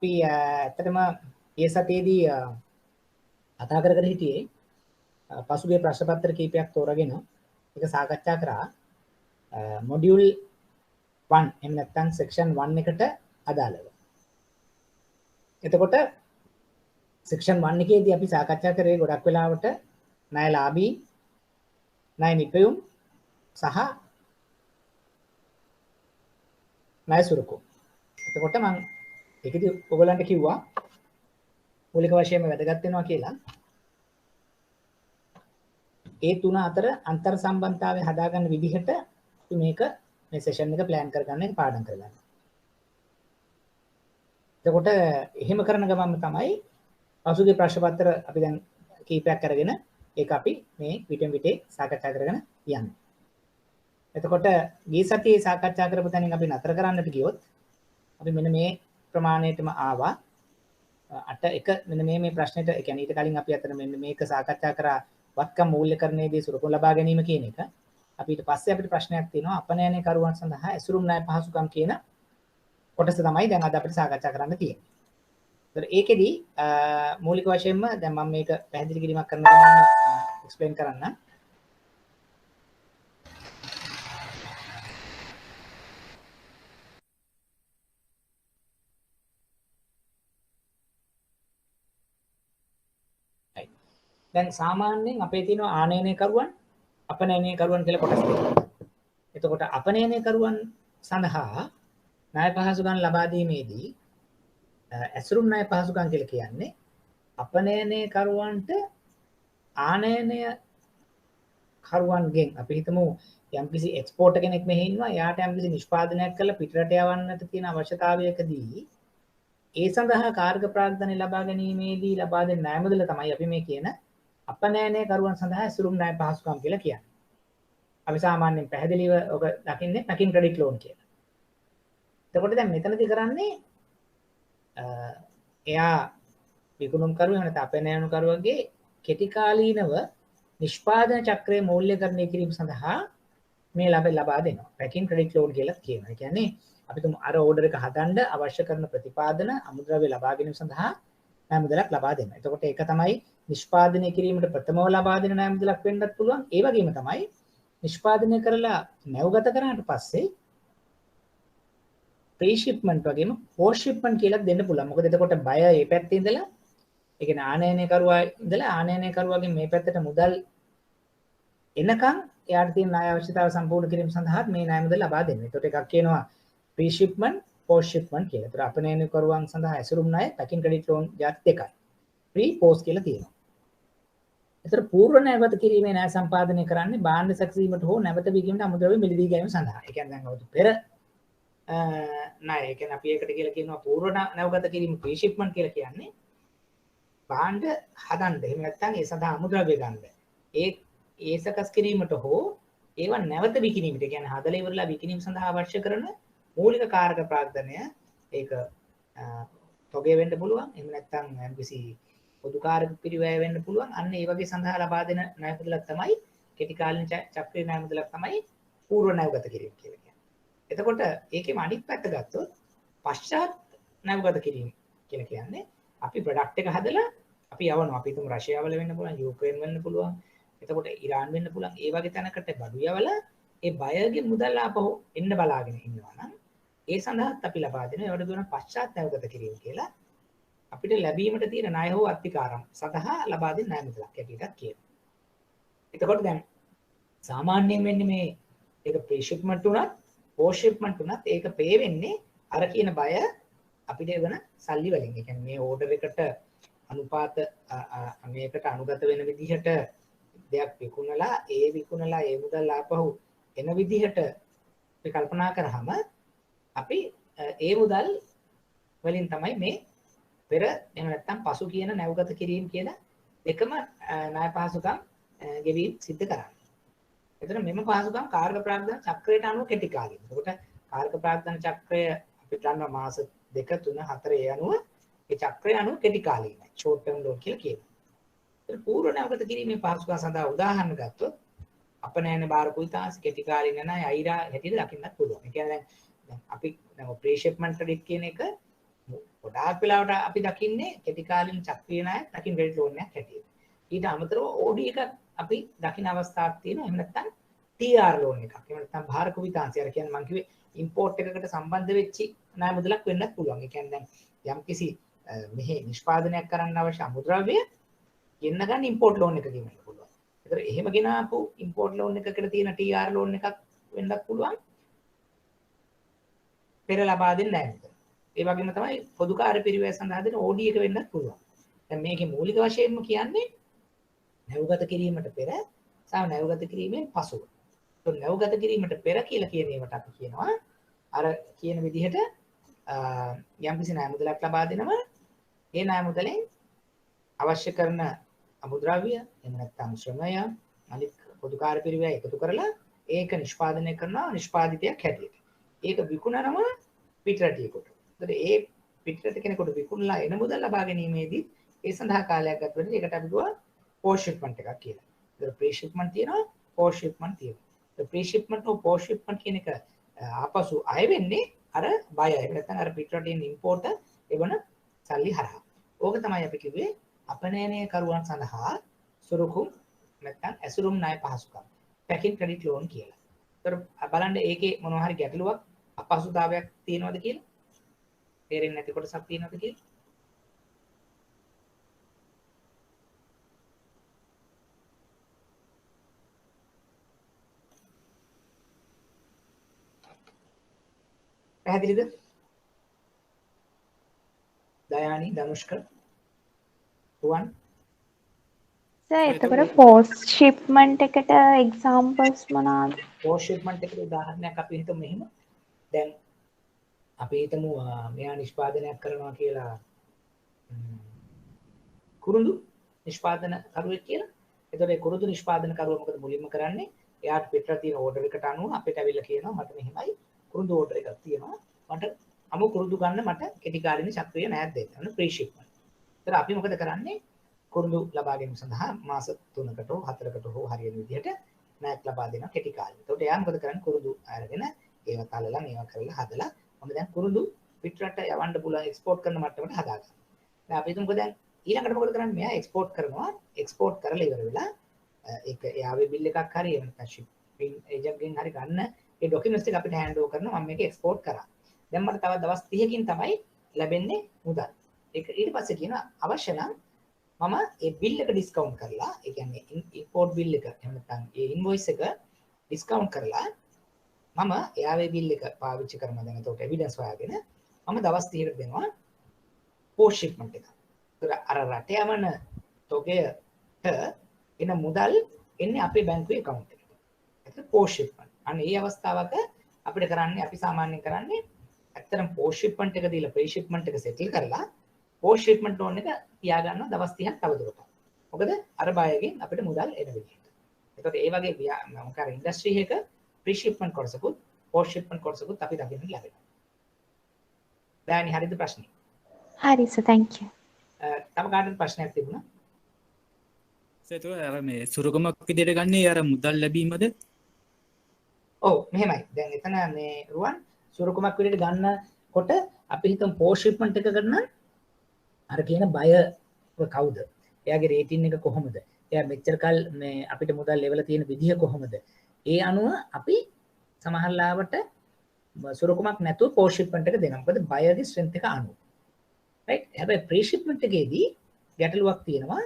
අපි ඇත්තටම ඒ සතියේදී කතා කර කර හිටියේ පසුගිය ප්‍රශ්න පත්‍ර කීපයක් තෝරගෙන ඒක සාකච්ඡා කරා මොඩියුල් 1 එහෙම නැත්නම් සෙක්ෂන් 1 එකට අදාළව. එතකොට සෙක්ෂන් 1 එකේදී අපි සාකච්ඡා කරේ ගොඩක් වෙලාවට ණයලාභී ණය නිපැයුම් සහ ණය සුරුකු. එතකොට මම ඒකදී ඔයගලන්ට කිව්වා මූලික වශයෙන්ම වැදගත් වෙනවා කියලා. ඒ තුන අතර අන්තර් සම්බන්ධතාවය හදාගන්න විදිහට අපි මේ සෙෂන් එක ප්ලෑන් කරගන්න එක පාඩම් කරගන්න. එතකොට එහෙම කරන ගමන්ම තමයි පසුගිය ප්‍රශ්න පත්‍ර අපි දැන් කීපයක් අරගෙන ඒක අපි මේ පිටෙන් පිටේ සාකච්ඡා කරගෙන යන්නේ. එතකොට ගිය සතියේ සාකච්ඡා කරපු තැනින් අපි නතර කරන්නට ගියොත් අපි මෙන්න මේ ප්‍රමාණයටම ආවා. 8 මෙන්න මේ ප්‍රශ්නෙට ඒ කියන්නේ ඊට කලින් අපි අතන මෙන්න මේක සාකච්ඡා කරා වත්කම් මූල්‍යකරණයේදී සුරුකුම් ලබා ගැනීම කියන එක. අපි ඊට පස්සේ අපිට ප්‍රශ්නයක් තියෙනවා අපනයනය කරුවන් සඳහා ඇසුරුම් ණය පහසුකම් කියන කොටස තමයි දැන් අද අපිට සාකච්ඡා කරන්න තියෙන්නේ. ඒතර ඒකෙදි මූලික වශයෙන්ම දැන් මම මේක පැහැදිලි කිරීමක් කරනවා මම එක්ස්ප්ලেইন කරන්න. දැන් සාමාන්‍යයෙන් අපේ තියෙන ආනයනය කරුවන් අපනයනය කරුවන් කියලා කොටස් දෙකක්. එතකොට අපනයනය කරුවන් සඳහා ණය පහසුකම් ලබා දීමේදී ඇසුරුම් ණය පහසුකම් කියලා කියන්නේ අපනයනය කරුවන්ට ආනයනය කරුවන්ගෙන් අපි හිතමු යම්කිසි එක්ස්පෝර්ටර් කෙනෙක් මෙහි ඉන්නවා එයාට යම්කිසි නිෂ්පාදනයක් කරලා පිටරට යවන්නට තියෙන අවශ්‍යතාවයකදී ඒ සඳහා කාර්ක ප්‍රාග්ධනය ලබා ගැනීමේදී ලබා දෙන ණය මුදල තමයි අපි මේ කියන අපනයනය කරුවන් සඳහා ඇසුරුම් ණය පහසුකම් කියලා කියන්නේ. අපි සාමාන්‍යයෙන් පැහැදිලිව ඔක දකින්නේ පැකින් ක්‍රෙඩිට් ලෝන් කියලා. එතකොට දැන් මෙතනදී කරන්නේ එයා විකුණුම් කරුවා එහෙම නැත්නම් අපනයන කරුවගේ කෙටි කාලීනව නිෂ්පාදන චක්‍රයේ මූල්‍යකරණය කිරීම සඳහා මේ ලබා දෙනවා. පැකින් ක්‍රෙඩිට් ලෝන් කියලා කියනවා. ඒ කියන්නේ අපි තුමු අර ඕඩර් එක හදන්න අවශ්‍ය කරන ප්‍රතිපාදන අමුද්‍රව්‍ය ලබා ගැනීම සඳහා ණය මුදලක් ලබා දෙනවා. එතකොට ඒක තමයි නිෂ්පාදනය කිරීමට ප්‍රථමව ලබා දෙන ණය මුදලක් වෙන්නත් පුළුවන්. ඒ වගේම තමයි නිෂ්පාදනය කරලා නැවගත කරාට පස්සේ ප්‍රී ෂිප්මන්ට් වගේම පෝස්ට් ෂිප්මන්ට් කියලා දෙන්න පුළුවන්. මොකද එතකොට බය මේ පැත්තේ ඉඳලා ඒ කියන්නේ ආනයනය කරුවා ඉඳලා ආනයනය කරුවාගෙන් මේ පැත්තට මුදල් එනකන් එයාට තියෙන ණය අවශ්‍යතාව සම්පූර්ණ කිරීම සඳහා මේ ණය මුදල් ලබා දෙනවා. ඒකට එකක් කියනවා ප්‍රී ෂිප්මන්ට් පෝස්ට් ෂිප්මන්ට් කියලා. ඒතර අපනයන කරුවන් සඳහා ඇසුරුම් ණය පැකින් ක්‍රෙඩිට් ලෝන් જાති දෙකයි. ප්‍රී පෝස්ට් කියලා තියෙනවා. ඒතර පූර්ව නැවත කිරීමේ ණය සම්පාදනය කරන්නේ භාණ්ඩ සැකසීමට හෝ නැවත බිගීමට අමුද්‍රව්‍ය මිලදී ගැනීම සඳහා. ඒ කියන්නේ දැන් අවුරුදු පෙර ණය. ඒ කියන්නේ අපි ඒකට කියලා කියනවා පූර්ව නැවගත කිරීම ප්‍රී ෂිප්මන්ට් කියලා කියන්නේ භාණ්ඩ හදන්න. එහෙම නැත්නම් ඒ සඳහා අමුද්‍රව්‍ය ගන්න. ඒ සකස් කිරීමට හෝ ඒවා නැවත විකිණීමට. ඒ කියන්නේ හදලා ඉවරලා විකිණීම සඳහා අවශ්‍ය කරන මූලික කාරක ප්‍රාග්ධනය ඒක තොගේ වෙන්න පුළුවන්. එහෙම නැත්නම් යම්කිසි පොදු කාර්ය පිරිවැය වෙන්න පුළුවන්. අන්න ඒ වගේ සඳහා ලබා දෙන ණය මුදලක් තමයි කෙටි කාලින චක්‍රීය ණය මුදලක් තමයි පූර්ව ණයගත කිරීම කියලා කියන්නේ. එතකොට ඒකෙම අනිත් පැත්ත ගත්තොත් පශ්චාත් ණයගත කිරීම කියලා කියන්නේ අපි ප්‍රොඩක්ට් එක හදලා අපි යවනවා. අපි හිතමු රෂ්‍යාවල වෙන්න පුළුවන්, යුක්‍රේන් වෙන්න පුළුවන්. එතකොට ඉරාන් වෙන්න පුළුවන්. ඒ වගේ තැනකට බඩු යවලා ඒ බයර්ගේ මුදල් ආපහු එන්න බලාගෙන ඉන්නවා නම් ඒ සඳහාත් අපි ලබා දෙන ඒවට කියන පශ්චාත් ණයගත කිරීම කියලා අපිට ලැබීමට තියෙන ණය හෝ අත්තිකාරම් සඳහා ලබා දෙන ණය මුදලක් හැටියට කියනවා. එතකොට දැන් සාමාන්‍යයෙන් වෙන්නේ මේ ඒක ප්‍රී ෂිප්මන්ට් උනත් පෝස්ට් ෂිප්මන්ට් උනත් ඒක පේ වෙන්නේ අර කියන බය අපිට වෙන සල්ලි වලින්. ඒ කියන්නේ මේ ඕඩර් එකට අනුපාත මේකට අනුගත වෙන විදිහට දෙයක් විකුණලා ඒ මුදල් ආපහු එන විදිහට අපි කල්පනා කරාම අපි ඒ මුදල් වලින් තමයි මේ පෙර එහෙම නැත්නම් පසු කියන නැවගත කිරීම කියන එකම ණය පහසුකම් ගෙවීම සිද්ධ කරන්නේ. එතන මෙම පහසුකම් කාර්ක ප්‍රාග්ධන චක්‍රයට අනුව කෙටි කාලින. ඒකට කාර්ක ප්‍රාග්ධන චක්‍රය අපි දන්නවා මාස 2 3 4 ඒ අනුව ඒ චක්‍රය අනුව කෙටි කාලීනයි. ෂෝට් ටර්ම් ලෝන් කියලා කියනවා. ඒක පූර්ව නැවගත කිරීමේ පහසුකම් සඳහා උදාහරණ ගත්තොත් අපනයන බාර කුයිතාස් කෙටි කාලින ණය අයිරා හැටියට දකින්නත් පුළුවන්. ඒ කියන්නේ දැන් අපි ප්‍රී ෂිප්මන්ට් ක්‍රෙඩිට් කියන එක ගොඩාක් වෙලාවට අපි දකින්නේ කෙටි කාලින චක්‍රීය ණයක් දකින්න ක්‍රෙඩිට් ලෝන් එකක් හැටියට. ඊට අමතරව OD එකක් අපි දකින්න අවස්ථාවක් තියෙනවා. එහෙම නැත්නම් TR ලෝන් එකක්. එහෙම නැත්නම් භාර කුවිතාංශය. අර කියන්නේ මම කිව්වේ ඉම්පෝට් එකකට සම්බන්ධ වෙච්චි ණය මුදලක් වෙන්නත් පුළුවන්. ඒ කියන්නේ දැන් යම්කිසි මෙහි නිෂ්පාදනයක් කරන්න අවශ්‍ය අමුද්‍රව්‍ය ගෙන්න ගන්න ඉම්පෝට් ලෝන් එකකින් වෙන්න පුළුවන්. ඒතර එහෙම ගෙන ආපු ඉම්පෝට් ලෝන් එකකට තියෙන TR ලෝන් එකක් වෙන්නත් පුළුවන්. පෙර ලබා දෙන්නේ නැහැ. ඒ වගේම තමයි පොදු කාර්ය පිරිවැය සඳහා දෙන OD එක වෙන්නත් පුළුවන්. දැන් මේකේ මූලික වශයෙන්ම කියන්නේ නැවුගත කිරීමට පෙර සහ නැවුගත කිරීමෙන් පසුව. તો නැවුගත කිරීමට පෙර කියලා කියන ඒවට අපි කියනවා අර කියන විදිහට යම්කිසි ණය මුදලක් ලබා දෙනවා. ඒ ණය මුදලෙන් අවශ්‍ය කරන අමුද්‍රව්‍ය එහෙම නැත්නම් ශ්‍රමය අනිත් පොදු කාර්ය පිරිවැය එකතු කරලා ඒක නිෂ්පාදනය කරනවා නිෂ්පාදිතයක් හැටියට. ඒක විකුණනවා පිටරටියෙකුට. ඒතර ඒ පිටරට කෙනෙකුට විකුණලා එන මුදල් ලබා ගැනීමේදී ඒ සඳහා කාලයක් ගත වෙනවා. ඒකට අපි කියනවා post shipment එකක් කියලා. ඒතර pre shipment තියෙනවා post shipment තියෙනවා. ඒ pre shipment හෝ post shipment කියන එක ආපසු අය වෙන්නේ අර බය එහෙම නැත්නම් අර පිටරටින් ඉම්පෝර්ට් එවන සල්ලි හරහා. ඕක තමයි අපි කිව්වේ අපනයනය කරුවන් සඳහා සුරුකුම් නැත්නම් ඇසුරුම් ණය පහසුකම් පැකින් ක්‍රෙඩිට් ලෝන් කියලා. ඒතර බලන්න ඒකේ මොනවා හරි ගැටලුවක් අපහසුතාවයක් තියෙනවද කියලා? තේරෙන්නේ නැති කොටසක් තියෙනවද කියලා? පැහැදිලිද? දයානි, ධනුෂ්ක, රුවන්. සර් එතකොට post shipment එකට examples මොනවාද? post shipment එකට උදාහරණයක් අපි හිතමු මෙහෙම. දැන් අපි හිතමු මෙයා නිෂ්පාදනයක් කරනවා කියලා කුරුඳු නිෂ්පාදන කරුවෙක් කියලා. එතකොට ඒ කුරුඳු නිෂ්පාදන කරුවා මොකද මුලින්ම කරන්නේ? එයාට පිටර තියෙන ඕඩර් එකට අනුව අපිට ඇවිල්ලා කියනවා මට මෙහෙමයි කුරුඳු ඕඩර් එකක් තියෙනවා. මට අමු කුරුඳු ගන්න මට කෙටි කාලින චක්‍රීය ණයක් දෙන්න. අන්න ප්‍රී ෂිප්මන්ට්. ඒතර අපි මොකද කරන්නේ? කුරුඳු ලබා ගැනීම සඳහා මාස 3කට හෝ 4කට හෝ හරියන විදිහට ණයක් ලබා දෙනවා කෙටි කාලෙ. එතකොට එයා මොකද කරන්නේ? කුරුඳු අරගෙන ඒවා තලලා මේවා කරලා හදලා මම දැන් කුරුඳු පිටරට යවන්න පුළුවන් එක්ස්පෝර්ට් කරන මට්ටමට හදාගන්නවා. දැන් අපි හිතමුකෝ දැන් ඊළඟට මොකද කරන්නේ? මෙයා එක්ස්පෝර්ට් කරනවා. එක්ස්පෝර්ට් කරලා ඉවර වෙලා ඒක එයාගේ බිල් එකක් හරි එහෙම නැත්නම් ෂිපින් ඒජන්ට් ගෙන් හරි ගන්න ඒ ડોකියුමන්ට්ස් ටික අපිට හෑන්ඩ් ඕවර් කරනවා. මම මේක එක්ස්පෝර්ට් කරා. දැන් මට තව දවස් 30කින් තමයි ලැබෙන්නේ මුදල්. ඒක ඊට පස්සේ කියනවා අවශ්‍ය නම් මම ඒ බිල් එක ඩිස්කවුන්ට් කරලා ඒ කියන්නේ ඉම්පෝර්ට් බිල් එක එහෙම නැත්නම් ඒ ඉන්වොයිස් එක ඩිස්කවුන්ට් කරලා මම එයාගේ බිල් එක පාවිච්චි කරනවා. දැන් එතකොට එවිඩන්ස් හොයාගෙන මම දවස් 30කට දෙනවා post shipment එක. ඒතර අර රට යවන තොගයට එන මුදල් එන්නේ අපේ බැංකුවේ account එකට. ඒක post shipment. අන්න ඒ අවස්ථාවක අපිට කරන්නේ අපි සාමාන්‍යයෙන් කරන්නේ ඇත්තටම post shipment එක දීලා pre shipment එක settle කරලා post shipment loan එක තියා ගන්නවා දවස් 30ක් තවදුරටත්. මොකද අර බයගෙන් අපිට මුදල් එන විදිහට. ඒකට ඒ වගේ මොකක් හරි ඉන්ඩස්ට්‍රි එකක pre shipment කොටසකුත් post shipment කොටසකුත් අපි දකින්න ලැබෙනවා. දැන් හරිද ප්‍රශ්නේ? හරි සර් thank you. තව කාටද ප්‍රශ්නයක් තිබුණා? සර් අර මේ සුරුකමක් විදිහට ගන්නේ අර මුදල් ලැබීමද? ඔව් මෙහෙමයි. දැන් එතන මේ රුවන් සුරුකමක් විදිහට ගන්නකොට අපි හිතමු post shipment එක ගන්න අර කියන බය කවුද? එයාගේ රේටින් එක කොහොමද? එයා මෙච්චර කල් මේ අපිට මුදල් ලැබලා තියෙන විදිහ කොහොමද? ඒ අනුව අපි සමහරලාවට සුරුකමක් නැතුව post shipment එක දෙනවා. මොකද බයගේ ස්ට්‍රෙන්ත් එක අනුව. right? හැබැයි pre shipment එකේදී ගැටලුවක් තියෙනවා.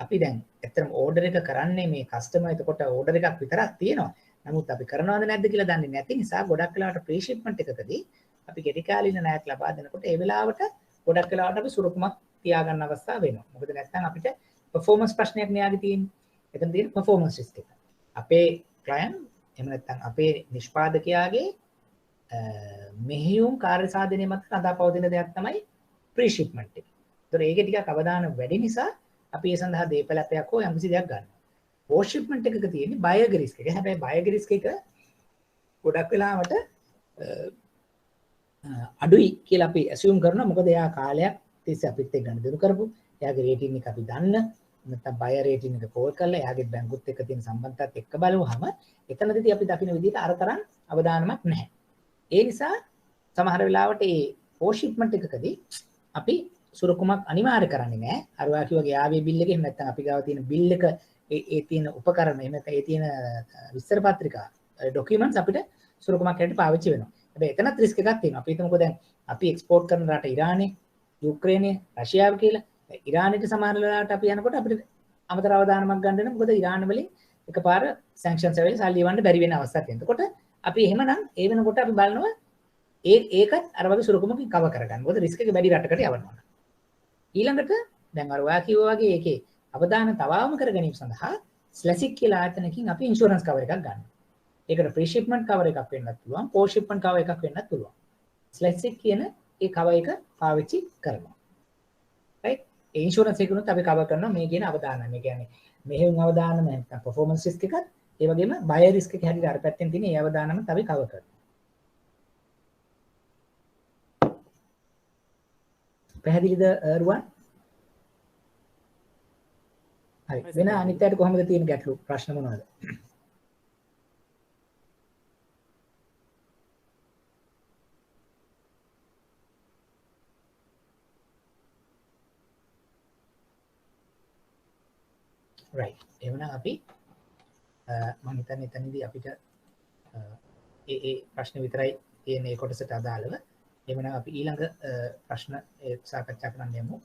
අපි දැන් ඇත්තටම ඕඩර් එක කරන්නේ මේ කස්ටමර් එතකොට ඕඩර් එකක් විතරක් තියෙනවා. නමුත් අපි කරනවද නැද්ද කියලා දන්නේ නැති නිසා ගොඩක් වෙලාවට pre shipment එකකදී අපි කෙටි කාලින ණයක් ලබා දෙනකොට ඒ වෙලාවට ගොඩක් වෙලාවට අපි සුරුකමක් තියාගන්න අවස්ථාව වෙනවා. මොකද නැත්නම් අපිට performance ප්‍රශ්නයක් න්යාගේ තියෙන්නේ. එතන තියෙන performance risk එක. අපේ client එහෙම නැත්නම් අපේ නිෂ්පාදකයාගේ මෙහෙයුම් කාර්ය සාධනය මත රඳාපවතින දෙයක් තමයි pre shipment එක. ඒතර ඒකේ ටිකක් අවධානය වැඩි නිසා අපි ඒ සඳහා දීපලපයක් හෝ යම්කිසි දෙයක් ගන්නවා. post shipment එකක තියෙන්නේ බයගේ risk එක. හැබැයි බයගේ risk එක ගොඩක් වෙලාවට අඩුයි කියලා අපි assume කරනවා. මොකද එයා කාලයක් තිස්සේ අපිත් එක්ක ගනුදෙනු කරපු. එයාගේ රේටින් එක අපි දන්න. නැත්නම් බය රේටින් එක කෝල් කරලා එයාගේ බැංකුත් එක්ක තියෙන සම්බන්ධතාවත් එක්ක බලුවාම එතනදී අපි දකින විදිහට අර තරම් අවධානමක් නැහැ. ඒ නිසා සමහර වෙලාවට මේ post shipment එකකදී අපි සුරුකුමක් අනිවාර්ය කරන්නේ නැහැ. අර ඔයා කිව්වාගේ ආවේ බිල් එකේ එහෙම නැත්නම් අපි ගාව තියෙන බිල් එක ඒ තියෙන උපකරණ එහෙම නැත්නම් ඒ තියෙන විස්තර පත්‍රිකා ඩොකියුමන්ට්ස් අපිට සුරුකුමක් හැටියට පාවිච්චි වෙනවා. හැබැයි එතනත් රිස්ක් එකක් තියෙනවා. අපි හිතමුකෝ දැන් අපි එක්ස්පෝර්ට් කරන රට ඉරානය, යුක්‍රේනය, රෂ්‍යාව කියලා. ඉරානයට සමහර වෙලාවට අපි යනකොට අපිට අමතර අවධානමක් ගන්න වෙනවා. මොකද ඉරාන වලින් එකපාර සැන්ක්ෂන්ස් ඇවිල්ලා සල්ලි එවන්න බැරි වෙන අවස්ථාවක් තියෙනවා. එතකොට අපි එහෙමනම් ඒ වෙනකොට අපි බලනවා ඒකත් අර වගේ සුරුකුමකින් කවර් කරගන්න. මොකද රිස්ක් එක වැඩි රටකට යවනවා. ඊළඟට දැන් අර ඔයා කිව්වා වගේ ඒකේ අවධානය තවම කර ගැනීම සඳහා ස්ලැසික් කියලා ආයතනකින් අපි ඉන්ෂුරන්ස් කවර් එකක් ගන්නවා. ඒකට ප්‍රී ෂිප්මන්ට් කවර් එකක් වෙන්නත් පුළුවන්, පෝස්ට් ෂිප්මන්ට් කවර් එකක් වෙන්නත් පුළුවන්. ස්ලැසික් කියන ඒ කවර් එක පාවිච්චි කරනවා. රයිට්? ඒ ඉන්ෂුරන්ස් එකනොත් අපි කවර් කරනවා මේ කියන අවධානය. මේ කියන්නේ මෙහෙම අවධානම නැත්නම් performance risk එකත් ඒ වගේම buyer risk එක හැටියට අර පැත්තෙන් තියෙන ඒ අවධානම අපි කවර් කරනවා. පැහැදිලිද රුවන්? හරි. වෙන අනිත් අයට කොහොමද තියෙන ගැටලු ප්‍රශ්න මොනවද? right. එහෙනම් අපි මම හිතන්නේ එතනදී අපිට ඒ ප්‍රශ්න විතරයි තියෙන මේ කොටසට අදාළව. එහෙනම් අපි ඊළඟ ප්‍රශ්න සාකච්ඡා කරන්න යමු.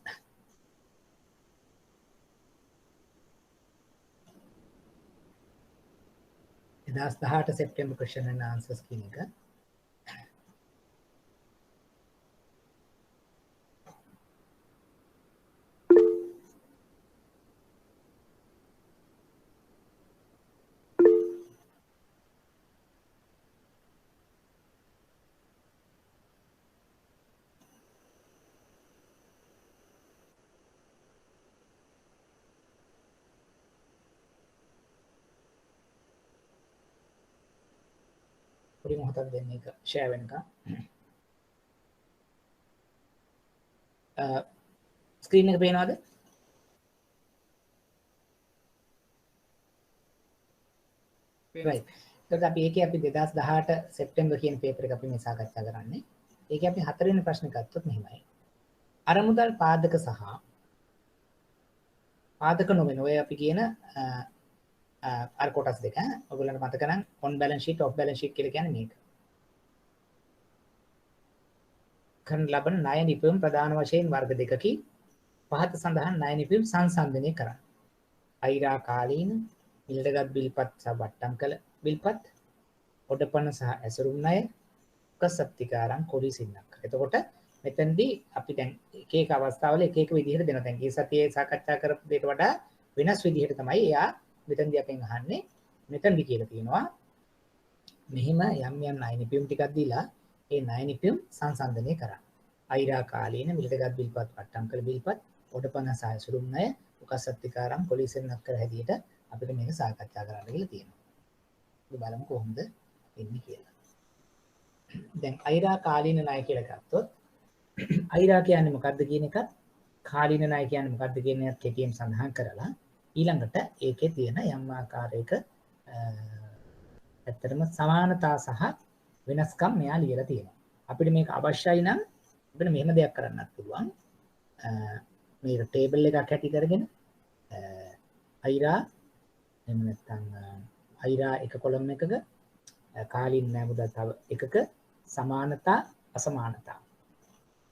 එදාස් 18 සෙප්තැම්බර් question and answers කියන එක. පොඩි මොහොතක් දෙන්න එක ෂෙයා වෙනකම්. ස්ක්‍රීන් එක පේනවද? right. එතකොට අපි ඒකේ අපි 2018 සෙප්තැම්බර් කියන පේපර් එක අපි මේ සාකච්ඡා කරන්නේ. ඒකේ අපි හතරවෙනි ප්‍රශ්නේ ගත්තොත් මෙහෙමයි. අරමුදල් පාදක සහ පාදක නොවන ඔය අපි කියන අර කොටස් දෙක ඔයගොල්ලන්ට මතක නම් on balance sheet off balance sheet කියලා කියන්නේ මේක. කරන ලබන ණය නිපැයුම් ප්‍රධාන වශයෙන් වර්ග දෙකකි. පහත සඳහන් ණය නිපැයුම් සංසන්දනය කරන්න. අයිරා කාලීන මිලටගත් බිල්පත් සහ වට්ටම් කළ බිල්පත්, ඔඩපණ සහ ඇසුරුම් ණය, උකසත්තිකාරම් කොඩි සින්නක්. එතකොට මෙතනදී අපි දැන් එක එක අවස්ථාවල එක එක විදිහට දෙනවා. දැන් මේ සතියේ සාකච්ඡා කරපු දෙයට වඩා වෙනස් විදිහට තමයි එයා මෙතනදී අපෙන් අහන්නේ. මෙතනදී කියලා තියෙනවා මෙහිම යම් යම් ණය නිපැයුම් ටිකක් දීලා ඒ ණය නිපැයුම් සංසන්දනය කරන්න. අයිරා කාලීන මිලටගත් බිල්පත්, වට්ටම් කළ බිල්පත්, ඔඩපණ සහ ඇසුරුම් ණය, උකසත්තිකාරම් කොඩි සින්නක් කර හැටියට අපිට මේක සාකච්ඡා කරන්න කියලා තියෙනවා. අපි බලමු කොහොමද එන්නේ කියලා. දැන් අයිරා කාලීන ණය කියලා ගත්තොත් අයිරා කියන්නේ මොකක්ද කියන එකත් කාලීන ණය කියන්නේ මොකක්ද කියන එකත් කෙටියෙන් සඳහන් කරලා ඊළඟට ඒකේ තියෙන යම් ආකාරයක ඇත්තටම සමානතා සහ වෙනස්කම් මෙයා ලියලා තියෙනවා. අපිට මේක අවශ්‍යයි නම් අපිට මෙහෙම දෙයක් කරන්නත් පුළුවන්. මේක ටේබල් එකක් හැටි කරගෙන අයිරා එහෙම නැත්නම් අයිරා එක කොලම් එකක කාලීන ණය මුදල් තව එකක සමානතා අසමානතා.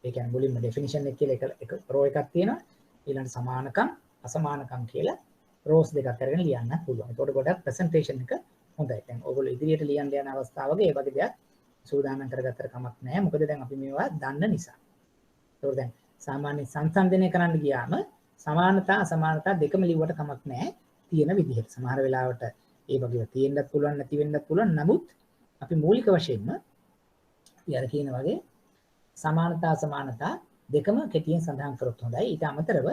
ඒ කියන්නේ මුලින්ම ඩෙෆිනිෂන් එක කියලා එක රෝ එකක් තියෙනවා. ඊළඟට සමානකම් අසමානකම් කියලා රෝස් දෙකක් අරගෙන ලියන්න පුළුවන්. ඒකට ගොඩක් ප්‍රසන්ටේෂන් එක හොඳයි. දැන් ඔයගොල්ලෝ ඉදිරියට ලියන්න යන අවස්ථාවක මේ වගේ දෙයක් සූදානම් කරගත්තට කමක් නැහැ. මොකද දැන් අපි මේවා දන්න නිසා. ඒකට දැන් සාමාන්‍ය සංසන්දනය කරන්න ගියාම සමානතා අසමානතා දෙකම ලිව්වට කමක් නැහැ තියෙන විදිහට. සමහර වෙලාවට ඒ වගේ තියෙන්නත් පුළුවන් නැති වෙන්නත් පුළුවන්. නමුත් අපි මූලික වශයෙන්ම අර කියන වගේ සමානතා අසමානතා දෙකම කෙටියෙන් සඳහන් කරොත් හොඳයි. ඊට අමතරව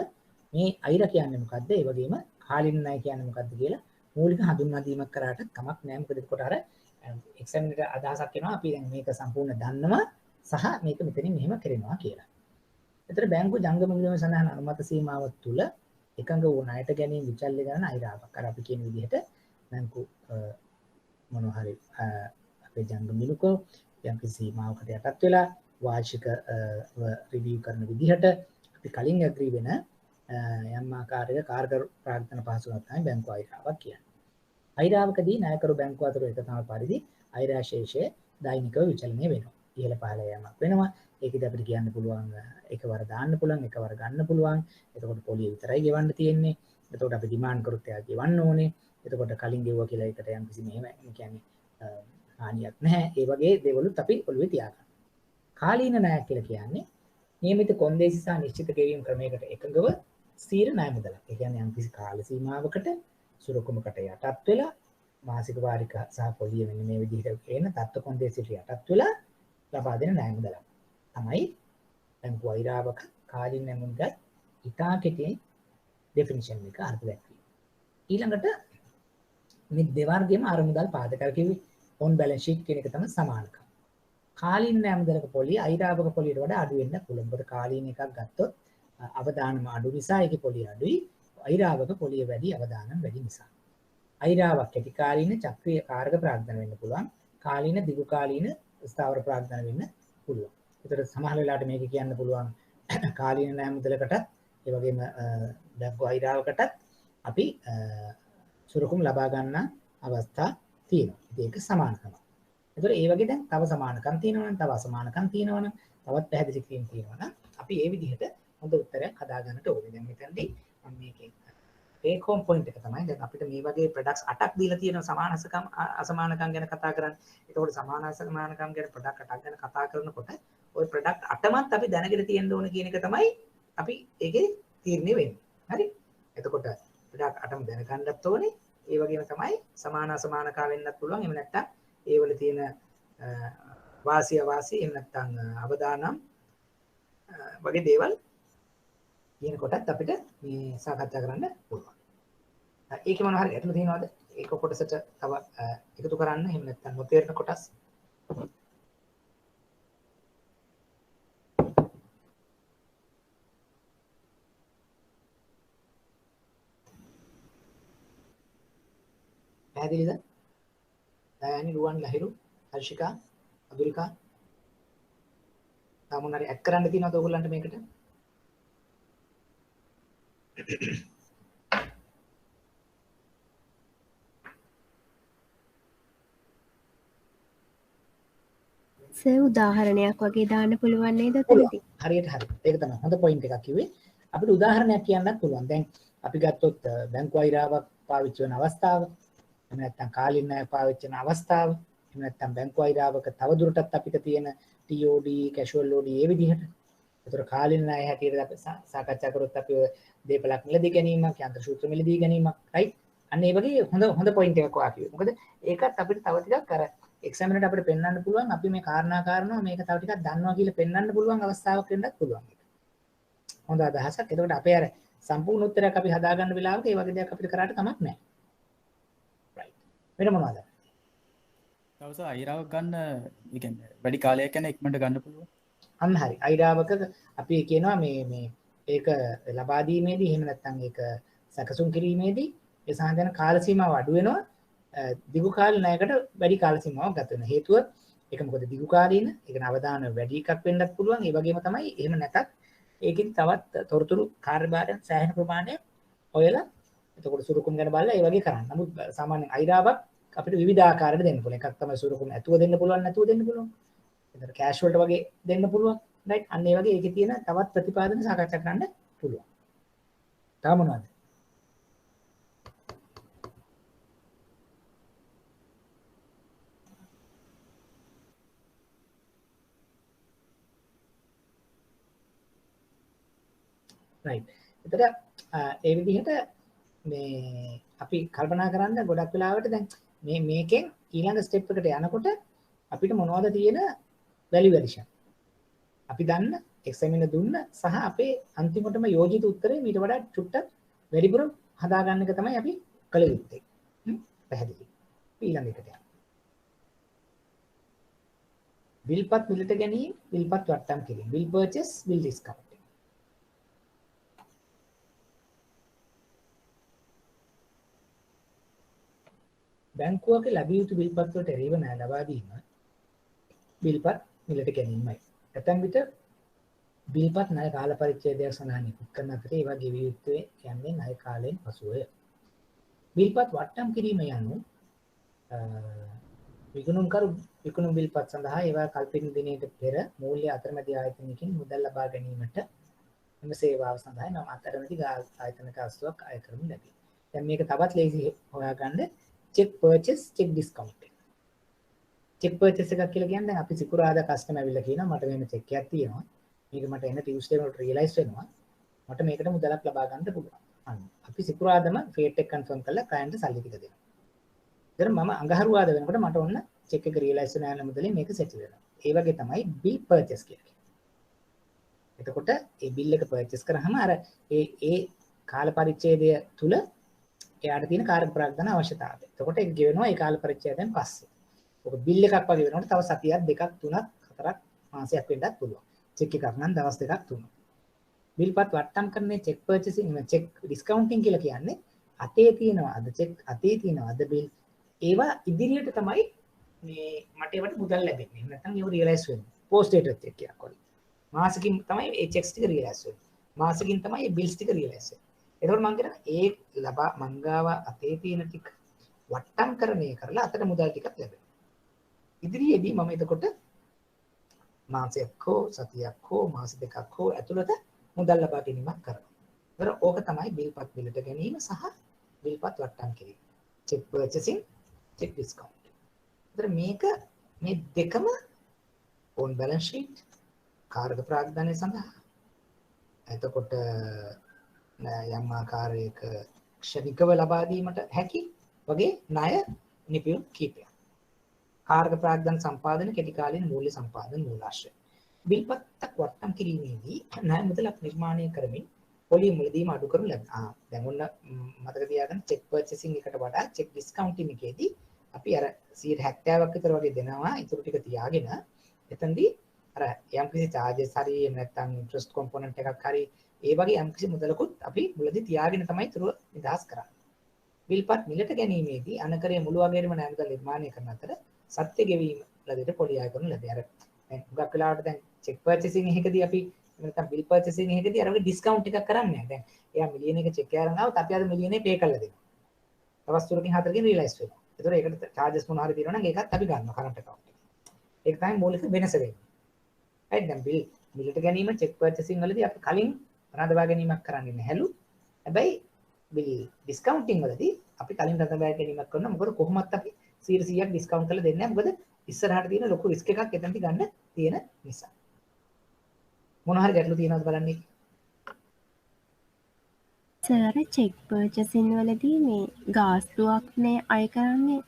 මේ අයිරා කියන්නේ මොකද්ද? ඒ වගේම කාලීන ණය කියන්නේ මොකද්ද කියලා මූලික හඳුන්වා දීමක් කරාට කමක් නැහැ. මොකද එතකොට අර එක්සැම් එකට අදහසක් එනවා අපි දැන් මේක සම්පූර්ණ දන්නවා සහ මේක මෙතනින් මෙහෙම කරනවා කියලා. ඒතර බැංකු ජංගම නිලම සඳහන් අනුමත සීමාව තුළ එකඟ වූ ණයට ගැනීම විචල්්‍ය ගණන අයිරාවක්. අර අපි කියන විදිහට බැංකු මොනවා හරි අපේ ජංගම නිලකෝ යම් කිසි සීමාවකට යටත් වෙලා වාර්ෂික රිවිව් කරන විදිහට අපි කලින් ඇග්‍රී වෙන යම් ආකාරයක කාර්යකර ප්‍රාග්ධන පහසුකමක් තමයි බැංකු අයිරාවක් කියන්නේ. අයිරාවකදී ණයකරු බැංකුව අතර එක තමයි පරිදි අයිරාශේෂය දෛනිකව විචලනය වෙනවා. ඉහළ පහළ යෑමක් වෙනවා. ඒකද අපිට කියන්න පුළුවන් එකවර දාන්න පුළුවන්, එකවර ගන්න පුළුවන්. එතකොට පොලිය විතරයි ගෙවන්න තියෙන්නේ. එතකොට අපි ඩිමාන්ඩ් කරොත් එයා ගෙවන්න ඕනේ. එතකොට කලින් ගෙවුවා කියලා ඒකට යම් කිසි මෙහෙම කියන්නේ හානියක් නැහැ. ඒ වගේ දේවලුත් අපි ඔළුවේ තියාගන්න. කාලීන ණයක් කියලා කියන්නේ නියමිත කොන්දේසි සහ නිශ්චිත ගෙවීම් ක්‍රමයකට එකඟව ස්ථීර ණය මුදලක්. ඒ කියන්නේ යම් කිසි කාල සීමාවකට සුරකුමකට යටත් වෙලා මාසික වාරික සහ පොලිය වෙන මේ විදිහට එන තත්ත්ව කොන්දේසියට යටත් වෙලා ලබා දෙන ණය මුදලක්. තමයි බැංකු අයිරාවක කාලීන ණය මුදල් ඉතා කෙටි ඩෙෆිනිෂන් එක අර්ථ දැක්වීම. ඊළඟට මේ දෙවර්ගයේම අරමුදල් පාදක කිව්වේ ඔන් බැලන්ස් ෂීට් කියන එක තමයි සමානකම. කාලීන ණය මුදලක පොලිය අයිරාවක පොලියට වඩා අඩු වෙන්න පුළුවන්. මොකද කාලීන එකක් ගත්තොත් අවදානම අඩු නිසා ඒකේ පොලිය අඩුයි. අයිරාවක පොලිය වැඩි අවදානම් වැඩි නිසා. අයිරාවක් කෙටි කාලීන චක්‍රීය කාර්ක ප්‍රාග්ධන වෙන්න පුළුවන්. කාලීන දිගු කාලීන ස්ථාවර ප්‍රාග්ධන වෙන්න පුළුවන්. ඒතර සමහර වෙලාවට මේක කියන්න පුළුවන් කාලීන ණය මුදලකටත් ඒ වගේම බැංකු අයිරාවකටත් අපි සුරකුම් ලබා ගන්න අවස්ථා තියෙනවා. ඒක සමානකමක්. ඒතර ඒ වගේ දැන් තව සමානකම් තියෙනවා නම් තව අසමානකම් තියෙනවා නම් තවත් පැහැදිලි කිරීම තියෙනවා නම් අපි ඒ විදිහට හොඳ උත්තරයක් හදා ගන්නට ඕනේ. දැන් මෙතනදී මම මේකේ take home point එක තමයි දැන් අපිට මේ වගේ ප්‍රොඩක්ට්ස් 8ක් දීලා තියෙනවා සමානසකම් අසමානකම් ගැන කතා කරන්නේ. ඒකෝට සමාන අසමානකම් ගැන ප්‍රොඩක්ට් 8ක් ගැන කතා කරනකොට ওই ප්‍රොඩක්ට් 8මත් අපි දැනගෙන තියෙන්න ඕන කියන එක තමයි අපි ඒකේ තීරණය වෙන්නේ. හරි? එතකොට ප්‍රොඩක්ට් 8ම දැනගන්නත් ඕනේ. ඒ වගේම තමයි සමාන අසමානකම් වෙන්නත් පුළුවන්. එහෙම නැත්නම් ඒ වල තියෙන වාසිය අවාසිය එහෙම නැත්නම් අවදානම් වගේ දේවල් කියන කොටත් අපිට මේ සාකච්ඡා කරන්න පුළුවන්. ඒකේ මොනවා හරි ගැටලු තියෙනවද? ඒක කොටසට තව එකතු කරන්න එහෙම නැත්නම් නොතේරෙන කොටස් පැහැදිලිද? දයානි රුවන් ලහිරු හර්ෂිකා අබුරිකා තමුනරි ඇඩ් කරන්න තියෙනවද ඔයගොල්ලන්ට මේකට? සර් උදාහරණයක් වගේ දාන්න පුළුවන් නේද ඔතනදී? හරියට හරි. ඒක තමයි හොඳ පොයින්ට් එකක් කිව්වේ. අපිට උදාහරණයක් කියන්නත් පුළුවන්. දැන් අපි ගත්තොත් බැංකු අයිරාවක් පාවිච්චි කරන අවස්ථාව, එහෙම නැත්නම් කාලීන ණය පාවිච්චි කරන අවස්ථාව, එහෙම නැත්නම් බැංකු අයිරාවක තවදුරටත් අපිට තියෙන TOD, casual OD ඒ විදිහට. ඒතර කාලීන ණය හැටියට අපි සාකච්ඡා කරොත් අපි දේපලක් මිලදී ගැනීමක්, යන්ත්‍ර සූත්‍ර මිලදී ගැනීමක්, right? අන්න ඒ වගේ හොඳ පොයින්ට් එකක් ඔයා කිව්වේ. මොකද ඒකත් අපිට තව ටිකක් අර එක්සැමිනර් අපිට පෙන්වන්න පුළුවන් අපි මේ කාරණා මේක තව ටිකක් දන්නවා කියලා පෙන්වන්න පුළුවන් අවස්ථාවක් වෙන්නත් පුළුවන්. හොඳ අදහසක්. එතකොට අපේ අර සම්පූර්ණ උත්තරයක් අපි හදාගන්න වෙලාවක ඒ වගේ දෙයක් අපිට කරාට කමක් නැහැ. right. වෙන මොනවද? තවස අයිරාවක් ගන්න ඒ කියන්නේ වැඩි කාලයක් යන ඉක්මනට ගන්න පුළුවන්. අන්න හරි. අයිරාවක අපි කියනවා මේ ඒක ලබා දීමේදී එහෙම නැත්නම් ඒක සැකසුම් කිරීමේදී ඒ සාධන කාල සීමාව අඩු වෙනවා. දිගු කාල ණයකට වැඩි කාල සීමාවක් ගත වෙන හේතුව ඒක මොකද දිගු කාලීන ඒක අවදාන වැඩි එකක් වෙන්නත් පුළුවන්. ඒ වගේම තමයි එහෙම නැතත් ඒකෙන් තවත් තොරතුරු කාර්යභාරයන් සෑහෙන ප්‍රමාණයක් හොයලා එතකොට සුරුකුම් ගැන බලලා ඒ වගේ කරන්න. නමුත් සාමාන්‍යයෙන් අයිරාවක් අපිට විවිධ ආකාරයට දෙන්න පුළුවන්. එකක් තමයි සුරුකුම් ඇතුව දෙන්න පුළුවන් නැතුව දෙන්න පුළුවන්. එතන කෑෂ් වලට වගේ දෙන්න පුළුවන්. රයිට්. අන්න ඒ වගේ ඒකේ තියෙන තවත් ප්‍රතිපාදන සාකච්ඡා කරන්න පුළුවන්. තව මොනවද? right. එතකොට ඒ විදිහට මේ අපි කල්පනා කරන්න ගොඩක් වෙලාවට දැන් මේකෙන් ඊළඟ ස්ටෙප් එකට යනකොට අපිට මොනවද තියෙන වැලියු ඇඩිෂන් අපි දන්න එක්සැමිනර් දුන්න සහ අපේ අන්තිමටම යෝජිත උත්තරේ ඊට වඩා චුට්ටක් වැඩිපුර හදාගන්න එක තමයි අපි කළ යුත්තේ. පැහැදිලි. ඊළඟ එකට යන්න. විල්පත් මිලට ගැනීම, විල්පත් වට්ටම් කිරීම. will purchase, will discount. බැංකුවක ලැබිය යුතු විල්පත් වලට එරෙහිව ණය ලබා දීම විල්පත් මිලට ගැනීමයි. ඇතැම් විට බිල්පත් ණය කාල පරිච්ඡේදයක් සඳහන් කරන අතරේ ඒවා ගෙවිය යුත්තේ යන්නේ ණය කාලයෙන් පසුවය. බිල්පත් වට්ටම් කිරීම යනු විකුණුම්කරු විකුණුම් බිල්පත් සඳහා ඒවා කල්පින දිනයට පෙර මූල්‍ය අතරමැදි ආයතනයකින් මුදල් ලබා ගැනීමට එම සේවාව සඳහා නම් අතරමැදි ආයතනක අස්තුවක් අය කරනු ලැබේ. දැන් මේක තවත් ලේසි හොයාගන්න check purchase check discount. Check purchase එකක් කියලා කියන්නේ දැන් අපි සිකුරාදා කස්ටමර් ඇවිල්ලා කියනවා මට මෙන්න චෙක් එකක් තියෙනවා. මේක මට එන ටියුස්ඩේ වලට රියලයිස් වෙනවා. මට මේකට මුදලක් ලබා ගන්න පුළුවන්. අන්න අපි සිකුරාදාම ෆේට් එක කන්ෆර්ම් කරලා ක්ලයන්ට් සල්ලි ටික දෙනවා. ඊට මම අඟහරුවාද වෙනකොට මට ඔන්න චෙක් එක රියලයිස් වෙන යන මුදලෙන් මේක සෙටල් වෙනවා. ඒ වගේ තමයි බිල් පර්චේස් කියන්නේ. එතකොට ඒ බිල් එක පර්චේස් කරාම අර ඒ කාල පරිච්ඡේදය තුල එයාට තියෙන කාර්ය ප්‍රාග්ධන අවශ්‍යතාවය. එතකොට ඒක ගෙවෙනවා ඒ කාල පරිච්ඡේදයෙන් පස්සේ. ඔක බිල් එකක් වගේ වෙනකොට තව සතියක් දෙකක් තුනක් හතරක් මාසයක් වෙන්නත් පුළුවන්. චෙක් එකක් නම් දවස් දෙකක් තුනක්. බිල්පත් වට්ටම් කරන්නේ චෙක් පර්චේසින් චෙක් ඩිස්කවුන්ටින් කියලා කියන්නේ අතේ තියෙනවා අද චෙක් අතේ තියෙනවා අද බිල් ඒවා ඉදිරියට තමයි මේ මට ඒවට මුදල් ලැබෙන්නේ. එහෙම නැත්නම් ඒව රියලයිස් වෙන්නේ. පෝස්ට් ඩේටඩ් චෙක් එකක් වගේ. මාසෙකින් තමයි මේ චෙක්ස් ටික රියලයිස් වෙන්නේ. මාසෙකින් තමයි මේ බිල්ස් ටික රියලයිස් වෙන්නේ. එතකොට මම කියනවා ඒ ලබා මංගාව අතේ තියෙන ටික වට්ටම් කරණය කරලා අතට මුදල් ටිකක් ලැබෙනවා. ඉදිරියේදී මම එතකොට මාසයක් හෝ සතියක් හෝ මාස දෙකක් හෝ ඇතුළත මුදල් ලබා ගැනීමක් කරනවා. ඒතර ඕක තමයි බිල්පත් බිලට ගැනීම සහ බිල්පත් වට්ටම් කිරීම. Cheque purchasing cheque discount. ඒතර මේක මේ දෙකම ඕන් බැලන්ස් ෂීට් කාර්ය ප්‍රාග්ධනය සඳහා එතකොට යම් ආකාරයක ක්ෂණිකව ලබා දීමට හැකි වගේ ණය නිපියුම් කීපයක්. කාර්ය ප්‍රාග්ධන සම්පාදන කෙටි කාලීන මූල්‍ය සම්පාදන මූලාශ්‍රය. බිල්පත්ක් වට්ටම් කිරීමේදී ණය මුදලක් නිර්මාණය කරමින් පොලිය මුලදීම අඩු කරනු ලැබෙනවා. දැන් ඔන්න මතක තියාගන්න චෙක් පර්චේසින් එකට වඩා චෙක් ඩිස්කවුන්ටින් එකේදී අපි අර 70%ක් විතර වගේ දෙනවා. ඊටු ටික තියාගෙන එතනදී අර යම්කිසි charges හරි එහෙම නැත්නම් interest component එකක් හරි ඒ වගේ යම්කිසි මුදලකුත් අපි මුලදී තියාගෙන තමයි ඊටු නිදහස් කරන්නේ. බිල්පත් මිලට ගැනීමේදී අනකරයේ මුළු වගේම ණය මුදල් නිර්මාණය කරන අතර සත්‍ය ගෙවීම ලැබෙට පොලිය ආය කරනු ලැබේ. අර දැන් හුඟක් වෙලාවට දැන් චෙක් පර්චේසින් එකකදී අපි නැත්නම් බිල් පර්චේසින් එකකදී අර වගේ ඩිස්කවුන්ට් එකක් කරන්නේ නැහැ. දැන් එයා මිලියන එක චෙක් කරගෙන ආවොත් අපි අද මිලියනේ පේ කරලා දෙනවා. දවස් 3කින් 4කින් රියලයිස් වෙනවා. ඒතකොට ඒකට charges මොනවා හරි තියෙනවා නම් ඒකත් අපි ගන්නවා කරන්ට් account එකේ. ඒක තමයි මූලික වෙනස වෙන්නේ. right දැන් බිල් මිලට ගැනීම චෙක් පර්චේසින් වලදී අපි කලින් රඳවා ගැනීමක් කරන්නේ නැහැලු. හැබැයි බිල් ඩිස්කවුන්ටින් වලදී අපි කලින් රඳවා ගැනීමක් කරනවා. මොකද කොහොමත් අපි 100%ක් ඩිස්කවුන්ට් කරලා දෙන්නේ නැහැ. මොකද ඉස්සරහට තියෙන ලොකු රිස්ක් එකක් එතනදි ගන්න තියෙන නිසා. මොන හරි ගැටලු තියෙනවද බලන්න. සර් චෙක් පර්චේසින් වලදී මේ ගාස්තුවක්නේ අය කරන්නේ.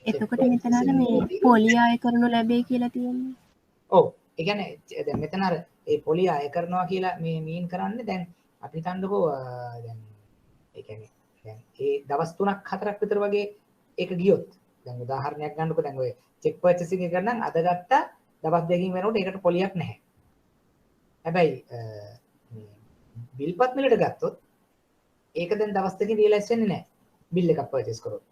එතකොට මෙතන අර මේ පොලිය අය කරනු ලැබේ කියලා තියෙන්නේ. ඔව්. ඒ කියන්නේ දැන් මෙතන අර ඒ පොලිය අය කරනවා කියලා මේ මීන් කරන්නේ දැන් අපි හිතන්නකෝ දැන් ඒ කියන්නේ දැන් ඒ දවස් 3ක් 4ක් විතර වගේ ඒක ගියොත් දැන් උදාහරණයක් ගන්නකො දැන් ඔය චෙක් පර්චේසින් එක නම් අද ගත්තා දවස් දෙකකින් වෙනකොට ඒකට පොලියක් නැහැ. හැබැයි මේ බිල්පත් මිලට ගත්තොත් ඒක දැන් දවස් දෙකකින් රියලයිස් වෙන්නේ නැහැ. බිල් එකක් පර්චේස් කරොත්.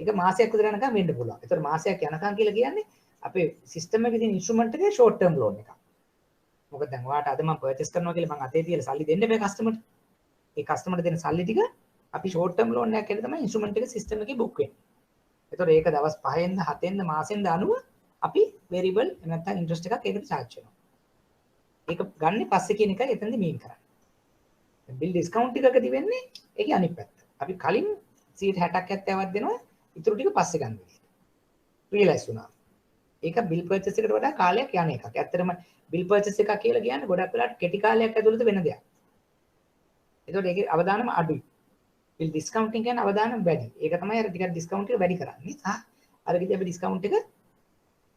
ඒක මාසයක් විතර යනකම් වෙන්න පුළුවන්. ඒතර මාසයක් යනකම් කියලා කියන්නේ අපේ සිස්ටම් එකේ තියෙන ඉන්ස්ට්‍රුමන්ට් එකේ ෂෝට් ටර්ම් ලෝන් එකක්. මොකද දැන් ඔයාට අද මම පර්චේස් කරනවා කියලා මම අතේ තියලා සල්ලි දෙන්න බෑ කස්ටමර්ට. ඒ කස්ටමර්ට දෙන සල්ලි ටික අපි ෂෝට් ටර්ම් ලෝන් එකක් කියලා තමයි ඉන්ස්ට්‍රුමන්ට් එකේ සිස්ටම් එකේ බුක් වෙන්නේ. ඒතර ඒක දවස් 5ෙන්ද 7ෙන්ද මාසෙන්ද අනුව අපි වෙරියබල් නැත්නම් ඉන්ට්‍රස්ට් එකක් ඒකට charge කරනවා. ඒක ගන්න පස්සේ කියන එකයි එතනදි මීන් කරන්නේ. බිල් ඩිස්කවුන්ට් එකකදී වෙන්නේ ඒකේ අනිත් පැත්ත. අපි කලින් 60ක් 70ක් දෙනවා ඊටු ටික පස්සේ ගන්න විදියට. රියලයිස් වුණා. ඒක බිල් පර්චේස් එකට වඩා කාලයක් යන එකක්. ඇත්තටම බිල් පර්චේස් එකක් කියලා කියන්නේ ගොඩක් වෙලාවට කෙටි කාලයක් ඇතුළත වෙන දෙයක්. ඒතකොට ඒකේ අවදානම අඩුයි. බිල් ඩිස්කවුන්ටින් කියන්නේ අවදානම වැඩි. ඒක තමයි අර ටිකක් ඩිස්කවුන්ට් එක වැඩි කරන්නේ. සහ අර විදිහ අපි ඩිස්කවුන්ට් එක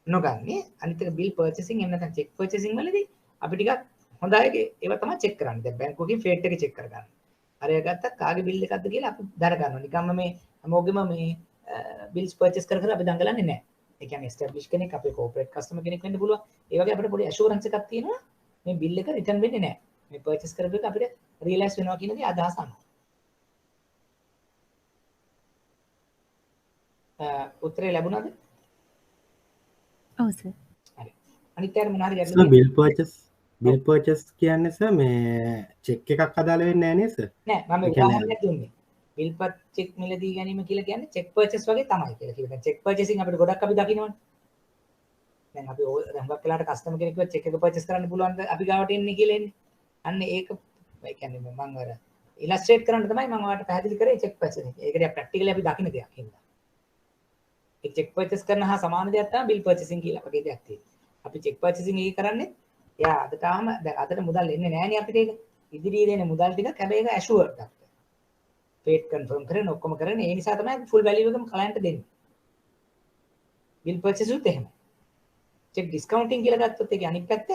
නොගන්නේ. අනිත් එක බිල් පර්චේසින් එහෙම නැත්නම් චෙක් පර්චේසින් වලදී අපි ටිකක් හොඳ අයගේ ඒවා තමයි චෙක් කරන්නේ. දැන් බැංකුවකින් ෆේට් එක චෙක් කරගන්න. අර එයා ගත්තා කාගේ බිල් එකක්ද කියලා අපි දර ගන්නවා. නිකම්ම මේ හැමෝගෙම මේ බිල්ස් පර්චේස් කර කර අපි දඟලන්නේ නැහැ. ඒ කියන්නේ එස්ටැබ්ලිෂ් කෙනෙක් අපේ කෝපරේට් කස්ටමර් කෙනෙක් වෙන්න පුළුවන්. ඒ වගේ අපිට පොඩි ඇෂුරන්ස් එකක් තියෙනවා. මේ බිල් එක රිටර්න් වෙන්නේ නැහැ. මේ පර්චේස් කරපු එක අපිට රියලයිස් වෙනවා කියන දේ අදහස අනුව. උත්තරේ ලැබුණාද? ඔව් සර්. හරි. අනිත් පැයට මොනවා හරි ගැටලු සර් තියෙනවා. බිල් පර්චස් කියන්නේ සර් මේ චෙක් එකක් අදාළ වෙන්නේ නැහැ නේද සර්? නෑ මම ඒ කියන්නේ උදාහරණයක් දුන්නේ. බිල් චෙක් මිලදී ගැනීම කියලා කියන්නේ චෙක් පර්චස් වගේ තමයි කියලා කිව්වා. දැන් චෙක් පර්චසින් අපිට ගොඩක් අපි දකින්නවනේ. දැන් අපි හුඟක් වෙලාවට කස්ටමර් කෙනෙක් කිව්වා චෙක් එක පර්චස් කරන්න පුළුවන්ද අපි ගාවට එන්නේ කියලා එන්නේ. අන්න ඒක ඒ කියන්නේ මම අර ඉලස්ට්‍රේට් කරන්න තමයි මම ඔයාලට පැහැදිලි කරේ චෙක් පර්චස් එක. ඒක දිහා ප්‍රැක්ටිකලි අපි දකින්න දෙයක් හින්දා. ඒ චෙක් පර්චස් කරන හා සමාන දෙයක් තමයි බිල් පර්චසින් කියලා අපගේ දෙයක් තියෙන්නේ. අපි චෙක් පර්චසින් ඒක කරන්නේ එයා අදටම දැන් අදට මුදල් එන්නේ නැහනේ අපිට ඒක. ඉදිරියේ දෙන මුදල් ටිකක් හැබැයි ඒක ඇෂුවර්ඩ් එකක්. පේඩ් කන්ෆර්ම් කරගෙන ඔක්කොම කරගෙන ඒ නිසා තමයි ෆුල් වැලියු එකම ක්ලයන්ට් දෙන්නේ. බිල් පර්චස් උත් එහෙමයි. චෙක් ඩිස්කවුන්ටින් කියලා ගත්තොත් ඒක අනිත් පැත්ත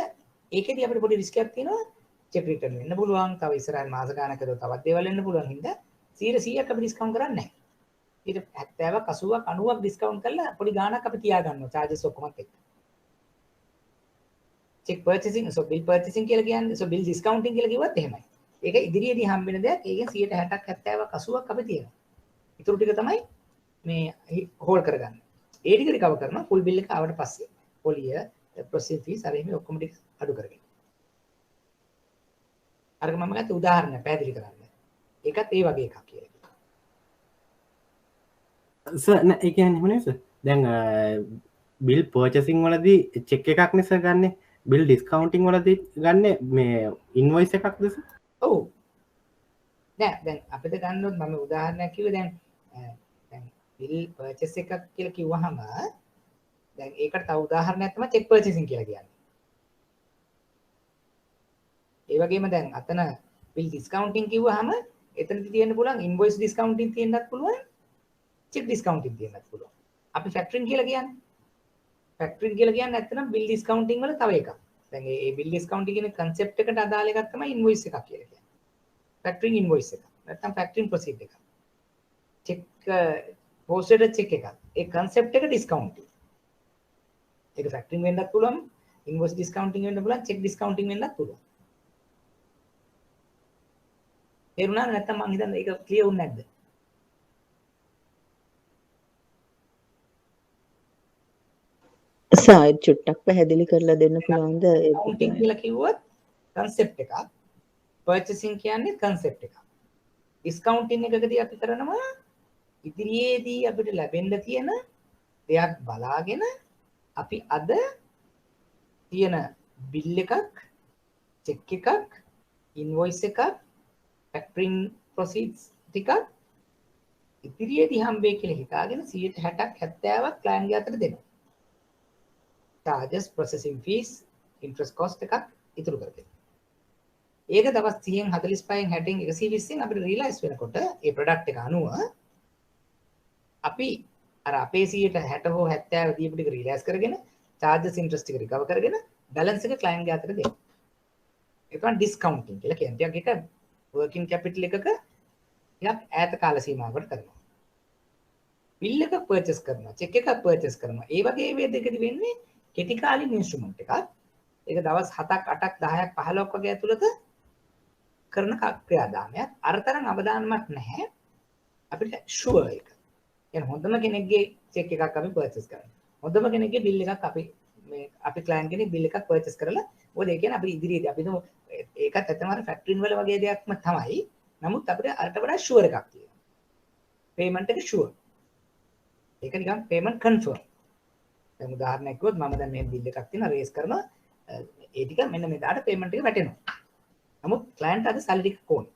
ඒකෙදී අපිට පොඩි රිස්ක් එකක් තියෙනවා. චෙක් රිටර්න් වෙන්න පුළුවන්. තව ඉස්සරහින් මාස ගානක තවත් දේවල් වෙන්න පුළුවන් හින්දා 100%ක් අපි ඩිස්කවුන්ට් කරන්නේ නැහැ. ඊට 70ක් 80ක් 90ක් ඩිස්කවුන්ට් කරලා පොඩි ගාණක් අපි තියා ගන්නවා charges ඔක්කොමත් එක්ක. චෙක් පර්චේසින් බිල් පර්චේසින් කියලා කියන්නේ බිල් ඩිස්කවුන්ටින් කියලා කිව්වත් එහෙමයි. ඒක ඉදිරියේදී හම්බෙන දෙයක්. ඒකෙන් 60%ක් 70ක් 80ක් අපි තියෙනවා. ඊටු ටික තමයි මේ හෝල්ඩ් කරගන්න. ඒ ටික රිකවර් කරනවා ෆුල් බිල් එක ආවට පස්සේ. පොලිය ප්‍රොසෙසින් ෆීස් අර එහෙම ඔක්කොම ටික අඩු කරගෙන. අරක මම ගත්ත උදාහරණයක් පැහැදිලි කරන්න. ඒකත් ඒ වගේ එකක් කියලා. සර් නෑ ඒ කියන්නේ එහෙම නෙවෙයි සර්. දැන් බිල් පර්චේසින් වලදී චෙක් එකක් නේ සර් ගන්නෙ. බිල් ඩිස්කවුන්ටින් වලදී ගන්නෙ මේ ඉන්වොයිස් එකක්ද සර්? ඔව්. දැන් අපිට ගන්නොත් මම උදාහරණයක් කිව්වේ දැන් බිල් පර්චේස් එකක් කියලා කිව්වහම දැන් ඒකට තව උදාහරණයක් තමයි චෙක් පර්චේසින් කියලා කියන්නේ. ඒ වගේම දැන් අතන බිල් ඩිස්කවුන්ටින් කිව්වහම එතනදි තියෙන්න පුළුවන් ඉන්වොයිස් ඩිස්කවුන්ටින් තියෙන්නත් පුළුවන් චෙක් ඩිස්කවුන්ටින් තියෙන්නත් පුළුවන්. අපි ෆැක්ටරින් කියලා කියන්නේ. ෆැක්ටරින් කියලා කියන්නේ නැත්නම් බිල් ඩිස්කවුන්ටින් වල තව එකක්. දැන් මේ බිල් ඩිස්කවුන්ටින් කියන concept එකට අදාළ එකක් තමයි ඉන්වොයිස් එකක් කියලා කියන්නේ. ෆැක්ටරින් ඉන්වොයිස් එක. නැත්නම් ෆැක්ටරින් ප්‍රොසීඩ් එක. චෙක් පෝස්ටඩ් චෙක් එක. ඒ concept එක ඩිස්කවුන්ටින්. ඒක ෆැක්ටරින් වෙන්නත් පුළුවන්, ඉන්වොයිස් ඩිස්කවුන්ටින් වෙන්න පුළුවන්, චෙක් ඩිස්කවුන්ටින් වෙන්නත් පුළුවන්. තේරුණාද නැත්නම් මං හිතන්නේ ඒක ක්ලියර් වුනේ නැද්ද? සායත් චුට්ටක් පැහැදිලි කරලා දෙන්න පුළුවන්ද? accounting කියලා කිව්වොත් concept එකක්. purchasing කියන්නේ concept එකක්. discounting එකකදී අපි කරනවා ඉදිරියේදී අපිට ලැබෙන්න තියෙන දෙයක් බලාගෙන අපි අද තියෙන bill එකක්, check එකක්, invoice එකක්, factoring proceeds ටිකක් ඉදිරියේදී හම්බෙයි කියලා හිතාගෙන 60ක් 70ක් client ගේ අතට දෙනවා. charges, processing fees, interest cost එකක් ඉතුරු කරගෙන. ඒක දවස් 30න් 45න් 60න් 120න් අපිට රියලයිස් වෙනකොට ඒ ප්‍රොඩක්ට් එක අනුව අපි අර අපේ 60 හෝ 70 දීපු ටික රියලයිස් කරගෙන charges interest ටික රිකවර් කරගෙන balance එක client ගේ අතට දෙනවා. ඒක තමයි discounting කියලා කියන්නේ. ටිකක් එක working capital එකක ටිකක් ඈත කාල සීමාවකට කරනවා. bill එකක් purchase කරනවා, check එකක් purchase කරනවා. ඒ වගේ වේදකදී වෙන්නේ කෙටි කාලින ඉන්ස්ට්‍රුමන්ට් එකක්. ඒක දවස් 7ක් 8ක් 10ක් 15ක් වගේ ඇතුළත කරන ක්‍රියාදාමයක්. අරතරන් අවදානමක් නැහැ. අපිට ෂුවර් එක. يعني හොඳම කෙනෙක්ගේ චෙක් එකක් අපි පර්චේස් කරනවා. හොඳම කෙනෙක්ගේ බිල් එකක් අපි ක්ලයන්ට් කෙනෙක් බිල් එකක් පර්චේස් කරලා මොකද ඒ කියන්නේ අපි ඉදිරියේදී අපි හිතමු ඒකත් ඇත්තම ෆැක්ටරින් වල වගේ දෙයක්ම තමයි. නමුත් අපිට අරට වඩා ෂුවර් එකක් තියෙනවා. පේමන්ට් එක ෂුවර්. ඒක නිකන් පේමන්ට් කන්ෆර්ම්. දැන් උදාහරණයක් කිව්වොත් මම දැන් මේ බිල් එකක් තියෙනවා රේස් කරනවා ඒ ටික මෙන්න මෙදාට පේමන්ට් එක වැටෙනවා. නමුත් ක්ලයන්ට් අද සල්ලි ටික ඕනේ.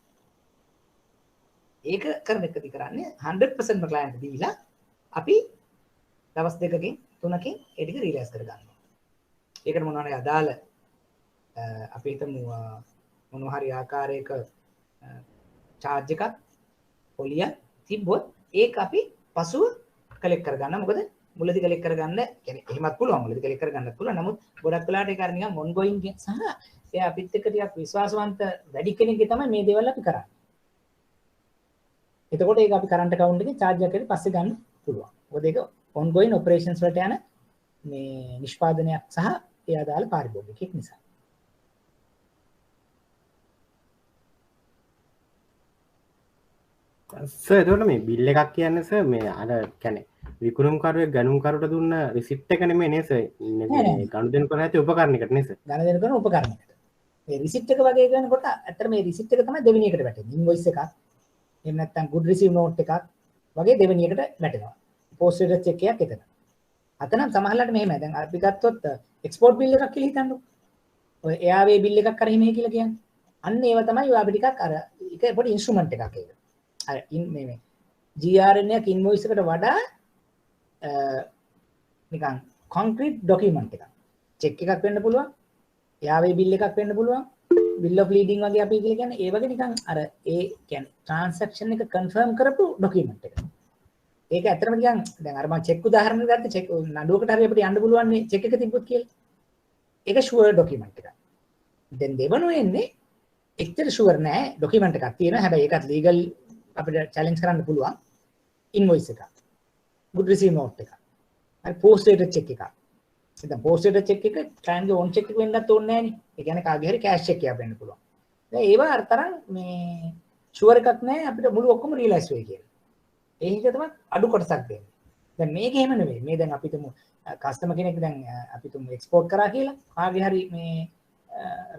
ඒක කරන එකදී කරන්නේ 100%ම ක්ලයන්ට් දීලා අපි දවස් දෙකකින් තුනකින් ඒ ටික රියලයිස් කර ගන්නවා. ඒකට මොනවා හරි අදාළ අපි හිතමු මොනවා හරි ආකාරයක charge එකක් පොලිය තිබ්බොත් ඒක අපි පසුව කලෙක්ට් කර ගන්නවා. මොකද මුලදී කලෙක්ට් කරගන්න يعني එහෙමත් පුළුවන් මුලදී කලෙක්ට් කරගන්නත් පුළුවන්. නමුත් ගොඩක් වෙලාවට ඒක අර නිකන් ongoing සහ එයා අපිත් එක්ක ටිකක් විශ්වාසවන්ත වැඩි කෙනෙක්ගේ තමයි මේ දේවල් අපි කරන්නේ. එතකොට ඒක අපි කරන්ට් account එකේ charge එකක් හරි පස්සේ ගන්න පුළුවන්. මොකද ඒක ongoing operations වලට යන මේ නිෂ්පාදනයක් සහ ඒ අදාළ පාරිභෝගිකයෙක් නිසා. සර් එතකොට මේ බිල් එකක් කියන්නේ සර් මේ අර කියන්නේ විකුණුම්කරුවෙක් ගණුම්කරුට දුන්න රිසිට් එක නෙමෙයි නේද සර්? ගනුදෙනු කරන ඇති උපකරණයකට නේද සර්? ගණදෙනු කරන උපකරණයකට. මේ රිසිට් එක වගේ ගන්නකොට ඇත්තට මේ රිසිට් එක තමයි දෙවෙනි එකට වැටෙන්නේ. ඉන්වොයිස් එකක්. එහෙම නැත්නම් good receive note එකක් වගේ දෙවෙනි එකට වැටෙනවා. post status check එකක් එතන. අතනම් සමහරවිට මෙහෙමයි. දැන් අපි ගත්තොත් export bill එකක් කියලා හිතන්නකෝ. ඔය ARV bill එකක් කරේ මේ කියලා කියන්නේ. අන්න ඒව තමයි ඔය අපි ටිකක් අර ඒක පොඩි ඉන්ස්ට්‍රුමන්ට් එකක් ඒක. අර මේ GRN එක ඉන්වොයිස් එකට වඩා නිකන් කොන්ක්‍රීට් ડોකියුමන්ට් එකක්. චෙක් එකක් වෙන්න පුළුවන්. යාවේ බිල් එකක් වෙන්න පුළුවන්. bill of lading වගේ අපි කියලා කියන්නේ ඒ වගේ නිකන් අර ඒ කියන්නේ transaction එක confirm කරපු document එක. ඒක ඇත්තටම නිකන් දැන් අර මම check උදාහරණයක් ගත්ත check නඩුවකට හරි අපිට යන්න පුළුවන් නේ check එක තිබ්බොත් කියලා. ඒක sure document එකක්. දැන් දෙවනු එන්නේ එච්චර sure නෑ document එකක් තියෙනවා. හැබැයි ඒකත් legal අපිට challenge කරන්න පුළුවන්. invoice එකක්. good receive note එකක්. හරි post status check එකක්. දැන් post status check එක client ගේ own check එක වෙන්නත් ඕනේ නෑනේ. ඒ කියන්නේ කාගේ හරි cash check එකක් වෙන්න පුළුවන්. දැන් ඒවා අර තරම් මේ sure එකක් නෑ අපිට මුළු ඔක්කොම realize වෙයි කියලා. ඒ හින්දා තමයි අඩු කොටසක් දෙන්නේ. දැන් මේක එහෙම නෙවෙයි. මේ දැන් අපි තුමු කස්ටමර් කෙනෙක් දැන් අපි තුමු එක්ස්පෝර්ට් කරා කියලා කාගේ හරි මේ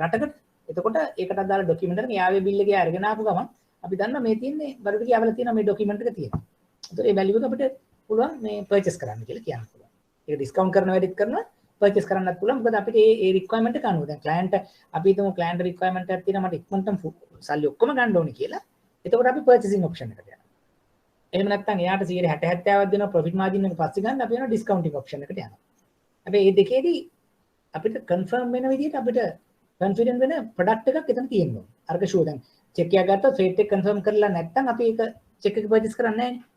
රටකට. එතකොට ඒකට අදාළ ડોකියුමන්ට් එක යාවේ බිල් එකේ අරගෙන ආපු ගමන් අපි දන්නවා මේ තියෙන්නේ බඩු ටික යවලා තියෙනවා මේ ડોකියුමන්ට් එක තියෙනවා. ඒතකොට ඒ වැලියු එක අපිට පුළුවන් මේ පර්චේස් කරන්න කියලා කියන්න පුළුවන්. ඒක ඩිස්කවුන්ට් කරන වැඩිත් කරනවා පර්චේස් කරන්නත් පුළුවන්. මොකද අපිට ඒ රික්වයර්මන්ට් එක අනුව දැන් ක්ලයන්ට් අපි හිතමු ක්ලයන්ට් රික්වයර්මන්ට් එකක් තියෙනවා මට ඉක්මනටම සල්ලි ඔක්කොම ගන්න ඕනේ කියලා. එතකොට අපි පර්චේසින් ඔප්ෂන් එකට යනවා. එහෙම නැත්නම් එයාට 60 70ක් දෙනවා ප්‍රොෆිට් මාජින් එක පස්සේ ගන්න අපි යනවා ඩිස්කවුන්ටින් ඔප්ෂන් එකට යනවා. හැබැයි මේ දෙකේදී අපිට කන්ෆර්ම් වෙන විදිහට අපිට කන්ෆිඩන්ට් වෙන ප්‍රොඩක්ට් එකක් එතන තියෙනවා. අරක ෂුවර් දැන් චෙක් එකක් ගත්තොත් ෆේට් එක කන්ෆර්ම් කරලා නැත්නම් අපි ඒක චෙක් එක පර්චේස් කරන්නේ නැහැ නේ.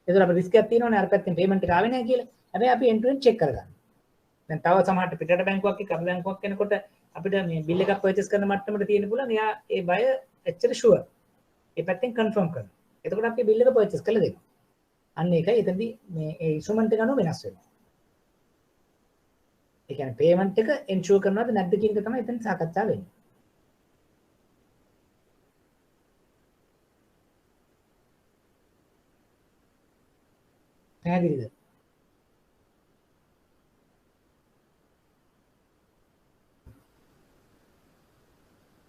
ඒතර අපිට රිස්ක් එකක් තියෙනවනේ අර පැත්තෙන් පේමන්ට් එක ආවේ නැහැ කියලා. හැබැයි අපි end to end චෙක් කරගන්නවා. දැන් තව සමහරට පිටරට බැංකුවක් එක්ක අපේ බැංකුවක් කෙනකොට අපිට මේ බිල් එකක් පර්චේස් කරන මට්ටමට තියෙන්න පුළුවන්. එයා ඒ බය එච්චර ෂුවර්. ඒ පැත්තෙන් කන්ෆර්ම් කරනවා. එතකොට අපි බිල් එක පර්චේස් කරලා දෙනවා. අන්න ඒකයි එතනදී මේ ඒ ඉන්ස්ට්‍රුමන්ට් එක අනුව වෙනස් වෙනවා. ඒ කියන්නේ පේමන්ට් එක එන්ෂුර් කරනවද නැද්ද කියන එක තමයි එතන සාකච්ඡා වෙන්නේ. පැහැදිලිද?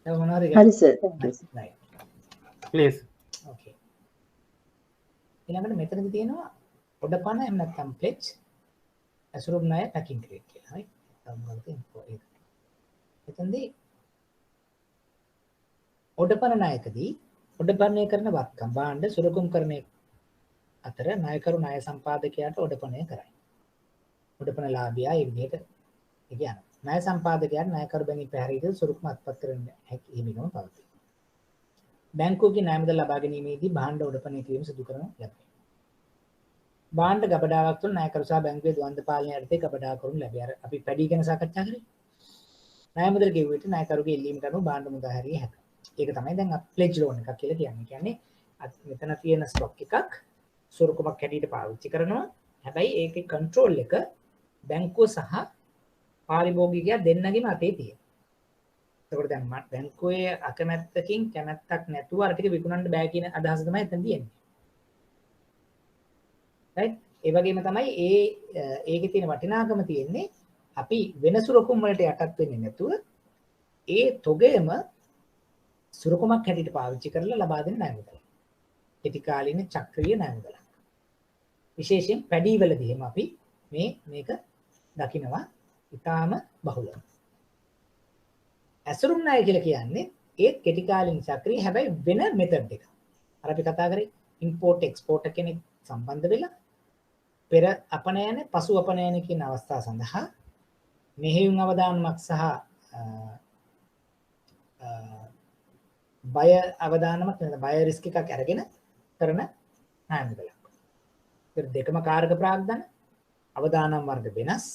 දැන් මොනවාද හරි sir thank you sir. please okay. ඊළඟට මෙතනදි තියෙනවා ඔඩපන එහෙම නැත්නම් pledge ඇසුරුම් ණය packing crate කියලා. හරි. තමයි ඒක. එතනදී ඔඩපන ණයකදී ඔඩපනය කරන වත්කම් භාණ්ඩ සුරකුම් කරන අතර ණයකරු ණය සම්පාදකයාට ඔඩපනය කරයි. ඔඩපන ලාභියා ඒ විදිහට කියනවා. ණය සම්පාදකයාට ණයකරු බැංකුවේ පැහැරීමේ සුරුකුම අත්පත් කරන්න හැකි හිමිකම පවතී. බැංකුවකින් ණය මුදල් ලබා ගැනීමේදී භාණ්ඩ ඔඩපනය කිරීම සිදු කරනු ලැබේ. භාණ්ඩ ගබඩාවක් තුළ ණයකරු සහ බැංකුවේ ද්වන්ද පාලනය යටතේ ගබඩා කරුණු ලැබේ. අර අපි පැඩි ගැන සාකච්ඡා කරේ. ණය මුදල් ගෙවුවට ණයකරුගේ ඉල්ලීමට අනුව භාණ්ඩ මුදා හැරිය හැකියි. ඒක තමයි දැන් ප්ලෙජ් ලෝන් එකක් කියලා කියන්නේ. කියන්නේ මෙතන තියෙන ස්ටොක් එකක් සුරුකුමක් හැටියට පාවිච්චි කරනවා. හැබැයි ඒකේ කන්ට්‍රෝල් එක බැංකුව සහ පාරිභෝගිකයා දෙන්නගේම අතේ තියෙනවා. ඒකට දැන් බැංකුවේ අකමැත්තකින් කැමැත්තක් නැතුව අර ටික විකුණන්න බෑ කියන අදහස තමයි එතන තියෙන්නේ. right? ඒ වගේම තමයි ඒකේ තියෙන වටිනාකම තියෙන්නේ අපි වෙන සුරුකුම් වලට යටත් වෙන්නේ නැතුව ඒ තොගයම සුරුකුමක් හැටියට පාවිච්චි කරලා ලබා දෙන්න ණය මුදල. කෙටි කාලීන චක්‍රීය ණය මුදලක්. විශේෂයෙන් පැඩි වලදී එහෙම අපි මේක දකිනවා ඉතාම බහුලව. ඇසුරුම් ණය කියලා කියන්නේ ඒ කෙටි කාලීන චක්‍රීය හැබැයි වෙන මෙතඩ් එක. අර අපි කතා කරේ ඉම්පෝර්ට් එක්ස්පෝර්ට් කෙනෙක් සම්බන්ධ වෙලා පෙර අපනයන පසු අපනයන කියන අවස්ථා සඳහා මෙහෙයුම් අවදානමක් සහ බය අවදානමක් බය රිස්ක් එකක් අරගෙන කරන ණය මුදලක්. ඒක දෙකම කාරක ප්‍රාග්ධන අවදානම් වර්ග වෙනස්.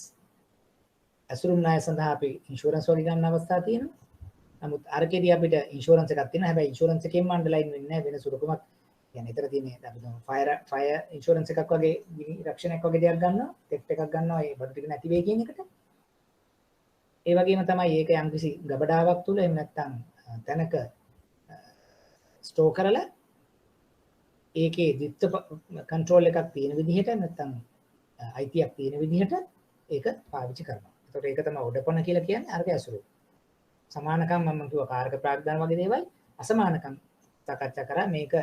ඇසුරුම් ණය සඳහා අපි ඉන්ෂුරන්ස් වගේ ගන්න අවස්ථා තියෙනවා. නමුත් අරකේදී අපිට ඉන්ෂුරන්ස් එකක් තියෙනවා. හැබැයි ඉන්ෂුරන්ස් එකෙන්ම අන්ඩර්ලයින් වෙන්නේ නැහැ වෙන සුරුකුමක්. يعني ඊතර තියෙන්නේ අපි දුන්න ෆයර් ඉන්ෂුරන්ස් එකක් වගේ රක්ෂණයක් වගේ දෙයක් ගන්නවා. තෙට් එකක් ගන්නවා ඒ බඩු ටික නැති වෙයි කියන එකට. ඒ වගේම තමයි ඒක යම්කිසි ගබඩාවක් තුල එහෙම නැත්නම් තැනක ස්ටෝර් කරලා ඒකේ ද්විත්ව කන්ට්‍රෝල් එකක් තියෙන විදිහට නැත්නම් අයිතියක් තියෙන විදිහට ඒක පාවිච්චි කරනවා. ඒතකොට ඒක තමයි ඔඩපන කියලා කියන්නේ අර්ග ඇසුරු. සමානකම් මම කිව්වා කාරක ප්‍රාග්ධාන වගේ දේවල් අසමානකම් සාකච්ඡා කරා මේක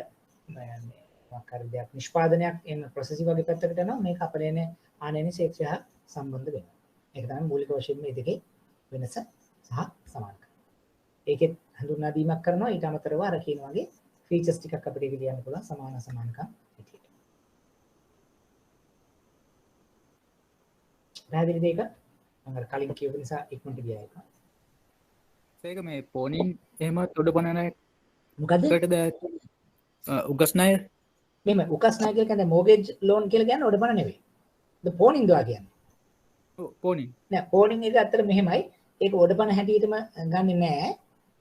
මොකක් හරි දෙයක් නිෂ්පාදනයක් එන ප්‍රොසෙසිව් වගේ පැත්තකට යනවා මේක අපරේන ආනයන ශේක්ෂය හා සම්බන්ධ වෙනවා. ඒක තමයි මූලික වශයෙන් මේ දෙකේ වෙනස සහ සමානකම්. ඒකෙත් හඳුන්වා දීමක් කරනවා ඊට අමතරව අර කියන වගේ ෆීචර්ස් ටිකක් අපිට ඒක කියන්න පුළුවන් සමාන සමානකම් විදියට. පැහැදිලිද ඒක? මම අර කලින් කියපු නිසා ඉක්මනට ගියා ඒක. ඒක මේ පෝනින් එහෙම තොඩ පනන මොකද? උගස් ණය මෙහෙම උකස් ණය කියලා කියන්නේ මෝගේජ් ලෝන් කියලා කියන්නේ ඔඩපන නෙවෙයි. ද පෝනින් දවා කියන්නේ. පෝනින් නෑ පෝනින් එක ඇත්තට මෙහෙමයි. ඒක ඔඩපන හැටියටම ගන්නෙ නෑ.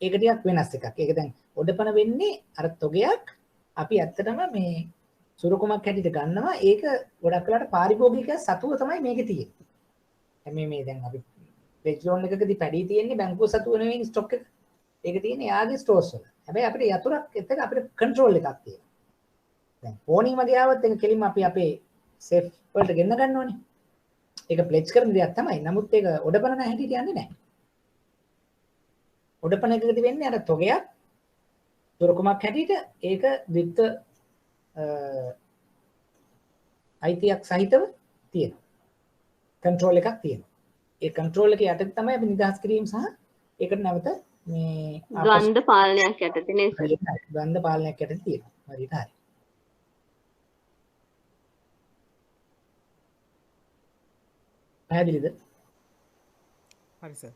ඒක ටිකක් වෙනස් එකක්. ඒක දැන් ඔඩපන වෙන්නේ අර තොගයක් අපි ඇත්තටම මේ සුරුකුමක් හැටියට ගන්නවා. ඒක ගොඩක් වෙලාට පාරිභෝගික සතුව තමයි මේකේ තියෙන්නේ. මේ දැන් අපි වෙජ් ලෝන් එකකදී පැඩි තියෙන්නේ බැංකුව සතුව නෙවෙයි ස්ටොක් එක. ඒක තියෙන්නේ යාගේ ස්ටෝර්ස් වල. හැබැයි අපිට යතුරක් එක්ක අපිට කන්ට්‍රෝල් එකක් තියෙනවා. දැන් පෝනින් වගේ ආවත් ඒක කෙලින්ම අපි අපේ සේෆ් වලට ගෙන්න ගන්න ඕනේ. ඒක ප්ලෙජ් කරන දෙයක් තමයි. නමුත් ඒක ඔඩපන හැටියට යන්නේ නැහැ. ඔඩපන එකකදී වෙන්නේ අර තොගයක් සුරුකුමක් හැටියට ඒක විත්ත අයිතියක් සහිතව තියෙනවා. කන්ට්‍රෝල් එකක් තියෙනවා. ඒ කන්ට්‍රෝල් එක යටතේ තමයි අපි නිදහස් කිරීම සහ ඒකට නැවත මේ ද්වන්ද පාලනයක් යටතේ නේද? ද්වන්ද පාලනයක් යටතේ තියෙනවා. හරියට හරි. පැහැදිලිද? හරි සර්.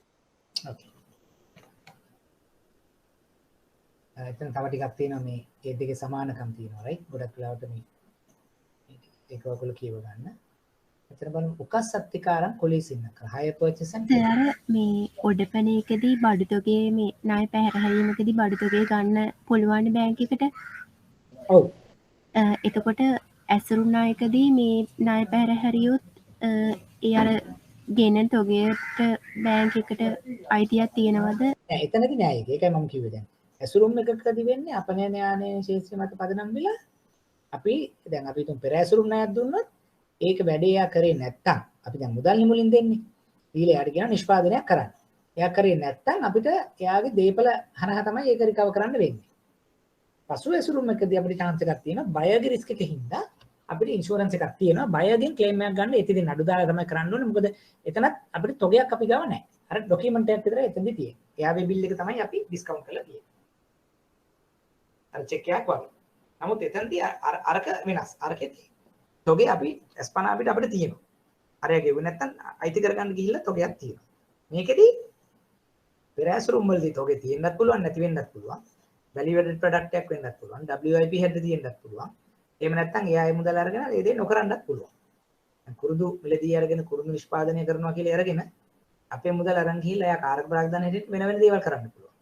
ඕකේ. එතන තව ටිකක් තියෙනවා මේ ඒ දෙකේ සමානකම් තියෙනවා right ගොඩක් වෙලාවට මේ ඒක ඔයගොල්ලෝ කියව ගන්න. එතන බලමු උකස් සත්‍තිකාරම් කොලීසින්නක higher purchase and අර මේ ඔඩපන එකදී බඩු තොගේ මේ ණය පැහැරීමකදී බඩු තොගේ ගන්න පුළුවන් බැංක් එකට. ඔව්. එතකොට ඇසුරු ණයකදී මේ ණය පැහැරියොත් ඒ අර ගෙනෙන තොගයට බැංක් එකට අයිතියක් තියෙනවද? නෑ එතනදී නෑ ඒක. ඒකයි මම කිව්වේ දැන්. ඇසුරුම් එකකදී වෙන්නේ අපනයන යානයේ ශේෂ්ත්‍ර මත පදනම් වෙලා අපි දැන් අපි තුන් පෙර ඇසුරුම් ණයක් දුන්නොත් ඒක වැඩේ යා කරේ නැත්තම් අපි දැන් මුදල් නිමුලින් දෙන්නේ. ඊළඟ යාට කියන නිෂ්පාදනයක් කරන්න. එයා කරේ නැත්තම් අපිට එයාගේ දීපල හරහා තමයි ඒක රිකවර් කරන්න වෙන්නේ. පසු ඇසුරුම් එකදී අපිට chance එකක් තියෙනවා බයර්ගේ රිස්ක් එකකින් හින්දා අපිට ඉන්ෂුරන්ස් එකක් තියෙනවා බයර්ගෙන් ක්ලේම් එකක් ගන්න එතෙන් අඩු දාලා තමයි කරන්න ඕනේ. මොකද එතනත් අපිට තොගයක් අපි ගාව නැහැ. අර ඩොකියුමන්ට් එකක් විතරයි එතනදී තියෙන්නේ. එයාගේ බිල් එක තමයි අපි ඩිස්කවුන්ට් කරලා තියෙන්නේ. අර චෙක් එකක් වගේ. නමුත් එතනදී අරක වෙනස්. අරකේ තොගේ අපි ස්පනා අපිට තියෙනවා. අරයා ගෙවුවේ නැත්තම් අයිති කරගන්න ගිහිල්ලා තොගයක් තියෙනවා. මේකෙදී පෙර ඇසුරුම් වලදී තොගේ තියෙන්නත් පුළුවන් නැති වෙන්නත් පුළුවන්. value added product එකක් වෙන්නත් පුළුවන්. WIP හෙඩ් තියෙන්නත් පුළුවන්. එහෙම නැත්තම් එයා ඒ මුදල් අරගෙන ඒ දේ නොකරන්නත් පුළුවන්. දැන් කුරුදු මිලදී අරගෙන කුරුදු නිෂ්පාදනය කරනවා කියලා අරගෙන අපේ මුදල් අරන් ගිහිල්ලා එයා කාරක ප්‍රාග්ධාන හැටියට වෙන වෙන දේවල් කරන්න පුළුවන්.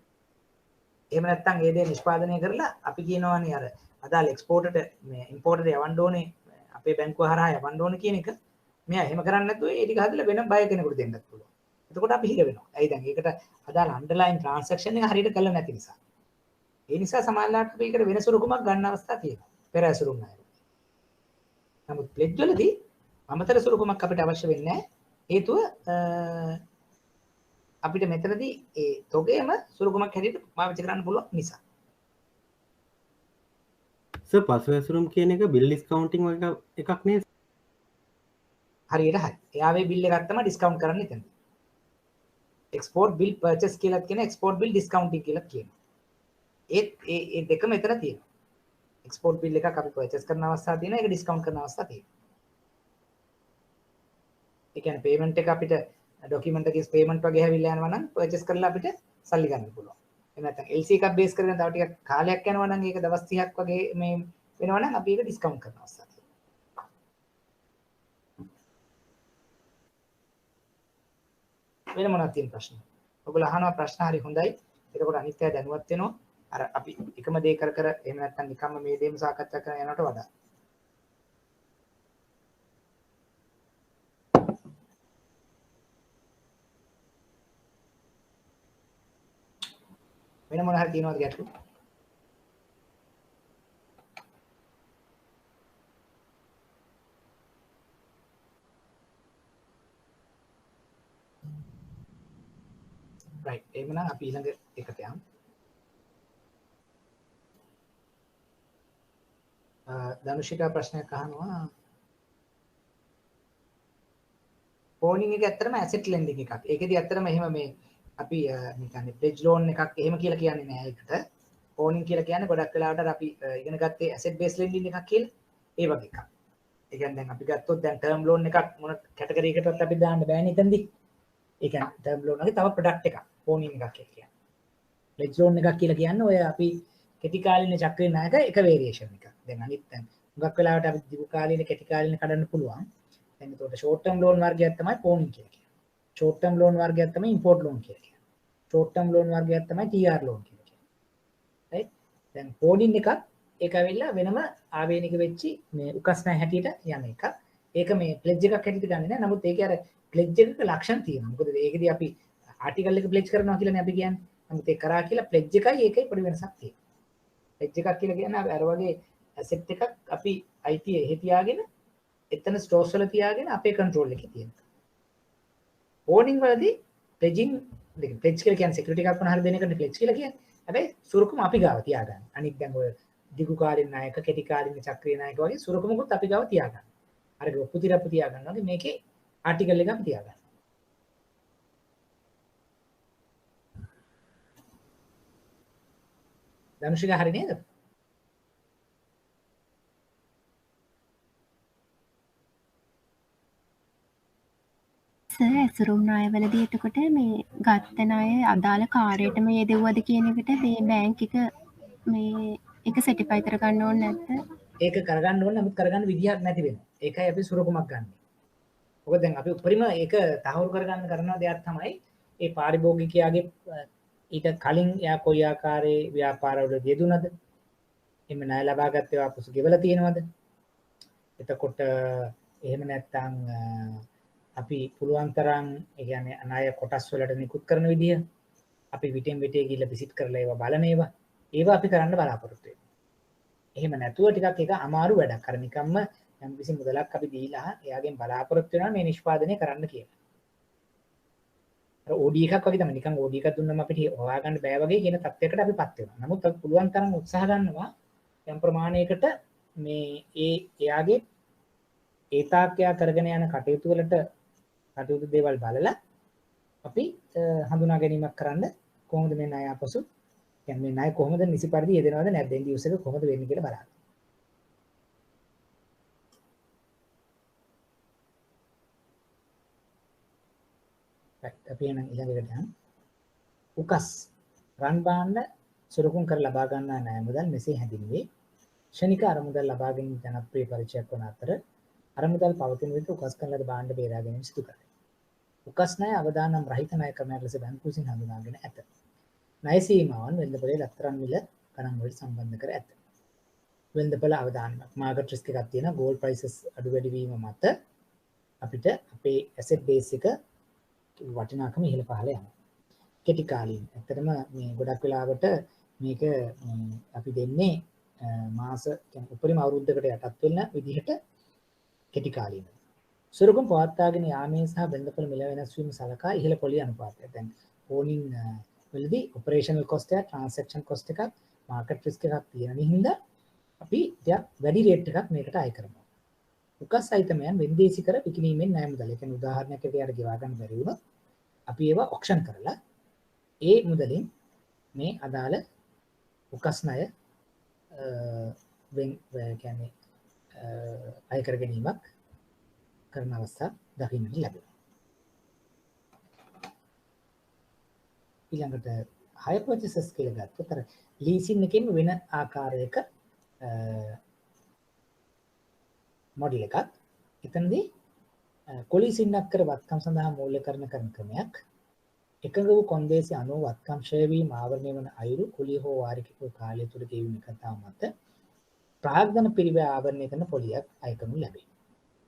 එහෙම නැත්තම් ඒ දේ නිෂ්පාදනය කරලා අපි කියනවානේ අර අදාළ එක්ස්පෝර්ටරට මේ ඉම්පෝර්ටරට යවන්න ඕනේ අපේ බැංකුව හරහා යවන්න ඕනේ කියන එක මෙයා එහෙම කරන්නේ නැතුව ඒ ටික හදලා වෙන බය කෙනෙකුට දෙන්නත් පුළුවන්. එතකොට අපි හිර වෙනවා. ඇයි දැන් ඒකට අදාළ අන්ඩර්ලයින් ට්‍රාන්සැක්ෂන් එක හරියට කරලා නැති නිසා. ඒ නිසා සමාජලාට අපි ඒකට වෙන සුරුකුමක් ගන්න අවස්ථා තියෙනවා. පෙර ඇසුරුම් ණය. නමුත් ප්ලෙජ් වලදී අමතර සුරුකුමක් අපිට අවශ්‍ය වෙන්නේ නැහැ. හේතුව අපිට මෙතනදී ඒ තොගේම සුරුකුමක් හැටියට පාවිච්චි කරන්න පුළුවන් නිසා. සර් පසු ඇසුරුම් කියන එක බිල් ඩිස්කවුන්ටින් එකක් නේද? හරියට හරි. එයාගේ බිල් එකක් තමයි ඩිස්කවුන්ට් කරන්නේ එතන. එක්ස්පෝර්ට් බිල් පර්චේස් කියලා කියන එක්ස්පෝර්ට් බිල් ඩිස්කවුන්ටින් කියලා කියනවා. ඒ දෙකම එතන තියෙනවා. එක්ස්පෝර්ට් බිල් එකක් අපි පර්චේස් කරන අවස්ථාව තියෙනවා ඒක ඩිස්කවුන්ට් කරන අවස්ථාව තියෙනවා. ඒ කියන්නේ පේමන්ට් එක අපිට ඩොකියුමන්ට් එකේ පේමන්ට් වගේ හැවිලා යනවා නම් පර්චේස් කරලා අපිට සල්ලි ගන්න පුළුවන්. එහෙම නැත්නම් LC එකක් බේස් කරගෙන තව ටිකක් කාලයක් යනවා නම් ඒක දවස් 30ක් වගේ මේ වෙනවා නම් අපි ඒක ඩිස්කවුන්ට් කරන අවස්ථාව තියෙනවා. වෙන මොනවද තියෙන ප්‍රශ්න? ඔයගොල්ලෝ අහනවා ප්‍රශ්න හරි හොඳයි. එතකොට අනිත් අය දැනුවත් වෙනවා. අර අපි එකම දේ කර කර එහෙම නැත්නම් නිකම්ම මේ දේම සාකච්ඡා කරන යනවට වඩා. වෙන මොන හරි තියෙනවද ගැටලු? right එහෙනම් අපි ඊළඟ එකට යමු. ධනුෂිකා ප්‍රශ්නයක් අහනවා. පෝනින් එක ඇත්තටම ඇසෙට් ලෙන්ඩින් එකක්. ඒකෙදි ඇත්තටම එහෙම මේ අපි නිකන් ප්ලෙජ් ලෝන් එකක් එහෙම කියලා කියන්නේ නෑ ඒකට. පෝනින් කියලා කියන්නේ ගොඩක් වෙලාවට අපි ඉගෙන ගත්තේ ඇසෙට් බේස් ලෙන්ඩින් එකක් කියලා. ඒ වගේ එකක්. ඒ කියන්නේ දැන් අපි ගත්තොත් දැන් ටර්ම් ලෝන් එකක් මොන කැටගරි එකකටවත් අපි දාන්න බෑනේ එතනදී. ඒ කියන්නේ ටර්ම් ලෝන් එකේ තව ප්‍රොඩක්ට් එකක් පෝනින් එකක් කියලා කියන්නේ. ප්ලෙජ් ලෝන් එකක් කියලා කියන්නේ ඔය අපි කෙටි කාලින චක්‍රේ නායක එක වේරියේෂන් එකක්. දැන් අනිත් දැන් හුඟක් වෙලාවට අපි දීර්ඝ කාලින කෙටි කාලින කඩන්න පුළුවන්. දැන් ඒකට ෂෝට් ටර්ම් ලෝන් වර්ගයක් තමයි පෝනින් කියලා කියන්නේ. ෂෝට් ටර්ම් ලෝන් වර්ගයක් තමයි ඉම්පෝර්ට් ලෝන් කියලා කියන්නේ. ෂෝට් ටර්ම් ලෝන් වර්ගයක් තමයි TR ලෝන් කියලා කියන්නේ. right? දැන් පෝනින් එකක් ඒක ඇවිල්ලා වෙනම ආවේනික වෙච්චි මේ උකස් නැහැ හැටියට යන එකක්. ඒක මේ ප්ලෙජ් එකක් හැටියට ගන්නෙ නෑ. නමුත් ඒකේ අර ප්ලෙජ් එකක ලක්ෂණ තියෙනවා. මොකද ඒකෙදී අපි ආටිකල් එක ප්ලෙජ් කරනවා කියලානේ අපි කියන්නේ. නමුත් ඒ කරා කියලා ප්ලෙජ් එකයි ඒකයි පොඩි වෙනසක් තියෙනවා. ප්ලෙජ් එකක් කියලා කියන්නේ අර වගේ ඇසෙට් එකක් අපි IT එහෙ තියාගෙන එතන ස්ටෝර්ස් වල තියාගෙන අපේ කන්ට්‍රෝල් එකේ තියෙනවා. ඕනින් වලදී ප්ලෙජින් ප්ලෙජ් කියලා කියන්නේ සිකියුරිටි එකක් වුණා හරි දෙන එකට ප්ලෙජ් කියලා කියන්නේ. හැබැයි සුරුකුම අපි ගාව තියාගන්න. අනිත් දැන් ඔය දිගු කාලින නායක කෙටි කාලින චක්‍රීය නායක වගේ සුරුකුමකුත් අපි ගාව තියාගන්න. අර පුතිරප්පු තියාගන්න වගේ මේකේ ආටිකල් එකක් තියාගන්න. ධනුෂිකා හරි නේද? සර් ඇසුරුම් ණයවලදී එතකොට මේ ගත්ත ණය අදාළ කාර්යයටම යෙදුවද කියන එකට මේ බැංක් එක මේ එක සර්ටිෆයි කරගන්න ඕනේ නැත්ද? ඒක කරගන්න ඕනේ නමුත් කරගන්න විදිහක් නැති වෙනවා. ඒකයි අපි සුරුකුමක් ගන්න. මොකද දැන් අපි උපරිම ඒක තහවුරු කරගන්න කරන දෙයක් තමයි ඒ පාරිභෝගිකයාගේ ඊට කලින් එයා කොයි ආකාරයේ ව්‍යාපාරවල යෙදුනද? එimhe ණය ලබා ගත්තේ වාපසු ගෙවලා තියෙනවද? එතකොට එහෙම නැත්නම් අපි පුළුවන් තරම් ඒ කියන්නේ ණය කොටස් වලට නිකුත් කරන විදිය අපි විටෙන් විටේ ගිහිල්ලා විසිට් කරලා ඒවා බලන ඒවා අපි කරන්න බලාපොරොත්තු වෙනවා. එහෙම නැතුව ටිකක් ඒක අමාරු වැඩක්. අර නිකම්ම යම් කිසි මුදලක් අපි දීලා එයාගෙන් බලාපොරොත්තු වෙනවා මේ නිෂ්පාදනය කරන්න කියලා. අර OD එකක් වගේ තමයි නිකන් OD එකක් දුන්නම අපිට හොයාගන්න බෑ වගේ කියන තත්යකට අපිපත් වෙනවා. නමුත් අපි පුළුවන් තරම් උත්සාහ ගන්නවා යම් ප්‍රමාණයකට මේ එයාගේ ඒ තාක්කයා කරගෙන යන කටයුතු වලට කටයුතු දේවල් බලලා අපි හඳුනා ගැනීමක් කරන්න කොහොමද මේ ණය ආපසු කියන්නේ මේ ණය කොහොමද නිසි පරිදි යෙදෙනවද නැද්ද එන්ඩ් යූසර් එක කොහොමද වෙන්නේ කියලා බලන්න. right අපි එන ඊළඟට යමු. උකස් රන් බාන්න සුරුකුම් කර ලබා ගන්නා ණය මුදල් මෙසේ හැඳින්වේ. ක්ෂණික අරමුදල් ලබා ගැනීම ජනප්‍රිය පරිචයක් වන අතර අරමුදල් පවතින විට උකස් කරන ලද භාණ්ඩ බේරා ගැනීම සිදු කරයි. උකස් ණය අවදානම් රහිත ණය ක්‍රමයක් ලෙස බැංකු විසින් හඳුනාගෙන ඇත. ණය සීමාවන් වෙළඳපොලේ ලතරන් මිල ගණන් වලට සම්බන්ධ කර ඇත. වෙළඳපොළ අවදානමක් මාකට් රිස්ක් එකක් තියෙන ගෝල්ඩ් ප්‍රයිසස් අඩු වැඩි වීම මත අපිට අපේ ඇසෙට් බේස් එක වටිනාකම ඉහළ පහළ යනවා. කෙටි කාලීන. ඇත්තටම මේ ගොඩක් වෙලාවට මේක අපි දෙන්නේ මාස කියන්නේ උපරිම අවුරුද්දකට යටත් වෙන විදිහට කෙටි කාලීන. සුරුකුම් පවත්වාගෙන යාමේ සහ වෙළඳපොළ මිල වෙනස් වීම සලකා ඉහළ පොලි අනුපාතය. දැන් ඕනින් වලදී ඔපරේෂනල් කොස්ට් එක, ට්‍රාන්සැක්ෂන් කොස්ට් එකක්, මාකට් රිස්ක් එකක් තියෙන හින්දා අපි ටිකක් වැඩි රේට් එකක් මේකට අය කරනවා. උකස් අයිතමයන් වෙන්දේසි කර විකිණීමෙන් ණය මුදල. ඒ කියන්නේ උදාහරණයක් විදිහට ගෙවා ගන්න බැරි වුණොත් අපි ඒවා ඔක්ෂන් කරලා ඒ මුදලින් මේ අදාළ උකස් ණය වෙන් කියන්නේ අය කර ගැනීමක් කරන අවස්ථා දකින්න ලැබෙනවා. ඊළඟට hire purchases කියලා ගත්තොත් අර ලීසින් එකෙන් වෙන ආකාරයක මොඩල් එකක්. එතනදී කොලිසින්නක් කර වත්කම් සඳහා මූල්‍යකරණ කරන ක්‍රමයක්. එකඟ වූ කොන්දේසි අනුව වත්කම් ක්ෂය වීම ආවරණය වන අයුරු කුලිය හෝ වාරික කාලය තුළ ගෙවීම කතාව මත ප්‍රාග්ධන පිරිවැය ආවරණය කරන පොලියක් අය කරනු ලැබේ.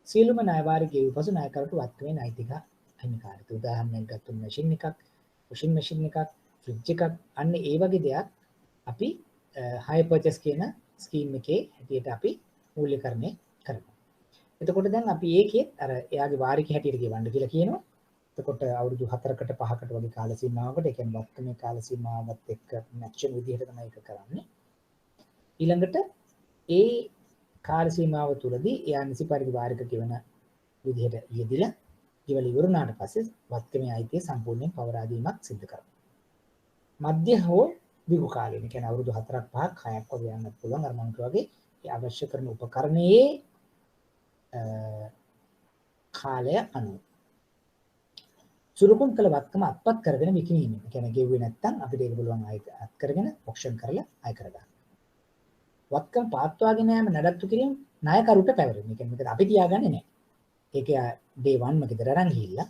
සියලුම ණයවාරි ගෙවූ පසු ණයකරුට වත්කමේ නෛතික අහිමිකාරිත. උදාහරණයක් ගත්තොත් මැෂින් එකක්, වොෂින් මැෂින් එකක්, ෆ්‍රිජ් එකක් අන්න ඒ වගේ දෙයක් අපි hire purchase කියන ස්කීම් එකේ හැටියට අපි මූල්‍යකරණය කරනවා. එතකොට දැන් අපි ඒකේ අර එයාගේ වාරික හැටියට ගෙවන්න කියලා කියනවා. එතකොට අවුරුදු 4කට 5කට වගේ කාල සීමාවකට ඒ කියන්නේ වත්කමේ කාල සීමාවත් එක්ක මැච් වෙන විදිහට තමයි ඒක කරන්නේ. ඊළඟට ඒ කාල සීමාව තුළදී එයා නිසි පරිදි වාරික ගෙවන විදිහට යෙදිලා ගෙවල ඉවරුනාට පස්සේ වත්කමේ අයිතිය සම්පූර්ණයෙන් පවරා දීමක් සිදු කරනවා. මධ්‍ය හෝ දිගු කාලීන කියන්නේ අවුරුදු 4ක් 5ක් 6ක් වගේ යන්නත් පුළුවන්. අර මම වගේ ඒ අවශ්‍ය කරන උපකරණයේ කාලය අනුව සුරුකුම් කළ වත්කම අත්පත් කරගෙන විකිණීම. ඒ කියන්නේ ගෙව්වේ නැත්නම් අපිට ඒක පුළුවන් අත් කරගෙන ඔක්ෂන් කරලා අය කරගන්න. වත්කම පාත්වාගෙන යෑම නඩත්තු කිරීම ණයකරුට පැවරෙන. ඒ කියන්නේ මේක අපි තියාගන්නේ නැහැ. ඒක day 1 ම ගෙදර අරන් ගිහිල්ලා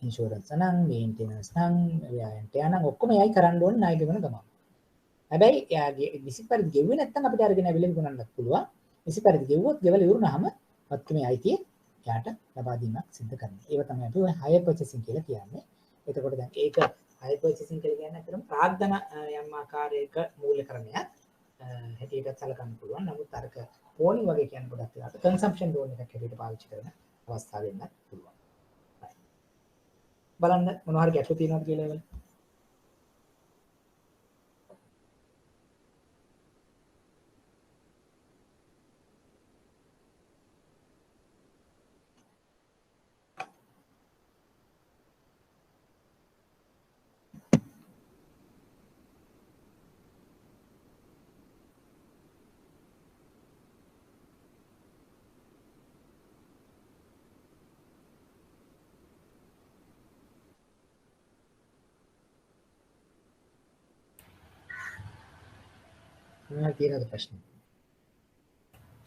ඉන්ෂුරන්ස් නම් මේන්ටෙනන්ස් නම් ව්‍යායන්ට යන ඔක්කොම එයයි කරන්න ඕනේ ණය ගෙවන ගමන්. හැබැයි එයාගේ නිසි පරිදි ගෙව්වේ නැත්නම් අපිට අරගෙන ඇවිල්ලා විකුණන්නත් පුළුවන්. නිසි පරිදි ගෙව්වොත් ගෙවල ඉවරුනහම වත්කමේ අයිතිය එයාට ලබා දීමක් සිදු කරනවා. ඒක තමයි අපි ඔය hire purchasing කියලා කියන්නේ. එතකොට දැන් ඒක hire purchasing කියලා කියන්නේ අතරම ප්‍රාග්ධන යම් ආකාරයක මූල්‍යකරණයක් හැටියට සැලකන්න පුළුවන්. නමුත් අරක ඕනි වගේ කියන ගොඩක් වෙලාවට consumption loan එකක් හැටියට පාවිච්චි කරන අවස්ථා වෙන්නත් පුළුවන්. බලන්න මොනවා හරි ගැටලු තියෙනවද කියලා ඒවල. මොනවා තියෙනවද ප්‍රශ්න?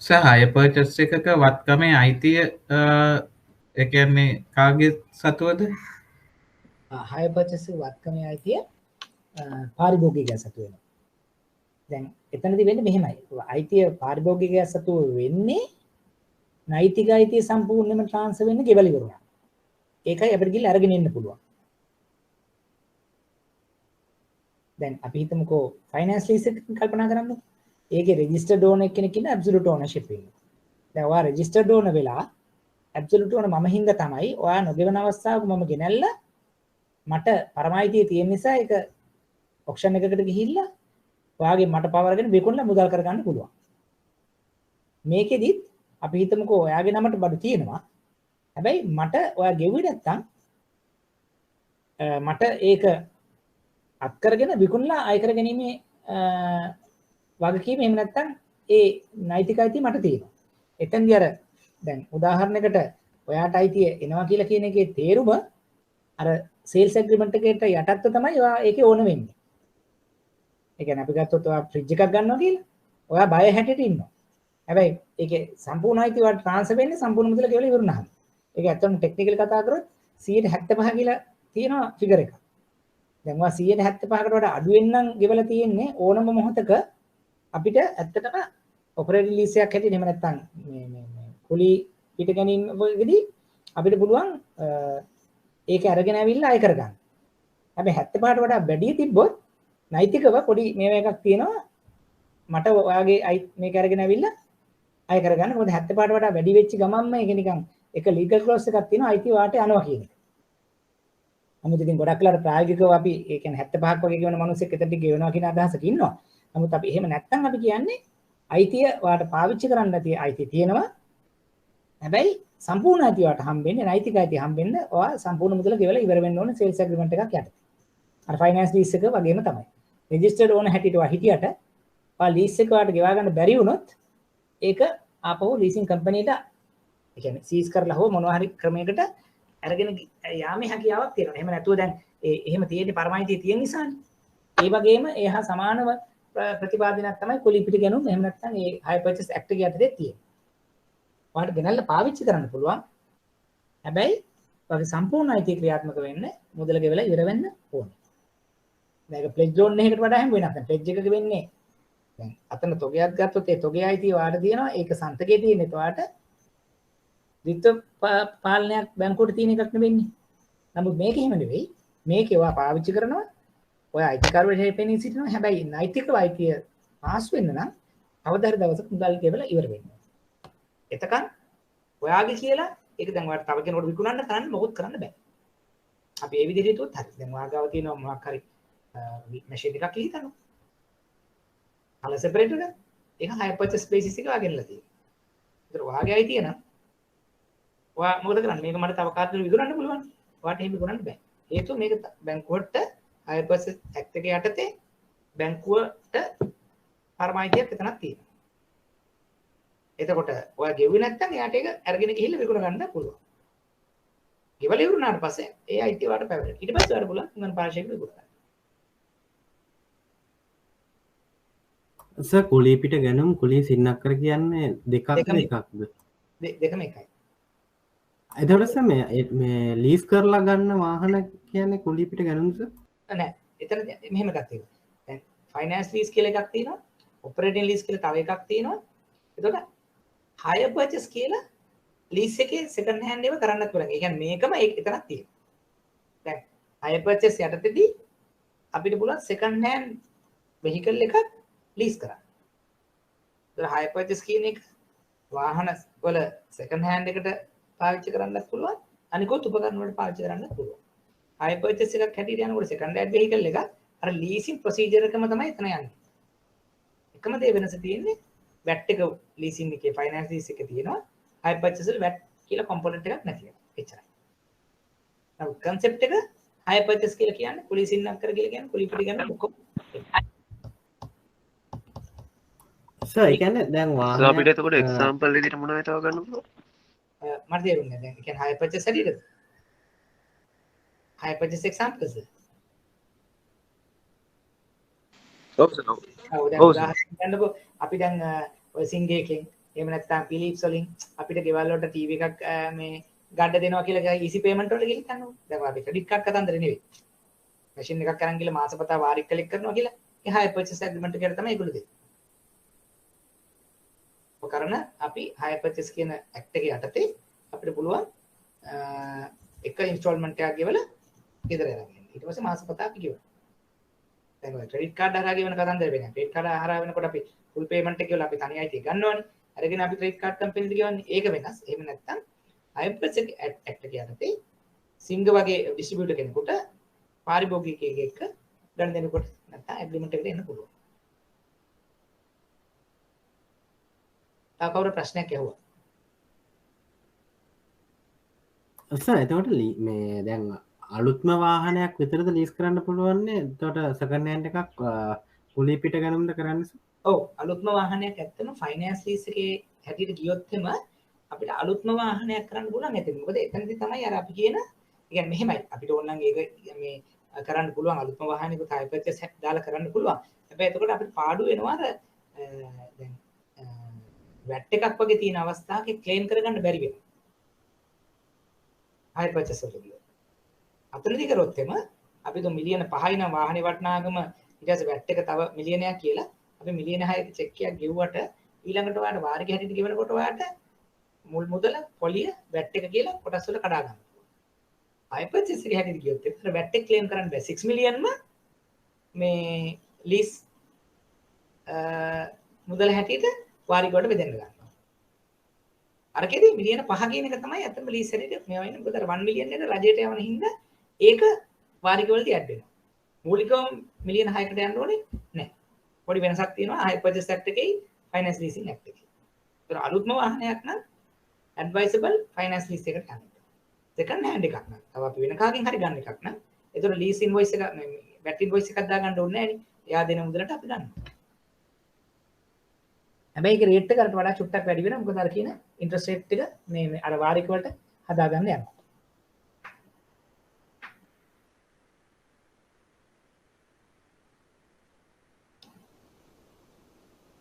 සහය පර්චස් එකක වත්කමේ අයිතිය ඒ කියන්නේ කාගේ සතුවද? hire purchase වත්කමේ අයිතිය පාරිභෝගිකයා සතු වෙනවා. දැන් එතනදී වෙන්නේ මෙහෙමයි. අයිතිය පාරිභෝගිකයා සතු වෙන්නේ නෛතික අයිතිය සම්පූර්ණයෙන්ම ට්‍රාන්ස්ෆර් වෙන්නේ ගෙවල ඉවරුණා. ඒකයි අපිට ගිහින් අරගෙන එන්න පුළුවන්. දැන් අපි හිතමුකෝ ෆයිනෑන්ස් ලීස් එක කල්පනා කරන්නකෝ. ඒකේ රෙජිස්ටර්ඩ් ඕනර් කෙනෙක් ඉන්න ඇබ්සලියුට් ඕනර්ෂිප් ඉන්නවා. දැන් ඔයා රෙජිස්ටර්ඩ් ඕනර් වෙලා ඇබ්සලියුට් ඕනර් මම හින්දා තමයි ඔයා නොගෙවන අවස්ථාවක මම ගෙනල්ලා මට පරමායිතිය තියෙන නිසා ඒක ඔක්ෂන් එකකට ගිහිල්ලා ඔයාගේ මට පවරගෙන විකුණලා මුදල් කරගන්න පුළුවන්. මේකෙදිත් අපි හිතමුකෝ ඔයාගේ නමට බඩු තියෙනවා. හැබැයි මට ඔයා ගෙවුවේ නැත්තම් මට ඒක අත් කරගෙන විකුණලා අය කර ගැනීමේ වගකීම එහෙම නැත්තම් ඒ නෛතික අයිතිය මට තියෙනවා. එතෙන්දී අර දැන් උදාහරණයකට ඔයාට අයිතිය එනවා කියලා කියන එකේ තේරුම අර සේල්ස් ඇග්‍රීමන්ට් එකට යටත්ව තමයි ඔයා ඒකේ ඕන වෙන්නේ. ඒ කියන්නේ අපි ගත්තොත් ඔයා ෆ්‍රිජ් එකක් ගන්නවා කියලා ඔයා බය හැටියට ඉන්නවා. හැබැයි ඒකේ සම්පූර්ණ අයිතිය ඔයාට ට්‍රාන්ස්ෆර් වෙන්නේ සම්පූර්ණ මුදල ගෙවලා ඉවරනහම. ඒක ඇත්තටම ටෙක්නිකල් කතා කරොත් 175 කියලා තියෙනවා ෆිගර් එකක්. දැන් ඔයා 175කට වඩා අඩුවෙන් නම් ගෙවලා තියෙන්නේ ඕනම මොහොතක අපිට ඇත්තටම ඔපරේටිව් ලීස් එකක් හැටියට එහෙම නැත්නම් මේ කුලි පිට ගැනීම වගේදී අපිට පුළුවන් ඒක අරගෙන ඇවිල්ලා අය කරගන්න. හැබැයි 75ට වඩා වැඩි තිබ්බොත් නෛතිකව පොඩි මේව එකක් තියෙනවා මට ඔයාගේ මේක අරගෙන ඇවිල්ලා අය කරගන්න. මොකද 75ට වඩා වැඩි වෙච්ච ගමන්ම ඒක නිකන් එක ලීගල් ක්ලෝස් එකක් තියෙනවා අයිතිය වාට යනවා කියන එක. නමුත් ඉතින් ගොඩක් වෙලාවට ප්‍රායෝගිකව අපි ඒ කියන්නේ 75ක් වගේ ගෙවන මිනිස්සෙක් එතනට ගෙවනවා කියන අදහසක ඉන්නවා. නමුත් අපි එහෙම නැත්නම් අපි කියන්නේ අයිතිය වාට පාවිච්චි කරන්න නැති අයිතිය තියෙනවා. හැබැයි සම්පූර්ණ අයිතිය වාට හම්බෙන්නේ නෛතික අයිතිය හම්බෙන්නේ ඔයා සම්පූර්ණ මුදල ගෙවලා ඉවර වෙන්න ඕනේ සේල්ස් ඇග්‍රීමන්ට් එකක් යටතේ. අර ෆයිනෑන්ස් ලීස් එක වගේම තමයි. රෙජිස්ටර්ඩ් ඕන හැටියට ඔයා හිටියට ඔයා ලීස් එක වාට ගෙවා ගන්න බැරි වුණොත් ඒක ආපහු ලීසින් කම්පැනිට ඒ කියන්නේ සීස් කරලා හෝ මොනවා හරි ක්‍රමයකට අරගෙන යාමේ හැකියාවක් තියෙනවා. එහෙම නැතුව දැන් එහෙම තියෙන්නේ පරමායිතිය තියෙන නිසානේ. ඒ වගේම එහා සමානව ප්‍රතිපාදනයක් තමයි කුලි පිට ගැනුම්. එහෙම නැත්නම් ඒ hire purchase act එක යටතේ තියෙන්නේ. ඔයාලට ගෙනල්ලා පාවිච්චි කරන්න පුළුවන්. හැබැයි ඔයාගේ සම්පූර්ණ අයිතිය ක්‍රියාත්මක වෙන්නේ මුදල ගෙවලා ඉවර වෙන්න ඕනේ. දැන් ඒක ප්ලෙජ් ලෝන් එකකට වඩා හැම වෙනස්. දැන් ප්ලෙජ් එකක වෙන්නේ දැන් අතන තොගයක් ගත්තොත් ඒ තොගේ අයිතිය ඔයාට තියෙනවා. ඒක සන්තකේ තියෙන්නේ ඔයාට ද්විත්ව පාලනයක් බැංකුවට තියෙන එකක් නෙවෙන්නේ. නමුත් මේක එහෙම නෙවෙයි. මේකේ ඔයා පාවිච්චි කරනවා. ඔයා අයිතිකාරයෙක් හැපෙන්නේ සිටිනවා. හැබැයි නෛතිකව අයිතිය පාස් වෙන්න නම් අවදාහරි දවසක මුදල් ගෙවලා ඉවර වෙන්න ඕනේ. එතකන් ඔයාගේ කියලා ඒක දැන් ඔයාලට තව කෙනෙකුට විකුණන්න කරන්න මොකොත් කරන්න බෑ. අපි ඒ විදිහට හිතුවොත් හරි. දැන් ඔයාගාව තියෙනවා මොකක් හරි මැෂින් එකක් ලිහිතනවා. කලර් සෙපරේටර් එක. ඒක හයර් පර්චේස් බේසිස් එක වගෙනලා තියෙනවා. ඒතර ඔයාගේ අයිතිය නම් ඔයා මොකද කරන්නේ? මේක මට තව කාටද විකුණන්න පුළුවන්. ඔයාට එහෙම විකුණන්න බෑ. හේතුව මේක බැංකුවට හයර් පර්චේස් ඇක්ට් එකේ යටතේ බැංකුවට පරමායිතියක් එතනක් තියෙනවා. එතකොට ඔයා ගෙවුවේ නැත්නම් එයාට ඒක අරගෙන ගිහිල්ලා විකුණ ගන්න පුළුවන්. ගෙවල ඉවරුනාට පස්සේ ඒ අයිතිය වාට පැවරෙනවා. ඊට පස්සේ ඔයාට පුළුවන් තුන්වෙනි පාර්ශ්වයකට විකුණ ගන්න. සර් කුලී පිට ගැනුම් කුලී සින්නක්කර කියන්නේ දෙකක්ද එකක්ද? දෙකම එකයි. එතකොට සර් මේ ලීස් කරලා ගන්න වාහන කියන්නේ කුලී පිට ගැනුම් සර්? නෑ. එතන මෙහෙම එකක් තියෙනවා. දැන් ෆයිනෑන්ස් ලීස් කියලා එකක් තියෙනවා. ඔපරේටින් ලීස් කියලා තව එකක් තියෙනවා. එතකොට හයර් පර්චේස් කියලා ලීස් එකේ සෙකන්ඩ් හෑන්ඩ් ඒවා කරන්නත් පුළුවන්. ඒ කියන්නේ මේකම එතනක් තියෙනවා. දැන් හයර් පර්චේස් යටතේදී අපිට පුළුවන් සෙකන්ඩ් හෑන්ඩ් වෙහිකල් එකක් ලීස් කරන්න. ඒතර හයර් පර්චේස් කියන එක වාහන වල සෙකන්ඩ් හෑන්ඩ් එකට පාවිච්චි කරන්නත් පුළුවන්. අනිකෝත් උපකරණ වලට පාවිච්චි කරන්නත් පුළුවන්. හයර් පර්චේස් එකක් හැටියට යනකොට සෙකන්ඩ් හෑන්ඩ් වෙහිකල් එක අර ලීසින් ප්‍රොසීජර් එකම තමයි එතන යන්නේ. එකම දේ වෙනස තියෙන්නේ වැට් එක ලීසින් එකේ ෆයිනෑන්ස් ලීස් එකේ තියෙනවා. හයර් පර්චේස් වල වැට් කියලා කොම්පොනන්ට් එකක් නැති වෙනවා. එච්චරයි. නමුත් concept එක හයර් පර්චේස් කියලා කියන්නේ කුලී සින්නක්කර කියලා කියන්නේ කුලී පිට ගන්න ඔක්කොම. සර් ඒ කියන්නේ දැන් වාහන අපිට එතකොට එක්සාම්පල් විදිහට මොනවද තව ගන්න පුළුවන්? මට තේරුන්නේ නැහැ. දැන් ඒ කියන්නේ හයර් පර්චේස් හැටියටද? Hire purchase examples. ඔව් සර්. ඔව් දැන් උදාහරණයක් ගන්නකො අපි දැන් ඔය සිංගේකෙන් එහෙම නැත්නම් පිලිප්ස් වලින් අපිට ගෙවල් වලට ටීවී එකක් මේ ගන්න දෙනවා කියලා ඊසි පේමන්ට් වලට ගිහින් කරනවා. දැන් අපි ක්‍රෙඩිට් කාඩ් කතන්දර නෙවෙයි. මැෂින් එකක් අරන් ගිහලා මාසපතා වාරික් කලෙක්ට් කරනවා කියලා ඒ හයර් පර්චේස් ඇග්‍රීමන්ට් එකට තමයි ඒගොල්ලෝ දෙන්නේ. කරන අපි හයර් පර්චේස් කියන ඇක්ට් එකේ යටතේ අපිට පුළුවන් එක ඉන්ස්ටෝල්මන්ට් එකක් ගෙවලා ගෙදර යනවා. ඊට පස්සේ මාසපතා අපි ගෙවනවා. දැන් ඔය ක්‍රෙඩිට් කාඩ් හරහා ගෙවන කතන්දර වෙන්නේ. ක්‍රෙඩිට් කාඩ් හරහා වෙනකොට අපි ෆුල් පේමන්ට් එක කියලා අපි තනි අයිතිය ගන්නවනේ. අරගෙන අපි ක්‍රෙඩිට් කාඩ් කම්පැනිට ගෙවන්නේ. ඒක වෙනස්. එහෙම නැත්නම් හයර් පර්චේස් ඇක්ට් එක යටතේ සිංග වගේ ඩිස්ට්‍රිබියුටර් කෙනෙකුට පාරිභෝගිකයෙක් එක්ක ගන්න දෙනකොට නැත්නම් ඇග්‍රීමන්ට් එකට එන්න පුළුවන්. කවුරු ප්‍රශ්නයක් ඇහුවා? සර් එතකොට මේ දැන් අලුත්ම වාහනයක් විතරද ලීස් කරන්න පුළුවන්නේ? එතකොට සෙකන්ඩ් හෑන්ඩ් එකක් කුලී පිට ගැනුම්ද කරන්නේ සර්? ඔව් අලුත්ම වාහනයක් ඇත්තම ෆයිනෑන්ස් ලීස් එකේ හැටියට ගියොත් එම අපිට අලුත්ම වාහනයක් කරන්න පුළුවන් නැතිද? මොකද එතනදී තමයි අර අපි කියන කියන්නේ මෙහෙමයි අපිට ඕන නම් ඒක මේ කරන්න පුළුවන් අලුත්ම වාහනයක හයර් පර්චේස් දාලා කරන්න පුළුවන්. හැබැයි එතකොට අපිට පාඩු වෙනවා අර දැන් වැට් එකක් වගේ තියෙන අවස්ථාවක ක්ලේම් කරගන්න බැරි වෙනවා. හයර් පර්චේස් වලදී. අතනදී කරොත් එම අපි તો මිලියන 5යි නම් වාහනේ වටිනාකම ඊට පස්සේ වැට් එක තව මිලියනයක් කියලා අපි මිලියන 6ක චෙක් එකක් ගෙවුවට ඊළඟට ඔයාලට වාරික හැටියට ගෙවනකොට ඔයාලට මුල් මුදල පොලිය වැට් එක කියලා කොටස් වල කඩා ගන්න. හයර් පර්චේස් එක හැටියට ගියොත් එතන වැට් එක ක්ලේම් කරන්න බෑ 6 මිලියන්ම මේ ලීස් මුදල හැටියට වාරික වලට බෙදන්න ගන්නවා. අරකේදී මිලියන 5 කියන එක තමයි අතම ලීස් හැටියට මේවා වෙන්නේ. මොකද අර 1 මිලියන් එක රජයට යවන හින්දා ඒක වාරික වලදී ඇඩ් වෙනවා. මූලිකව මිලියන 6කට යන්න ඕනේ නැහැ. පොඩි වෙනසක් තියෙනවා හයර් පර්චේස් ඇක්ට් එකේ ෆයිනෑන්ස් ලීසින් ඇක්ට් එකේ. ඒතර අලුත්ම වාහනයක් නම් ඇඩ්වයිසබල් ෆයිනෑන්ස් ලීස් එකට යන්න. සෙකන්ඩ් හෑන්ඩ් එකක් නම් තව අපි වෙන කාගෙන් හරි ගන්න එකක් නම් ඒතර ලීස් ඉන්වොයිස් එක වැට් ඉන්වොයිස් එකක් දාගන්න ඕනේ නැහැ නේ. එයා දෙන මුදලට අපි ගන්නවා. හැබැයි ඒක රේට් එකකට වඩා චුට්ටක් වැඩි වෙනවා. මොකද අර කියන ඉන්ට්‍රස්ට් රේට් එක මේ අර වාරික වලට හදාගන්න යනවා.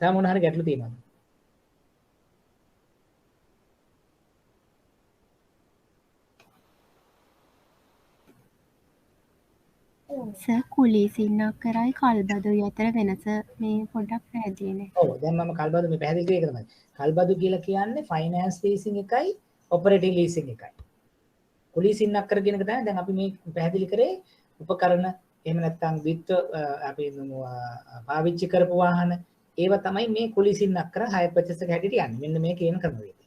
තව මොන හරි ගැටලු තියෙනවද? සර් කුලී සින්නක්කරයි කල්බදුයි අතර වෙනස මේ පොඩ්ඩක් පැහැදිලි නේ. ඔව් දැන් මම කල්බදු මේ පැහැදිලි කරේ ඒක තමයි. කල්බදු කියලා කියන්නේ ෆයිනෑන්ස් ලීසින් එකයි ඔපරේටිව් ලීසින් එකයි. කුලී සින්නක්කර කියන එක තමයි දැන් අපි මේ පැහැදිලි කරේ උපකරණ එහෙම නැත්නම් විත්ත අපි පාවිච්චි කරපු වාහන ඒව තමයි මේ කුලී සින්නක්කර හයර් පර්චේස් එක හැටියට යන්නේ. මෙන්න මේ කියන ක්‍රමවේදය.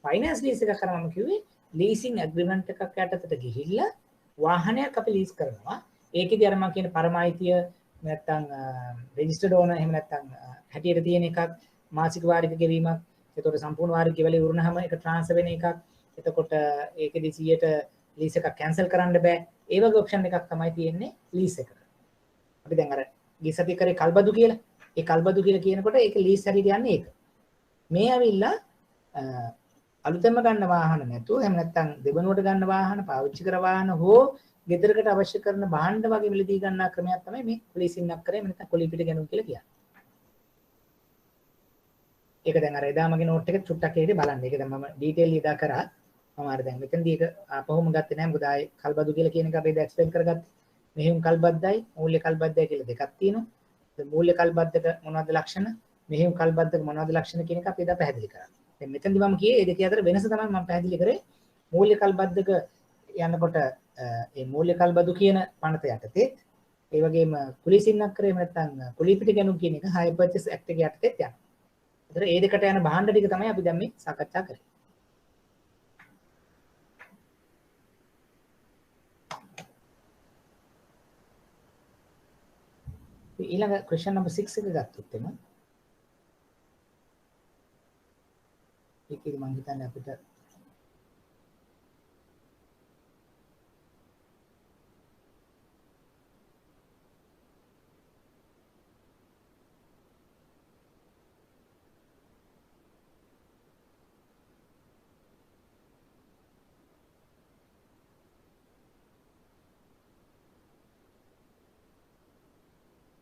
ෆයිනෑන්ස් ලීස් එක කරාම කිව්වේ ලීසින් ඇග්‍රීමන්ට් එකක් යටතට ගිහිල්ලා වාහනයක් අපි ලීස් කරනවා. ඒකෙදි අර මම කියන පරමායිතිය නැත්තම් රෙජිස්ටර්ඩ් ඕනර් එහෙම නැත්තම් හැටියට තියෙන එකක් මාසික වාරික ගෙවීමක්. එතකොට සම්පූර්ණ වාරික ගෙවල ඉවරනහම ඒක ට්‍රාන්ස්ෆර් වෙන එකක්. එතකොට ඒකෙදි 100ට ලීස් එකක් කැන්සල් කරන්න බෑ. ඒ වගේ ඔප්ෂන් එකක් තමයි තියෙන්නේ ලීස් එකට. අපි දැන් අර ගිය සතියේ කරේ කල්බදු කියලා. ඒ කල්බදු කියලා කියනකොට ඒක ලීස් හැටියට යන්නේ ඒක. මේ ඇවිල්ලා අලුතෙන්ම ගන්න වාහන නැතුව එහෙම නැත්නම් දෙවනුවට ගන්න වාහන පාවිච්චි කර වාහන හෝ ගෙදරකට අවශ්‍ය කරන භාණ්ඩ වගේ මිලදී ගන්නා ක්‍රමයක් තමයි මේ ලීසින් අක්කරේ නැත්නම් කොලිපිට ගැනුම් කියලා කියන්නේ. ඒක දැන් අර එදා මගේ නෝට් එකේ චුට්ටක් හේදී බලන්න. ඒක දැන් මම ඩීටේල් ඉදා කරා. මම අර දැන් මෙතනදී ඒක ආපහුම ගත්තේ නැහැ. මොකද ආයේ කල්බදු කියලා කියන එක අපි දැන් එක්ස්ප්ලেইন කරගත්තා. මෙහෙම කල්බද්දයි මූල්‍ය කල්බද්දයි කියලා දෙකක් තියෙනවා. ඒ මූල්‍ය කල්බද්දක මොනවද ලක්ෂණ? මෙහෙම කල්බද්දක මොනවද ලක්ෂණ කියන එක අපි එදා පැහැදිලි කරා. දැන් මෙතනදී මම කියේ මේ දෙක අතර වෙනස තමයි මම පැහැදිලි කරේ. මූල්‍ය කල්බද්දක යනකොට ඒ මූල්‍ය කල්බදු කියන පනත යටතේ ඒ වගේම කුලිසින්නක් කරේ නැත්නම් කුලිපිට ගැනුම් කියන එක හයි පර්චේස් ඇක්ට් එක යටතේ යනවා. ඒතර ඒ දෙකට යන භාණ්ඩ ටික තමයි අපි දැන් මේ සාකච්ඡා කරේ. ඊළඟ ක්වෙස්චන් නම්බර් 6 එක ගත්තොත් එම ඒකේ මම හිතන්නේ අපිට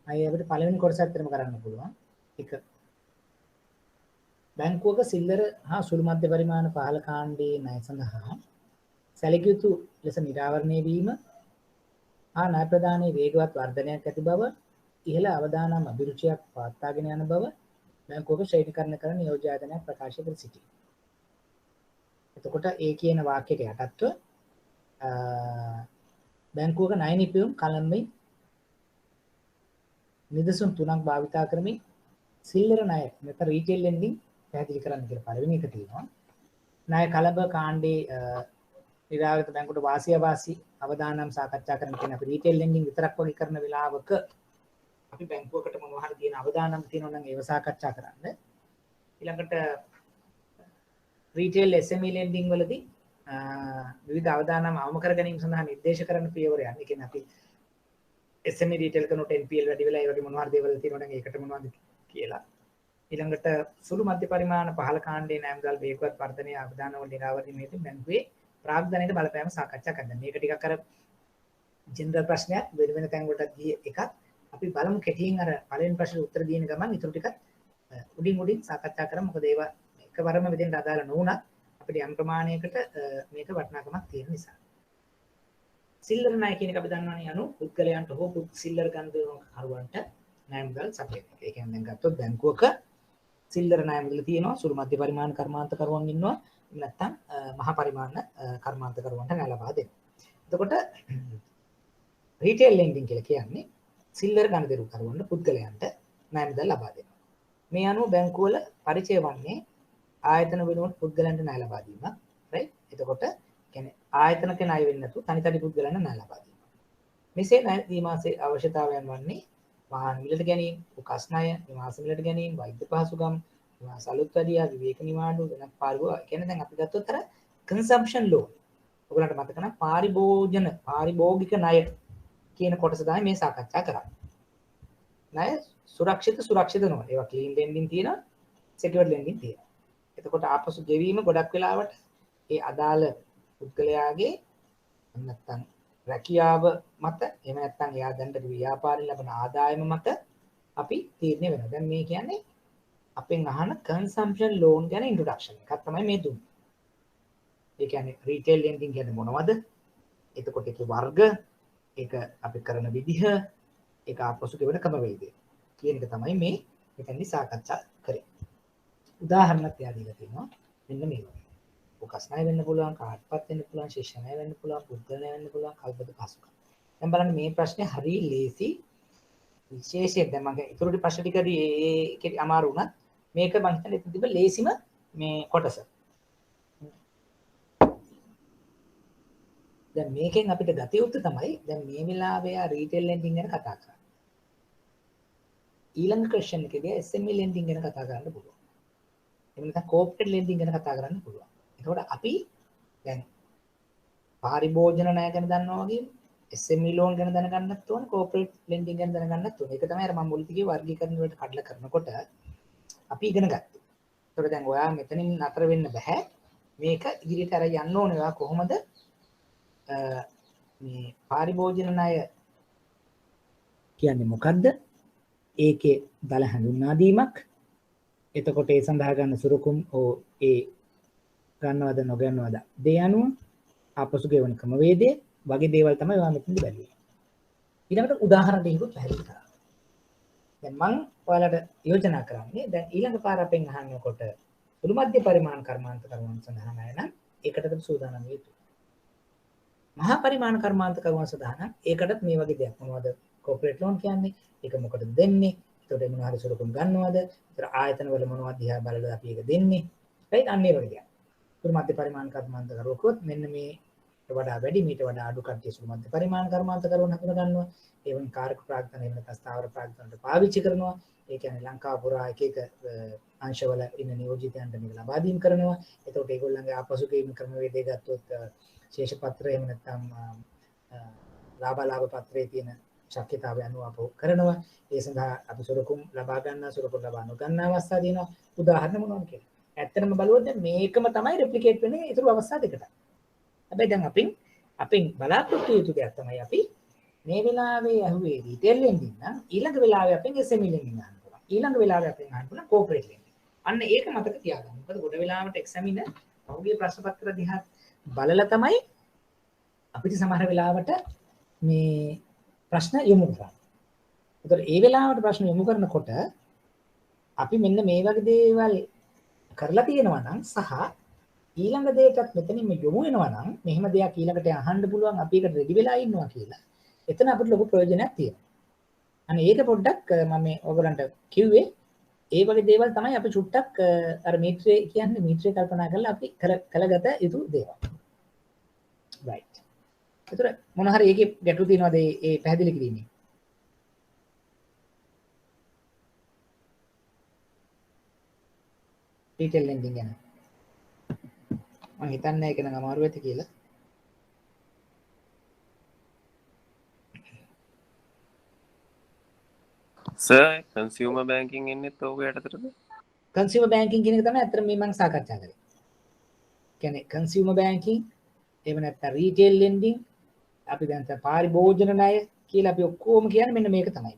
අය අපිට පළවෙනි කොටස ඇත්තටම කරන්න පුළුවන්. එක බැංකුවක සිල්ලර හා සුළු මධ්‍ය පරිමාණ පහළ කාණ්ඩයේ ණය සඳහා සැලකිය යුතු ලෙස නිරාවරණය වීම හා ණය ප්‍රදානයේ වේගවත් වර්ධනයක් ඇති බව ඉහළ අවදානම් අභිරුචියක් පවත්වාගෙන යන බව බැංකුවක ශ්‍රේණීකරණය කරන නියෝජ්‍ය ආයතනයක් ප්‍රකාශ කර සිටී. එතකොට ඒ කියන වාක්‍යයට යටත්ව බැංකුවක ණය නිපැයුම් කලම්බෙන් නිදසුන් තුනක් භාවිතා කරමින් සිල්ලර ණය නැත්නම් රීටේල් ලෙන්ඩින් පැහැදිලි කරන්න කියලා පළවෙනි එක තියෙනවා. ණය කලබ කාණ්ඩේ නිරාවරිත බැංකුවට වාසිය වාසි අවදානම් සාකච්ඡා කරන්න කියන අපි රීටේල් ලෙන්ඩින් විතරක් වගේ කරන වෙලාවක අපි බැංකුවකට මොනවා හරි තියෙන අවදානම් තියෙනවා නම් ඒව සාකච්ඡා කරන්න. ඊළඟට රීටේල් SME ලෙන්ඩින් වලදී විවිධ අවදානම් අවම කර ගැනීම සඳහා නිර්දේශ කරන පියවරයන්. ඒ කියන්නේ අපි SME retail කරනකොට NPL වැඩි වෙලා ඒ වගේ මොනවා හරි දේවල් තියෙනවා නම් ඒකට මොනවද කියලා. ඊළඟට සුළු මධ්‍ය පරිමාණ පහළ කාණ්ඩයේ නෑම්දල් වේගවත් වර්ධනයේ අවදාන වල නිරාවරණයේදී බැංකුවේ ප්‍රාග්ධනයට බලපෑම සාකච්ඡා කරනවා. මේක ටිකක් අර ජෙනරල් ප්‍රශ්නයක් වෙන තැන් වලට ගිය එකක්. අපි බලමු කෙටියෙන් අර පළවෙනි ප්‍රශ්නෙට උත්තර දෙන ගමන් ඊටු ටිකක් උඩින් සාකච්ඡා කරමු. මොකද ඒවා එකවරම මෙතෙන්ට අදාළ නොවුණත් අපිට යම් ප්‍රමාණයකට මේක වටිනාකමක් තියෙන නිසා. සිල්ලර ණය කියන එක අපි දන්නවනේ අනු පුද්ගලයන්ට හෝ සිල්ලර ගන්ධකරුවන්ට ණය මුදල් සපයන එක. ඒ කියන්නේ දැන් ගත්තොත් බැංකුවක සිල්ලර ණය මුදල් තියෙනවා සුළු මධ්‍ය පරිමාණ කර්මාන්තකරුවන් ඉන්නවා. එහෙම නැත්නම් මහ පරිමාණ කර්මාන්තකරුවන්ට ණය ලබා දෙනවා. එතකොට රීටේල් ලෙන්ඩින් කියලා කියන්නේ සිල්ලර ගන්ධකරුවන්ට පුද්ගලයන්ට ණය මුදල් ලබා දෙනවා. මේ අනුව බැංකුවල පරිචය වන්නේ ආයතන වෙනුවට පුද්ගලයන්ට ණය ලබා දීම. රයිට්? එතකොට කියන්නේ ආයතනක ණය වෙන්නේ නැතුව තනි තනි පුද්ගලයන්ට ණය ලබා දීම. මෙසේ ණය දීමාසේ අවශ්‍යතාවයන් වන්නේ වාහන මිලට ගැනීම, උකස් ණය, නිවාස මිලට ගැනීම, වෛද්‍ය පහසුකම්, නිවාස අලුත් වැඩියා, විවේක නිවාඩු, වෙනත් පාරිභෝගික. කියන්නේ දැන් අපි ගත්තොත් අර කන්සම්ප්ෂන් ලෝන්. ඔයගලන්ට මතක නම් පාරිභෝගික ණය කියන කොටස තමයි මේ සාකච්ඡා කරන්නේ. ණය සුරක්ෂිත නොවන. ඒවා ක්ලීන් ලෙන්ඩින් තියෙනවා, සෙකියුර්ඩ් ලෙන්ඩින් තියෙනවා. එතකොට ආපසු ගෙවීම ගොඩක් වෙලාවට ඒ අදාළ පුද්ගලයාගේ නැත්තම් රැකියාව මත එහෙම නැත්තම් එයා දැන් ව්‍යාපාරයෙන් ලබන ආදායම මත අපි තීරණය වෙනවා. දැන් මේ කියන්නේ අපෙන් අහන කන්සම්ප්ෂන් ලෝන් ගැන ඉන්ට්‍රොඩක්ෂන් එකක් තමයි මේ දුන්නේ. ඒ කියන්නේ රීටේල් ලෙන්ඩින් කියන්නේ මොනවද? එතකොට ඒකේ වර්ග, ඒක අපි කරන විදිහ, ඒක ආපසු ගෙවන ක්‍රමවේදය කියන එක තමයි මේ මෙතනදී සාකච්ඡා කරේ. උදාහරණයක් එයා දීලා තියෙනවා. මෙන්න මේ වගේ. උකස් ණය වෙන්න පුළුවන්, කාඩ්පත් වෙන්න පුළුවන්, ශිෂ්‍ය ණය වෙන්න පුළුවන්, පුද්ගල ණය වෙන්න පුළුවන්, කල්පද පහසුකම්. දැන් බලන්න මේ ප්‍රශ්නේ හරිය ලේසි. විශේෂයෙන් දැන් මම ඉතුරු ප්‍රශ්න ටිකදී ඒකේ අමාරු වුණත් මේක මම හිතන්නේ ඉතින් තිබ්බ ලේසිම මේ කොටස. දැන් මේකෙන් අපිට ගත යුත්තේ තමයි දැන් මේ වෙලාවේ ආ රීටේල් ලෙන්ඩින් ගැන කතා කරන්නේ. ඊළඟ ක්වෙස්චන් එකේදී SME ලෙන්ඩින් ගැන කතා කරන්න පුළුවන්. එහෙම නැත්නම් කෝපරේට් ලෙන්ඩින් ගැන කතා කරන්න පුළුවන්. එතකොට අපි දැන් පාරිභෝජන ණය ගැන දන්නවා වගේ SME loan ගැන දැනගන්නත් ඕන, කෝපරේට් ලෙන්ඩින් ගැන දැනගන්නත් ඕන. ඒක තමයි අර මම මුලින්ම කිව්වේ වර්ගීකරණ වලට කඩලා කරනකොට අපි ඉගෙන ගත්තා. ඒතකොට දැන් ඔයා මෙතනින් නතර වෙන්න බෑ. මේක ඉදිරියට අර යන්න ඕනේ. ඔයා කොහොමද මේ පාරිභෝජන ණය කියන්නේ මොකද්ද? ඒකේ බල හඳුන්වා දීමක්. එතකොට ඒ සඳහා ගන්න සුරුකුම් ඒ ගන්නවද නොගන්නවද දේ අනුව ආපසු ගෙවන ක්‍රමවේදය වගේ දේවල් තමයි ඔයා මෙතනදී බැලුවේ. ඊළඟට උදාහරණ දෙකකුත් පැහැදිලි කරා. දැන් මම ඔයාලට යෝජනා කරන්නේ දැන් ඊළඟ පාර අපෙන් අහන්නකොට සුළු මධ්‍ය පරිමාණ කර්මාන්ත කරුවන් සඳහා ණය නම් ඒකටද සූදානම් වෙන්න. මහා පරිමාණ කර්මාන්ත කරුවන් සඳහා නම් ඒකටත් මේ වගේ දෙයක් මොනවද කෝපරේට් ලෝන් කියන්නේ? ඒක මොකටද දෙන්නේ? ඒකට මොනවා හරි සුළුකුම් ගන්නවද? ඒතර ආයතන වල මොනවද දිහා බලලා අපි ඒක දෙන්නේ. right අන්න ඒ වගේ දෙයක්. සුළු මධ්‍ය පරිමාණ කර්මාන්ත කරුවොත් මෙන්න මේ වඩා වැඩි මීට වඩා අඩු කට්ටිය සුළු මධ්‍ය පරිමාණ කර්මාන්ත කරුවන් හඳුනා ගන්නවා. ඒ වගේ කාර්ක ප්‍රාග්ධන එහෙම නැත්නම් ස්ථාවර ප්‍රාග්ධනට පාවිච්චි කරනවා. ඒ කියන්නේ ලංකාව පුරා එක එක අංශවල ඉන්න නියෝජිතයන්ට මේක ලබා දීම කරනවා. එතකොට ඒගොල්ලන්ගේ ආපසුගේම ක්‍රමවේදය ගත්තොත් ශේෂ පත්‍රය එහෙම නැත්නම් ලාභ පත්‍රයේ තියෙන ශක්්‍යතාවය අනුව අප කරනවා. ඒ සඳහා අපි සුරුකුම් ලබා ගන්නා සුරුකුම් ලබා නොගන්න අවස්ථා තියෙනවා. උදාහරණ මොනවද කියලා. ඇත්තටම බලුවොත් දැන් මේකම තමයි රෙප්ලිකේට් වෙන්නේ ඊටු අවස්ථා දෙකට. හැබැයි දැන් අපින් බලාපොරොත්තු යුතු දෙයක් තමයි අපි මේ වෙලාවේ අහුවේ රීටේල් ලෙන්ඩින් නම් ඊළඟ වෙලාවේ අපෙන් SME ලෙන්ඩින් අහන්න පුළුවන්. ඊළඟ වෙලාවේ අපෙන් අහන්න පුළුවන් කෝපරේට් ලෙන්ඩින්. අන්න ඒක මතක තියාගන්න. මොකද ගොඩ වෙලාවට එක්සැමිනර් පහුගිය ප්‍රශ්න පත්‍ර දිහා බලලා තමයි අපිට සමහර වෙලාවට මේ ප්‍රශ්න යොමු කරන්නේ. ඒතර ඒ වෙලාවට ප්‍රශ්න යොමු කරනකොට අපි මෙන්න මේ වගේ දේවල් කරලා තියෙනවා නම් සහ ඊළඟ දෙයකත් මෙතනින්ම යොමු වෙනවා නම් මෙහෙම දෙයක් ඊළඟට අහන්න පුළුවන් අපි ඒකට රෙඩි වෙලා ඉන්නවා කියලා. එතන අපිට ලොකු ප්‍රයෝජනයක් තියෙනවා. අනේ ඒක පොඩ්ඩක් මම ඔයගලන්ට කිව්වේ ඒ වගේ දේවල් තමයි අපි චුට්ටක් අර මීටරේ කියන්නේ මීටරේ කල්පනා කරලා අපි කළගත යුතු දේවල්. right. ඒතර මොන හරි ඒකේ ගැටලු තියෙනවද ඒ පැහැදිලි කිරීමේ? රීටේල් ලෙන්ඩින් ගැන. මම හිතන්නේ ඒක නම් අමාරු වෙති කියලා. සර් කන්සියුමර් බැංකින් එන්නේත් ඕක යටතටද? කන්සියුමර් බැංකින් කියන එක තමයි අතර මේ මම සාකච්ඡා කරේ. කියන්නේ කන්සියුමර් බැංකින් එහෙම නැත්නම් රීටේල් ලෙන්ඩින් අපි දැන් පාරිභෝජන ණය කියලා අපි ඔක්කොම කියන්නේ මෙන්න මේක තමයි.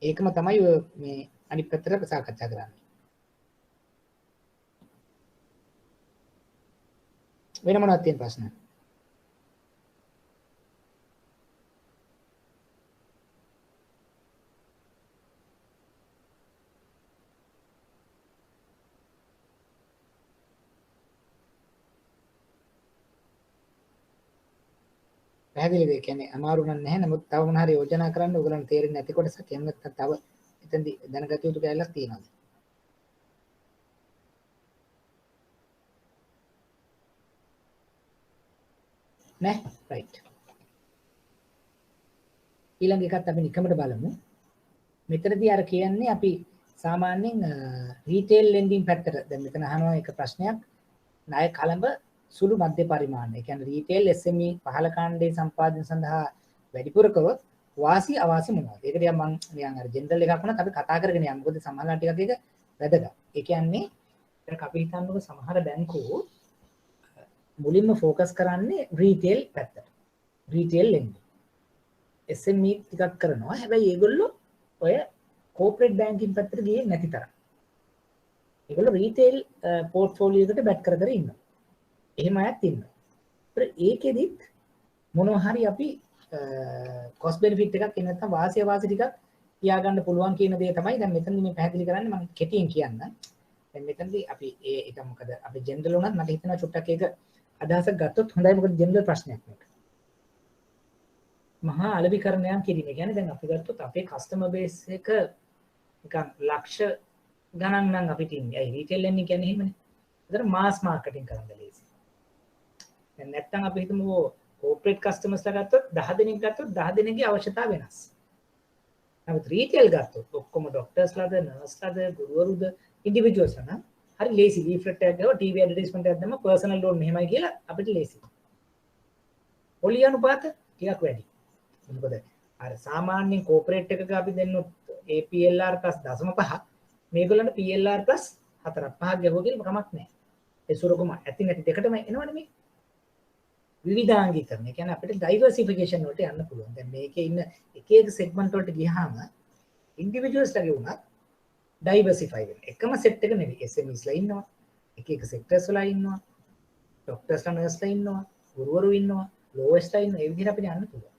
ඒකම තමයි මේ අනිත් පැත්තට සාකච්ඡා කරන්නේ. වෙන මොනවද තියෙන ප්‍රශ්න? පැහැදිලිද? ඒ කියන්නේ අමාරු නැහැ. නමුත් තව මොන හරි යෝජනා කරන්න ඔයගලන්ට තේරෙන්නේ නැති කොටසක් එහෙම නැත්නම් තව එතෙන්දි දැනගත යුතු කැලලක් තියෙනවා. නෑ රයිට්. ඊළඟ එකත් අපි නිකමට බලමු. මෙතනදී අර කියන්නේ අපි සාමාන්‍යයෙන් රීටේල් ලෙන්ඩින් පැත්තට දැන් මෙතන අහනවා එක ප්‍රශ්නයක් ණය කලඹ සුළු මධ්‍ය පරිමාණ. ඒ කියන්නේ රීටේල් SME පහළ කාණ්ඩයේ සම්පාදනය සඳහා වැඩිපුර කරොත් වාසි අවාසි මොනවද? ඒක ටිකක් මම නිකන් අර ජෙනරල් එකක් වුණත් අපි කතා කරගෙන යමු. මොකද සමහරවිට ටිකක් ඒක වැදගත්. ඒ කියන්නේ ඒක අපි හිතන්නකො සමහර බැංකු මුලින්ම ફોකස් කරන්නේ රීටේල් පැත්තට. Retail lending. SME ටිකක් කරනවා. හැබැයි ඒගොල්ලෝ ඔය කෝපරේට් බැංකින් පැත්තට ගියේ නැති තරම්. ඒගොල්ලෝ රීටේල් පෝර්ට්ෆෝලියෝ එකට බැට් කර කර ඉන්නවා. එහෙම අයත් ඉන්නවා. ඒකෙදිත් මොනවා හරි අපි කොස්ට් බෙනිෆිට් එකක් එන්න නැත්නම් වාසිය වාසි ටිකක් තියාගන්න පුළුවන් කියන දේ තමයි දැන් මෙතනදී මේ පැහැදිලි කරන්නේ. මම කෙටියෙන් කියන්න. දැන් මෙතනදී අපි ඒක මොකද අපි ජෙනරල් උනත් මට හිතෙනවා චුට්ටක් ඒක අදහසක් ගත්තොත් හොඳයි. මොකද ජෙනරල් ප්‍රශ්නයක් මේක. මහා අලෙවිකරණයක් කිරීම. කියන්නේ දැන් අපි ගත්තොත් අපේ කස්ටමර් බේස් එක නිකන් ලක්ෂ ගණන් නම් අපිට ඉන්නේ. ඒ රීටේල් ලෙන්ඩින් කියන්නේ එහෙමනේ. ඒතර මාස් මාකටිං කරන්න ලේසි. දැන් නැත්තම් අපි හිතමු corporate customers ලා ගත්තොත් 10 දෙනෙක් ගත්තොත් 10 දෙනෙක්ගේ අවශ්‍යතාව වෙනස්. නමුත් retail ගත්තොත් ඔක්කොම doctors ලාද nurse ලාද ගුරුවරුද individuals ලා නම් හරි ලේසි leaflet එකක් ගාව TV advertisement එකක් දැම්ම personal loan මෙහෙමයි කියලා අපිට ලේසි. පොලි අනුපාත ටිකක් වැඩි. මොකද අර සාමාන්‍යයෙන් corporate එකක අපි දෙන්නොත් APLR + 0.5 මේගොල්ලන්ට PLR + 4.5 ගහුවා කියලා කමක් නැහැ. ඒ සුරකුම ඇති නැති දෙකටම එනවනේ මේ. විවිධාංගීකරණය කියන්නේ අපිට ඩයිවර්සිෆිකේෂන් වලට යන්න පුළුවන්. දැන් මේකේ ඉන්න එක එක සෙග්මන්ට් වලට ගියාම ඉන්ඩිවිජුවල්ස් ලගේ උනත් ඩයිවර්සිෆයි වෙන. එකම සෙට් එක නෙවෙයි. SMEs ලා ඉන්නවා. එක එක සෙක්ටර්ස් වල ඉන්නවා. ડોක්ටර්ස් ලා නර්ස් ලා ඉන්නවා. ගුරුවරු ඉන්නවා. ලෝවර්ස් ලා ඉන්නවා. ඒ විදිහට අපිට යන්න පුළුවන්.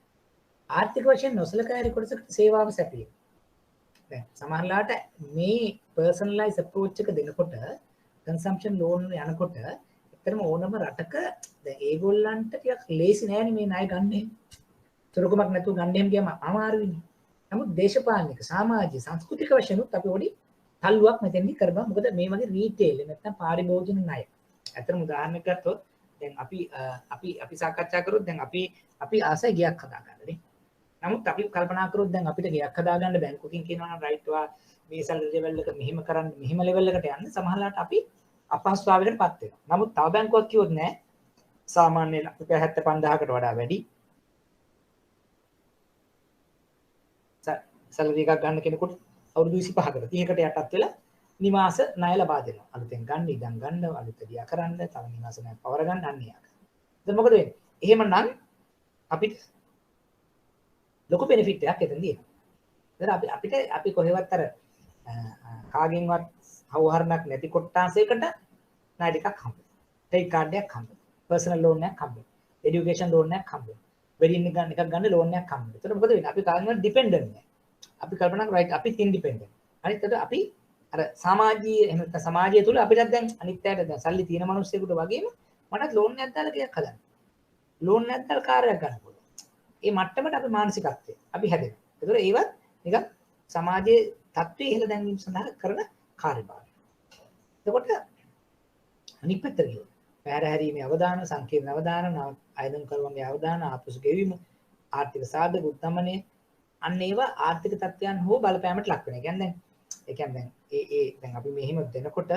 ආර්ථික වශයෙන් නොසලකා හැරි කොටසකට සේවාව සැපයීම. දැන් සමහරලාට මේ පර්සනලයිස් අප්‍රෝච් එක දෙනකොට කන්සම්ප්ෂන් ලෝන් යනකොට ඇත්තටම ඕනම රටක දැන් ඒගොල්ලන්ට ටිකක් ලේසි නෑනේ මේ ණය ගන්න. සුරකමක් නැතුව ගන්න එහෙම ගියාම අමාරුයිනේ. නමුත් දේශපාලනික සමාජීය සංස්කෘතික වශයෙන් උත් අපි පොඩි තල්ලුවක් මෙතෙන්දි කරනවා. මොකද මේ වගේ රීටේල් නැත්නම් පාරිභෝජන ණය. ඇත්තටම උදාහරණයක් ගත්තොත් දැන් අපි සාකච්ඡා කරොත් දැන් අපි ආසයි ගියක් හදාගන්න නේ. නමුත් අපි කල්පනා කරොත් දැන් අපිට ගියක් හදාගන්න බැංකුවකින් කියනවා නම් රයිට් වා මේ සැලරි ලෙවල් එක මෙහෙම කරන්න මෙහෙම ලෙවල් එකට යන්න සමහරවිට අපි අපහසුතාවයකටපත් වෙනවා. නමුත් තව බැංකුවක් කිව්වොත් නෑ සාමාන්‍ය රුපියල් 75000කට වඩා වැඩි සැලරි එකක් ගන්න කෙනෙකුට අවුරුදු 25කට 30කට යටත් වෙලා නිවාස ණය ලබා දෙනවා. අලුතෙන් ගන්න ඉඩම් ගන්න අලුත දියා කරන්න තව නිවාස ණය පවර ගන්න අන්න යාක. දැන් මොකද වෙන්නේ? එහෙමනම් අපිට ලොකු බෙනිෆිට් එකක් එතනදී එනවා. දැන් අපි කොහෙවත් අර කාගෙන්වත් හවුහරණක් නැති කොට්ටාසයකට ණය ටිකක් හම්බ වෙනවා. ක්‍රෙඩිට් කාඩ් එකක් හම්බ වෙනවා. පර්සනල් ලෝන් එකක් හම්බ වෙනවා. এডুকেෂන් ලෝන් එකක් හම්බ වෙනවා. වෙඩින් එකක් ගන්න ලෝන් එකක් හම්බ වෙනවා. එතකොට මොකද වෙන්නේ? අපි කාගෙන්වත් ඩිපෙන්ඩන්ට් නෑ. අපි කල්පනා කරා රයිට් අපි ඉන්ඩිපෙන්ඩන්ට්. අනිත් අපි අර සමාජීය එහෙම නැත්නම් සමාජය තුල අපිට දැන් අනිත් අයට දැන් සල්ලි තියෙන මිනිස්සුෙකුට වගේම මටත් ලෝන් එකක් දාලා ටිකක් හදන්න. ලෝන් එකක් දාලා කාර්යයක් ගන්න පුළුවන්. ඒ මට්ටමට අපි මානසිකත්වය අපි හැදෙනවා. ඒතකොට ඒවත් නිකන් සමාජයේ තත්ත්වයේ ඉහළ දැන්වීම සඳහා කරන කාර්යභාරය. එතකොට අනිත් පැත්තට ගියොත් පැහැරහැරීමේ අවදාන, සංකීර්ණ අවදාන, ආයතන කරුවන්ගේ අවදාන, ආපසු ගෙවීම, ආර්ථික සාධක උත්තමනය අන්න ඒවා ආර්ථික තත්ත්වයන් හෝ බලපෑමට ලක් වෙනවා. ඒ කියන්නේ දැන් අපි මෙහෙම දෙනකොට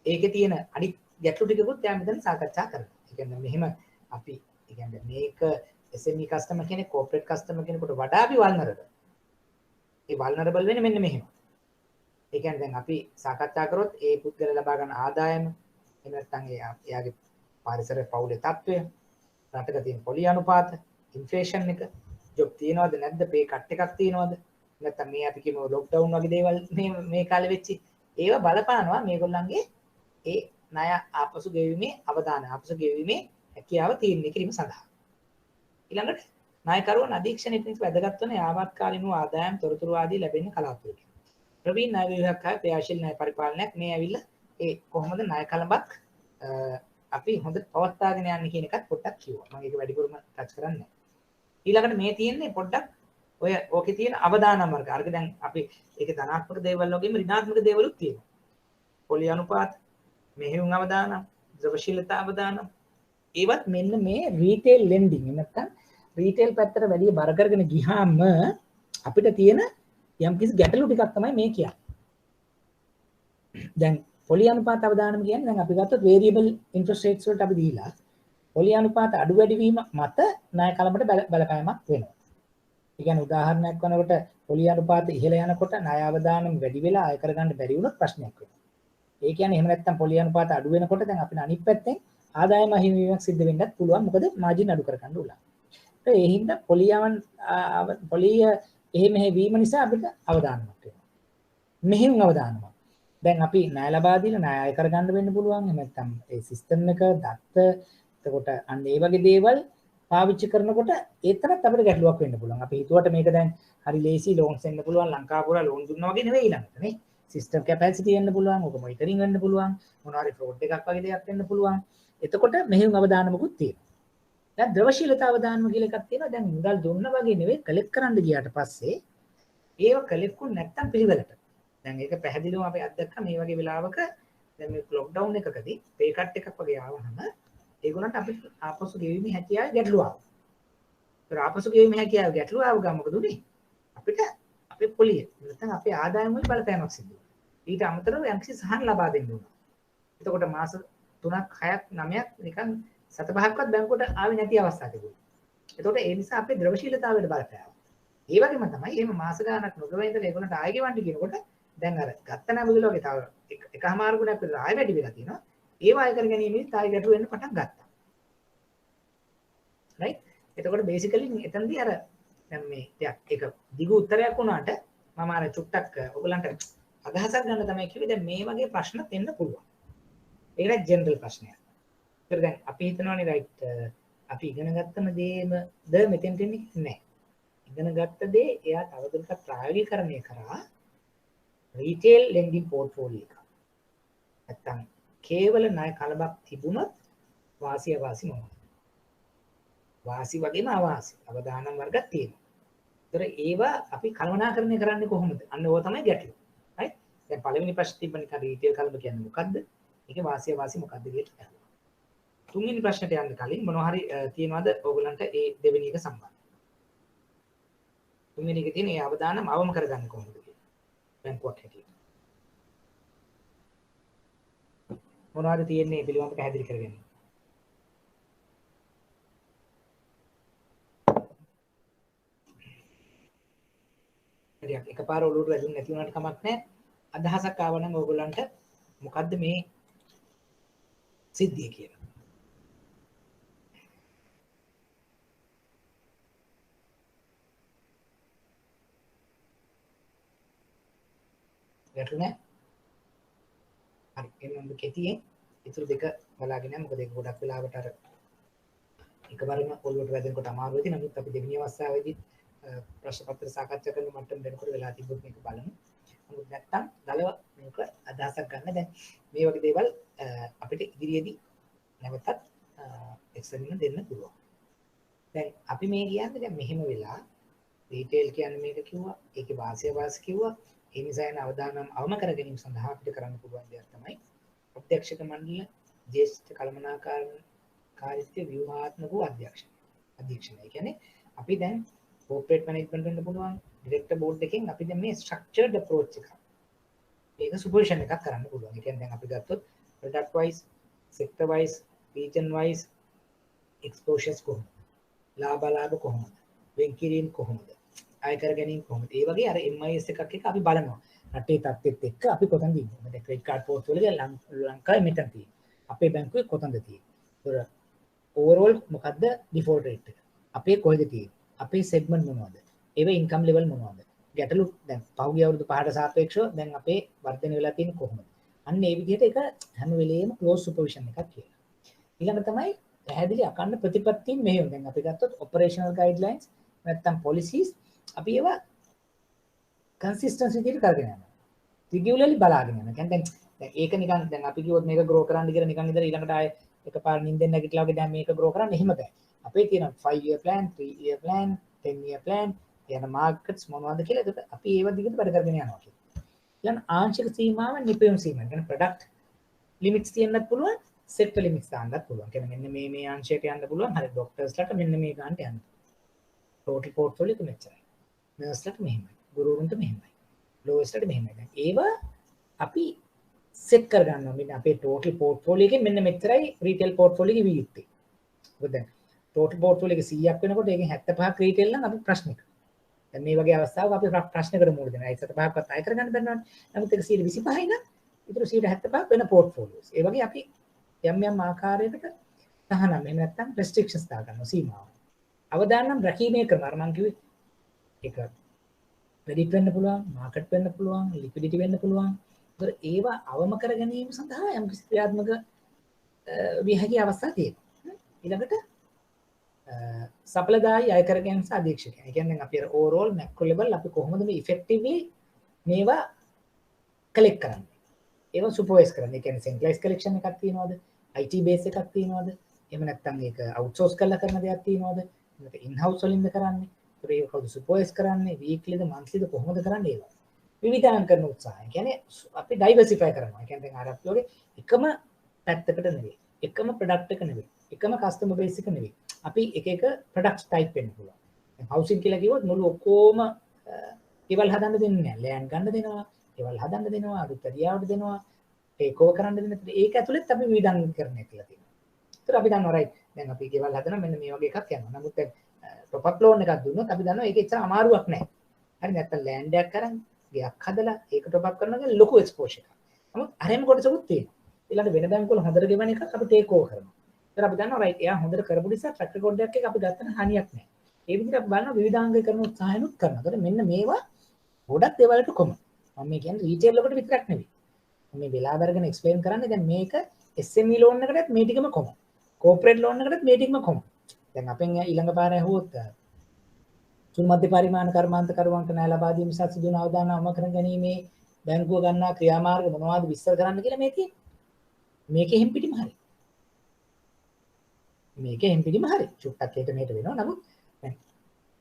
ඒකේ තියෙන අනිත් ගැටලු ටිකකුත් දැන් මෙතන සාකච්ඡා කරනවා. ඒ කියන්නේ මෙහෙම අපි ඒ කියන්නේ මේක SME customer කෙනෙක් corporate customer කෙනෙකුට වඩා අපි vulnerable. ඒ vulnerable වෙන්නේ මෙන්න මෙහෙම. ඒ කියන්නේ දැන් අපි සාකච්ඡා කරොත් ඒ පුද්ගල ලබා ගන්න ආදායම එහෙම නැත්නම් එයාගේ පරිසර පවුලේ තත්ත්වය, රටක තියෙන පොලි අනුපාත, ඉන්ෆ්ලේෂන් එක, ජොබ් තියනවද නැද්ද, පේ කට් එකක් තියනවද, නැත්නම් මේ අපි කියමු ලොක්ඩවුන් වගේ දේවල් මේ කාලේ වෙච්චි ඒවා බලපානවා මේගොල්ලන්ගේ ඒ ණය ආපසු ගෙවීමේ අවදාන ආපසු ගෙවීමේ හැකියාව තීරණය කිරීම සඳහා. ඊළඟට ණයකරුවන් අධීක්ෂණය පිණිස වැදගත් වන යාවත්කාලින ආදායම් තොරතුරු ආදී ලැබෙන කලාතුරකින්. ප්‍රවීණ ණය විභාගය ප්‍රයාශීල ණය පරිපාලනයක් මේ ඇවිල්ලා ඒ කොහොමද ණය කලබක් අපි හොඳට පවත්වාගෙන යන්නේ කියන එකත් පොඩ්ඩක් කිව්වා. මම ඒක වැඩිපුරම ටච් කරන්නේ නැහැ. ඊළඟට මේ තියෙන්නේ පොඩ්ඩක් ඔය ඕකේ තියෙන අවදානම් වර්ග. අරක දැන් අපි ඒකේ ධනාත්මක දේවල් වගේම ඍණාත්මක දේවලුත් තියෙනවා. පොලි අනුපාත, මෙහෙයුම් අවදානම්, ද්‍රවශීලතා අවදානම්. ඒවත් මෙන්න මේ රීටේල් ලෙන්ඩින් නැත්නම් රීටේල් පැත්තට වැඩි බර කරගෙන ගියාම අපිට තියෙන යම්කිසි ගැටලු ටිකක් තමයි මේ කියන්නේ. දැන් පොලි අනුපාත අවදානම් කියන්නේ දැන් අපි ගත්තොත් වේරියබල් ඉන්ට්‍රස්ට් රේට්ස් වලට අපි දීලා පොලි අනුපාත අඩු වැඩි වීම මත ණය කලබට බලපෑමක් වෙනවා. ඒ කියන්නේ උදාහරණයක් වනකොට පොලි අනුපාත ඉහළ යනකොට ණය අවදානම් වැඩි වෙලා අය කරගන්න බැරි වුණොත් ප්‍රශ්නයක් වෙනවා. ඒ කියන්නේ එහෙම නැත්නම් පොලි අනුපාත අඩු වෙනකොට දැන් අපිට අනිත් පැත්තෙන් ආදායම අහිමිවීමක් සිද්ධ වෙන්නත් පුළුවන්. මොකද මාජින් අඩු කරගන්න උලා. ඒ හින්දා පොලිය එහෙම වීම නිසා අපිට අවදානමක් වෙනවා. මෙහෙම අවදානමක්. දැන් අපි ණය ලබා දීලා ණය අය කරගන්න වෙන්න පුළුවන්. එහෙම නැත්නම් ඒ සිස්ටම් එක දත්ත එතකොට අන්න ඒ වගේ දේවල් පාවිච්චි කරනකොට ඒතරත් අපිට ගැටලුවක් වෙන්න පුළුවන්. අපි හිතුවට මේක දැන් හරි ලේසි ලෝන්ස් දෙන්න පුළුවන් ලංකාව පුරා ලෝන් දුන්නා වගේ නෙවෙයි ළඟට නේ. සිස්ටම් කැපැසිටි වෙන්න පුළුවන්. ඔක මොනිටරින් වෙන්න පුළුවන්. මොනවා හරි ෆ්‍රෝඩ් එකක් වගේ දෙයක් වෙන්න පුළුවන්. එතකොට මෙහෙම අවදානමකුත් තියෙනවා. දැන් ද්‍රවශීලතා අවදානම කියලා එකක් තියෙනවා. දැන් මුදල් දුන්න වගේ නෙවෙයි කලෙක්ට් කරන්න ගියාට පස්සේ ඒව කලෙක්ට් නැත්තම් පිළිවෙලට. දැන් ඒක පැහැදිලිවම අපි අත්දැක්කා මේ වගේ වෙලාවක දැන් මේ ලොක්ඩවුන් එකකදී පේ කට් එකක් වගේ ආවහම ඒගොල්ලන්ට අපිට ආපසු ගෙවීමේ හැකියාව ගැටලුව ආවා. ඒතර ආපසු ගෙවීමේ හැකියාව ගැටලුව ආව ගමන් මොකද උනේ? අපිට අපේ පොලිය නැත්නම් අපේ ආදායම වල බලපෑමක් සිදු වුණා. ඊට අමතරව යම්කිසි සහන ලබා දෙන්න ඕන. එතකොට මාස 3ක් 6ක් 9ක් නිකන් 7-5ක්වත් බැංකුවට ආවේ නැති අවස්ථා තිබුණා. එතකොට ඒ නිසා අපේ ද්‍රවශීලතාවයට බලපෑවා. ඒ වගේම තමයි එහෙම මාස ගාණක් නොගව ඉඳලා ඒගොල්ලන්ට ආයෙ ගෙවන්න කියනකොට දැන් අර ගත්ත නමුදල වගේ තව එකමාරු ගුණයක් විතර ආයෙ වැඩි වෙලා තියෙනවා. ඒව ආයෙ කර ගැනීමෙත් ආයෙ ගැටලු වෙන්න පටන් ගත්තා. right? එතකොට basically එතනදී අර දැන් මේ ටිකක් එක දිගු උත්තරයක් වුණාට මම අර චුට්ටක් ඔයගලන්ට අදහසක් ගන්න තමයි කිව්වේ දැන් මේ වගේ ප්‍රශ්න දෙන්න පුළුවන්. ඒකට ජෙනරල් ප්‍රශ්නයක්. ඒතර දැන් අපි හිතනවානේ right අපි ඉගෙන ගත්තම දේම ද මෙතෙන්ට එන්නේ නැහැ. ඉගෙන ගත්ත දේ එයා තවදුරටත් ප්‍රායෝගිකකරණය කරා රීටේල් ලෙන්ඩින් පෝර්ට්ෆෝලියෝ එක. නැත්තම් කේවල ණය කලබක් තිබුණොත් වාසිය වාසි මොනවද? වාසි වගේම අවාසි අවදානම් වර්ගයක් තියෙනවා. ඒතර ඒවා අපි කළමනාකරණය කරන්නේ කොහොමද? අන්න ඕක තමයි ගැටලුව. right? දැන් පළවෙනි ප්‍රශ්නේ තිබ්බනේ කර රීටේල් කලබ කියන්නේ මොකද්ද? ඒකේ වාසිය වාසි මොකද්ද කියලා අහුවා. තුන්වෙනි ප්‍රශ්නට යන්න කලින් මොනවා හරි තියෙනවද ඕගලන්ට ඒ දෙවෙනි එක සම්බන්ධ? තුන්වෙනි එකේ තියෙන ඒ අවදානම් අවම කරගන්න කොහොමද කියලා. බැංකුවක් හැටියට. මොනවද තියෙන්නේ පිළිවෙලට පැහැදිලි කරගන්න. හරියට එකපාර ඔලුවට වැදුනේ නැති වුණාට කමක් නැහැ. අදහසක් ආව නම් ඕගොල්ලන්ට මොකද්ද මේ සිද්ධිය කියලා. ගැටුනේ? හරි එන්න කෙටියෙන් ඉතුරු දෙක බලාගෙන යමු. මොකද ඒක ගොඩක් වෙලාවට අර එකවරම ඔලුවට වැදෙනකොට අමාරු වෙයි. නමුත් අපි දෙවෙනි අවස්ථාවේදී ප්‍රශ්න පත්‍ර සාකච්ඡා කරන මට්ටම වෙනකොට වෙලා තිබුත් මේක බලමු. නමුත් නැත්තම් දලව මේක අදහසක් ගන්න දැන් මේ වගේ දේවල් අපිට ඉදිරියේදී නැවතත් එක්ස්පෙරිමන්ට් දෙන්න පුළුවන්. දැන් අපි මේ කියන්නේ දැන් මෙහෙම වෙලා රීටේල් කියන්නේ මේක කිව්වා. ඒකේ වාසිය වාසි කිව්වා. ඒ නිසා යන අවදානම් අවම කර ගැනීම සඳහා අපිට කරන්න පුළුවන් දෙයක් තමයි ප්‍රත්‍යක්ෂක මණ්ඩල ජ්‍යෙෂ්ඨ කළමනාකාරීත්ව ව්‍යුහාත්මක අධ්‍යක්ෂණය. ඒ කියන්නේ අපි දැන් corporate management වෙන්න පුළුවන් director board එකෙන් අපි දැන් මේ structured approach එක මේක supervision එකක් කරන්න පුළුවන්. ඒ කියන්නේ දැන් අපි ගත්තොත් product wise, sector wise, region wise exposures කොහොමද? ලාභ කොහොමද? වෙන් කිරීම කොහොමද? අය කර ගැනීම කොහොමද? ඒ වගේ අර MIS එකක් එක අපි බලනවා. රටේ තත්ත්වෙත් එක්ක අපි කොතනද ඉන්නේ? දැන් ක්‍රෙඩිට් කාඩ් පෝර්ට්ෆෝලියෝ එක ලංකාවේ මෙතන තියෙන්නේ. අපේ බැංකුවේ කොතනද තියෙන්නේ? ඒතර ඕවර්ऑල් මොකද්ද ඩිෆෝල්ට් රේට් එක? අපේ කොහෙද තියෙන්නේ? අපේ සෙග්මන්ට් මොනවද? ඒව ඉන්කම් ලෙවල් මොනවද? ගැටලු දැන් පහුගිය අවුරුදු 5ට සාපේක්ෂව දැන් අපේ වර්ධනය වෙලා තියෙන්නේ කොහොමද? අන්න ඒ විදිහට ඒක හැම වෙලේම ක්ලෝස් සුපර්විෂන් එකක් කියලා. ඊළඟ තමයි පැහැදිලි අකණ්ඩ ප්‍රතිපත්තීන් මෙහෙම. දැන් අපි ගත්තොත් ඔපරේෂනල් ගයිඩ්ලයින්ස් නැත්නම් පොලිසිස් අපි ඒවා කන්සිස්ටන්සි විදිහට කරගෙන යනවා. රිගියුලර්ලි බලාගෙන යනවා. කියන්නේ දැන් ඒක නිකන් දැන් අපි කිව්වොත් මේක ග්‍රෝ කරන්න කියලා නිකන් ඉඳලා ඊළඟට ආයේ එකපාර නිින්දෙන් නැගිටලා වගේ දැන් මේක ග්‍රෝ කරන්න එහෙම බෑ. අපේ තියෙන 5 year plan, 3 year plan, 10 year plan යන මාකට්ස් මොනවද කියලා ඒක අපි ඒව දිගට වැඩ කරගෙන යනවා කියලා. ඊළඟ ආංශික සීමාව නිපැයුම් සීමාව. කියන්නේ ප්‍රොඩක්ට් ලිමිට්ස් තියන්නත් පුළුවන්, සෙක්ටර් ලිමිට්ස් දාන්නත් පුළුවන්. කියන්නේ මෙන්න මේ අංශයට යන්න පුළුවන්. හරි ડોක්ටර්ස්ලාට මෙන්න මේ ගානට යන්න. ටෝටල් පෝර්ට්ෆෝලියෝ එක මෙච්චරයි. නර්ස්ලාට මෙහෙමයි. ගුරුවරුන්ට මෙහෙමයි. ලෝයස්ලාට මෙහෙමයි. දැන් ඒව අපි සෙට් කර ගන්නවා. මෙන්න අපේ ටෝටල් පෝර්ට්ෆෝලියෝ එකෙන් මෙන්න මෙච්චරයි රීටේල් පෝර්ට්ෆෝලියෝ එකේ වියුත්තේ. මොකද දැන් ටෝටල් පෝර්ට්ෆෝලියෝ එක 100ක් වෙනකොට ඒකෙන් 75ක් රීටේල් නම් අපි ප්‍රශ්නයක්. දැන් මේ වගේ අවස්ථාවක අපි ප්‍රශ්නයකට මුහුණ දෙනවා. ඒ 75ක්වත් අය කරගන්න බැන්නවනේ. නමුත් ඒක 125යි නම් ඊටු 175ක් වෙන පෝර්ට්ෆෝලියෝස්. ඒ වගේ අපි යම් ආකාරයකට තහනම් එහෙම නැත්නම් රෙස්ට්‍රික්ෂන්ස් දාගන්නවා සීමාව. අවදානම් රැකීමේ ක්‍රම අර මම කිව්වේ ඒක ක්‍රෙඩිට් වෙන්න පුළුවන්, මාකට් වෙන්න පුළුවන්, ලික්විඩිටි වෙන්න පුළුවන්. ඒතර ඒවා අවම කර ගැනීම සඳහා යම් කිසි ක්‍රියාත්මක විය හැකි අවස්ථා තියෙනවා. ඊළඟට සපලදායි අය කර ගැනීම සහ අධීක්ෂකයන්. ඒ කියන්නේ අපි අර ඕවර්ऑල් මැක්‍රෝ ලෙවල් අපි කොහොමද මේ ඉෆෙක්ටිව්ලි මේවා කලෙක්ට් කරන්නේ. ඒවා සුපර්වයිස් කරන්නේ. ඒ කියන්නේ සෙන්ට්‍රලයිස් කලෙක්ෂන් එකක් තියෙනවද? IT බේස් එකක් තියෙනවද? එහෙම නැත්නම් ඒක අවුට්සෝස් කරලා කරන දෙයක් තියෙනවද? නැත්නම් ඉන් හවුස් වලින්ද කරන්නේ? ඒක කවුද සුපර්වයිස් කරන්නේ? වීක්ලිද මන්ත්ලිද කොහොමද කරන්නේ ඒවා? විවිධාන් කරන උත්සාහය. කියන්නේ අපි ඩයිවර්සිෆයි කරනවා. ඒ කියන්නේ දැන් අර අපි වගේ එකම පැත්තකට නෙවෙයි. එකම ප්‍රොඩක්ට් එක නෙවෙයි. එකම කස්ටමර් බේස් එක නෙවෙයි. අපි එක එක ප්‍රොඩක්ට්ස් ටයිප් වෙන්න පුළුවන්. දැන් හවුසින් කියලා කිව්වොත් මුළු ඔක්කොම ගෙවල් හදන්න දෙන්නේ නැහැ. ලෑන්ඩ් ගන්න දෙනවා, ගෙවල් හදන්න දෙනවා, අලුත් ඇරියාවට දෙනවා, ටේක් ඕවර් කරන්න දෙනවා. ඒක ඇතුළෙත් අපි විවිධාංගීකරණය කරලා තියෙනවා. ඒතර අපි දන්නවා රයිට්. දැන් අපි ගෙවල් හදනවා මෙන්න මේ වගේ එකක් යනවා. නමුත් දැන් টොප් අප් ලෝන් එකක් දුන්නොත් අපි දන්නවා ඒක එච්චර අමාරුවක් නැහැ. හරි නැත්තම් ලෑන්ඩ් එකක් කරන් ගයක් හදලා ඒක টොප් අප් කරනවා කියන්නේ ලොකු එක්ස්පෝෂර් එකක්. නමුත් අරෙම කොටසකුත් තියෙනවා. ඊළඟට වෙන බැංකුවල හොඳට ගෙවන එකක් අපි ටේක් ඕවර් කරනවා. ඒතර අපි දන්නවා රයිට් එයා හොඳට කරපු නිසා ට්‍රැක් රෙකෝඩ් එකක් එක අපි ගත්තම හනියක් නැහැ. ඒ විදිහට අපි බලනවා විවිධාංගීකරණ උත්සාහයනුත් කරනවා. ඒතර මෙන්න මේවා ගොඩක් දේවල්ට කොමන්. මම මේ කියන්නේ රීටේල් වලට විතරක් නෙවෙයි. මම මේ වෙලාව අරගෙන එක්ස්ප්ලেইন කරන්නේ දැන් මේක SME ලෝන් එකකටත් මේ ටිකම කොමන්. කෝපරේට් ලෝන් එකකටත් මේ ටිකම කොමන්. දැන් අපෙන් ඊළඟ පාර ඇහුවොත් සුළු මධ්‍ය පරිමාණ කර්මාන්තකරුවන්ට ණය ලබා දීම නිසා සිදුවන අවදාන අවම ගැනීමේ බැංකුව ගන්නා ක්‍රියාමාර්ග මොනවද විස්තර කරන්න කියලා මේ තියෙන්නේ. මේකේ හැම් පිටිම හරි. මේකේ හැම් පිටිම හරි. චුට්ටක් ඒට මේට වෙනවා. නමුත් දැන්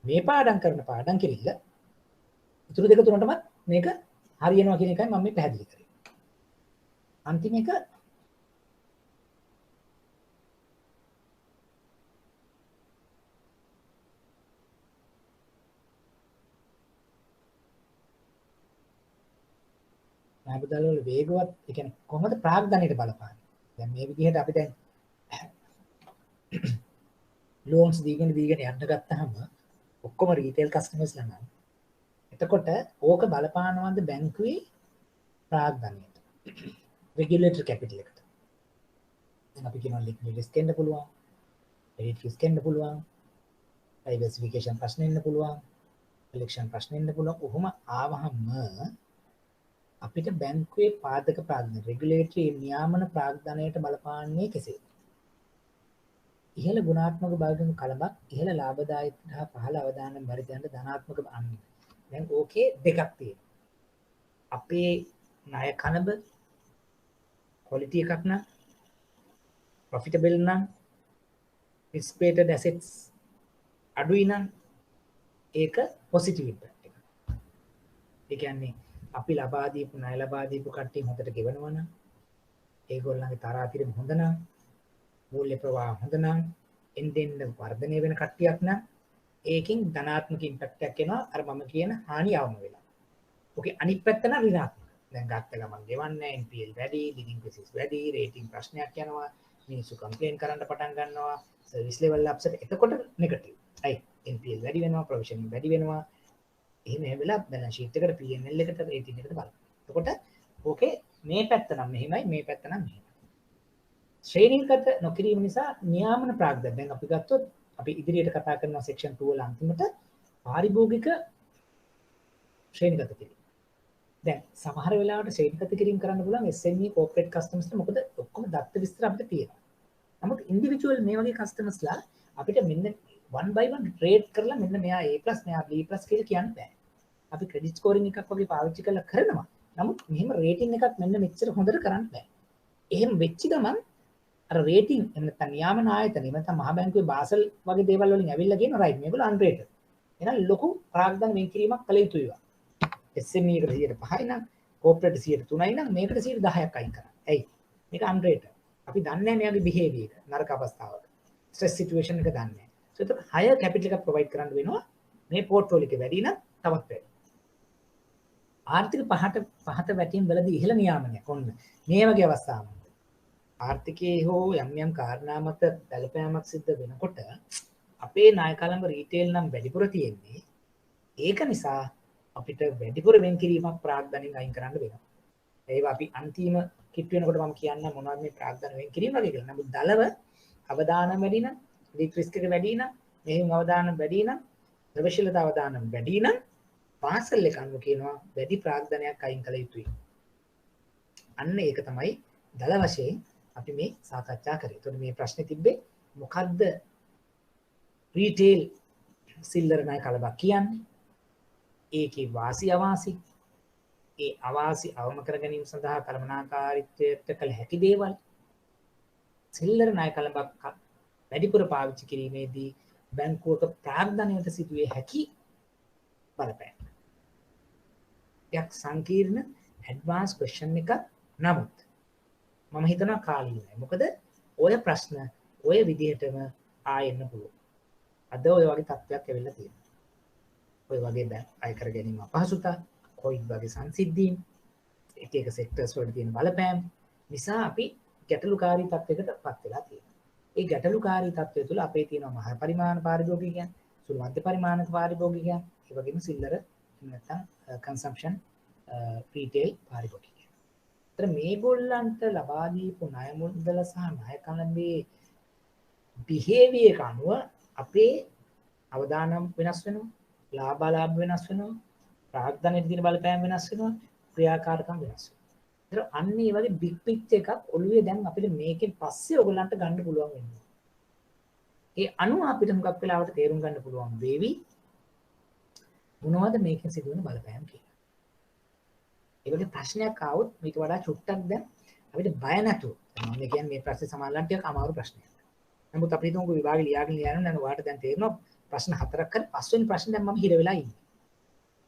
මේ පාඩම් කරන පාඩම් කිරිල්ල ඉතුරු දෙක තුනටම මේක හරියනවා කියන එකයි මම මේ පැහැදිලි කරේ. අන්තිම එක නාබදල වල වේගවත් ඒ කියන්නේ කොහොමද ප්‍රාග්ධනයට බලපාන්නේ? දැන් මේ විදිහට අපි දැන් ලෝන්ස් දීගෙන යන්න ගත්තාම ඔක්කොම රීටේල් කස්ටමර්ස්ලා නම් එතකොට ඕක බලපානවද බැංකුවේ ප්‍රාග්ධනයට? රෙගියුලේටර් කැපිටල් එකට. දැන් අපි කියනවා ලික්විඩ් රිස්ක් එන්න පුළුවන්, ක්‍රෙඩිට් රිස්ක් එන්න පුළුවන්, ඩයිවර්සිෆිකේෂන් ප්‍රශ්න එන්න පුළුවන්, කලෙක්ෂන් ප්‍රශ්න එන්න පුළුවන්. කොහොම ආවහම අපිට බැංකුවේ පාදක ප්‍රාග්ධන රෙගුලේටරි නියාමන ප්‍රාග්ධනයට බලපාන්නේ කෙසේද? ඉහළ ගුණාත්මක භාගික කලබක් ඉහළ ලාභදායීත්වය හා පහළ අවදානම් පරිදි ධනාත්මක අන්‍ය. දැන් ඕකේ දෙකක් තියෙනවා. අපේ ණය කනබ ක්වොලිටි එකක් නම් ප්‍රොෆිටබල් නම් risk weighted assets අඩුයි නම් ඒක පොසිටිව් ඉම්පැක්ට් එකක්. ඒ කියන්නේ අපි ලබා දීපු ණය ලබා දීපු කට්ටිය හොඳට ගෙවනවා නම් ඒගොල්ලන්ගේ තරාතිරම හොඳ නම් මූල්‍ය ප්‍රවාහ හොඳ නම් එන්නෙන් වර්ධනය වෙන කට්ටියක් නම් ඒකෙන් ධනාත්මක ඉම්පැක්ට් එකක් එනවා අර මම කියන හානිය අවම වෙලා. ඕකේ අනිත් පැත්ත නම් ඍණාත්මක. දැන් ගත්ත ගමන් ගෙවන්නේ NPL වැඩි, ඩිලින්ක්වන්සිස් වැඩි, රේටින් ප්‍රශ්නයක් යනවා, මිනිස්සු කම්ප්ලේන් කරන්න පටන් ගන්නවා, සර්විස් ලෙවල් අප්සෙට්. එතකොට නෙගටිව්. අයි NPL වැඩි වෙනවා, ප්‍රොවිෂනින් වැඩි වෙනවා. එහෙම වෙලා බැලන්ස් ෂීට් එකට P&L එකට රේටින් එකට බලන්න. එතකොට ඕකේ මේ පැත්ත නම් මෙහෙමයි, මේ පැත්ත නම් මෙහෙමයි. ශ්‍රේණීගත නොකිරීම නිසා නියාමන ප්‍රාග්ධන. දැන් අපි ගත්තොත් අපි ඉදිරියට කතා කරන සෙක්ෂන් 2 වල අන්තිමට පාරිභෝගික ශ්‍රේණීගත කිරීම. දැන් සමහර වෙලාවට ශ්‍රේණීගත කිරීම කරන්න පුළුවන් SME corporate customers ට මොකද ඔක්කොම දත්ත විස්තර අපිට තියෙනවා. නමුත් ඉන්ඩිවිජුවල් මේ වගේ කස්ටමර්ස්ලා අපිට මෙන්න 1 by 1 රේට් කරලා මෙන්න මෙයා A+ මෙයා B+ කියලා කියන්න බෑ. අපි ක්‍රෙඩිට් ස්කෝරින් එකක් වගේ පාවිච්චි කරලා කරනවා. නමුත් මෙහෙම රේටින් එකක් මෙන්න මෙච්චර හොඳට කරන්න බෑ. එහෙම වෙච්ච ගමන් අර රේටින් එහෙම නැත්නම් නියාමන ආයතන එහෙම නැත්නම් මහ බැංකුවේ බාසල් වගේ දේවල් වලින් ඇවිල්ලා කියන රයිට් මේගොල්ලෝ අන්රේටඩ්. එහෙනම් ලොකු ප්‍රාග්ධන වෙන් කිරීමක් කළ යුතුයි වා. SME එකට 5යි නම් corporate 3යි නම් මේකට 10ක් අයින් කරන්න. ඇයි? මේක අන්රේටඩ්. අපි දන්නේ නැහැ මෙයාගේ behavior එක නරක අවස්ථාවක. ස්ට්‍රෙස් සිටුේෂන් එක දන්නේ නැහැ. So ඒක higher capital එකක් provide කරන්න වෙනවා. මේ portfolio එක වැඩි නම් තවත් වැඩි. ආර්ථික පහත වැටීම් වලදී ඉහළ නියාමනයක් ඔන්න මේ වගේ අවස්ථාවක්. ආර්ථිකයේ හෝ යම් කාරණා මත බලපෑමක් සිද්ධ වෙනකොට අපේ ණය කළඹ රීටේල් නම් වැඩිපුර තියෙන්නේ. ඒක නිසා අපිට වැඩිපුර වෙන් කිරීමක් ප්‍රාග්ධනෙන් අයින් කරන්න වෙනවා. ඒවා අපි අන්තිම කිට් වෙනකොට මම කියන්න මොනවද මේ ප්‍රාග්ධන වෙන් කිරීම වගේ කියලා. නමුත් දලව අවදානම් වැඩි නම්, රිස්ක් රිස්ක් එක වැඩි නම්, මෙහෙම අවදානම් වැඩි නම්, ප්‍රවේශීලතා අවදානම් වැඩි නම් පාසල් එක අනුව කියනවා වැඩි ප්‍රාග්ධනයක් අයින් කළ යුතුයි. අන්න ඒක තමයි දල වශයෙන් අපි මේ සාකච්ඡා කරේ. එතකොට මේ ප්‍රශ්නේ තිබ්බේ මොකද්ද රීටේල් සිල්ලර ණය කලබක් කියන්නේ? ඒකේ වාසි අවාසි, ඒ අවාසි අවම කර ගැනීම සඳහා කළමනාකාරීත්වයට කළ හැකි දේවල්, සිල්ලර ණය කලබක් වැඩිපුර පාවිච්චි කිරීමේදී බැංකුවක ප්‍රාග්ධනයට සිදුවේ හැකි බලපෑම්. යක් සංකීර්ණ ඇඩ්වාන්ස් ක්වෙස්චන් එකක්. නමුත් මම හිතනවා කාලීනයි. මොකද ඔය ප්‍රශ්න ඔය විදිහටම ආයෙන්න පුළුවන්. අද ඔය වගේ තත්ත්වයක් ඇවිල්ලා තියෙනවා. ඔය වගේ දැන් අය කර ගැනීම අපහසුතා, කොවිඩ් වගේ සංසිද්ධීන්, එක එක සෙක්ටර්ස් වල තියෙන බලපෑම් නිසා අපි ගැටලුකාරී තත්ත්වයකට පත් වෙලා තියෙනවා. ඒ ගැටලුකාරී තත්ත්වය තුළ අපේ තියෙනවා මහ පරිමාණ පාරිභෝගිකයන්, සුළු මධ්‍ය පරිමාණක පාරිභෝගිකයන්, ඒ වගේම සිල්ලර නැත්නම් කන්සම්ප්ෂන් රීටේල් පාරිභෝගිකයන්. ඒතර මේගොල්ලන්ට ලබා දීපු ණය මුදල සහ ණය කළඹේ behavior එක අනුව අපේ අවදානම් වෙනස් වෙනවා, ලාභාලාභ වෙනස් වෙනවා, ප්‍රාග්ධනයේ තියෙන බලපෑම් වෙනස් වෙනවා, ක්‍රියාකාරකම් වෙනස් වෙනවා. ඒතර අන්න ඒ වගේ big picture එකක් ඔළුවේ දැන් අපිට මේකෙන් පස්සේ ඔයගලන්ට ගන්න පුළුවන් වෙනවා. ඒ අනුව අපිට මුගක් වෙලාවට තේරුම් ගන්න පුළුවන් වේවි මොනවද මේකෙන් සිදුවන බලපෑම් කියලා. ඒ වගේ ප්‍රශ්නයක් ආවොත් මේක වඩා චුට්ටක් දැන් අපිට බය නැතුව මම කියන්නේ මේ ප්‍රශ්නේ සමානලට ටිකක් අමාරු ප්‍රශ්නයක්. නමුත් අපි හිතමුකෝ විභාගෙ ලියාගෙන යනවා නම් ඔයාලට දැන් තේරෙනවා ප්‍රශ්න 4ක් කරලා පස්වෙනි ප්‍රශ්නේ දැන් මම හිර වෙලා ඉන්නේ.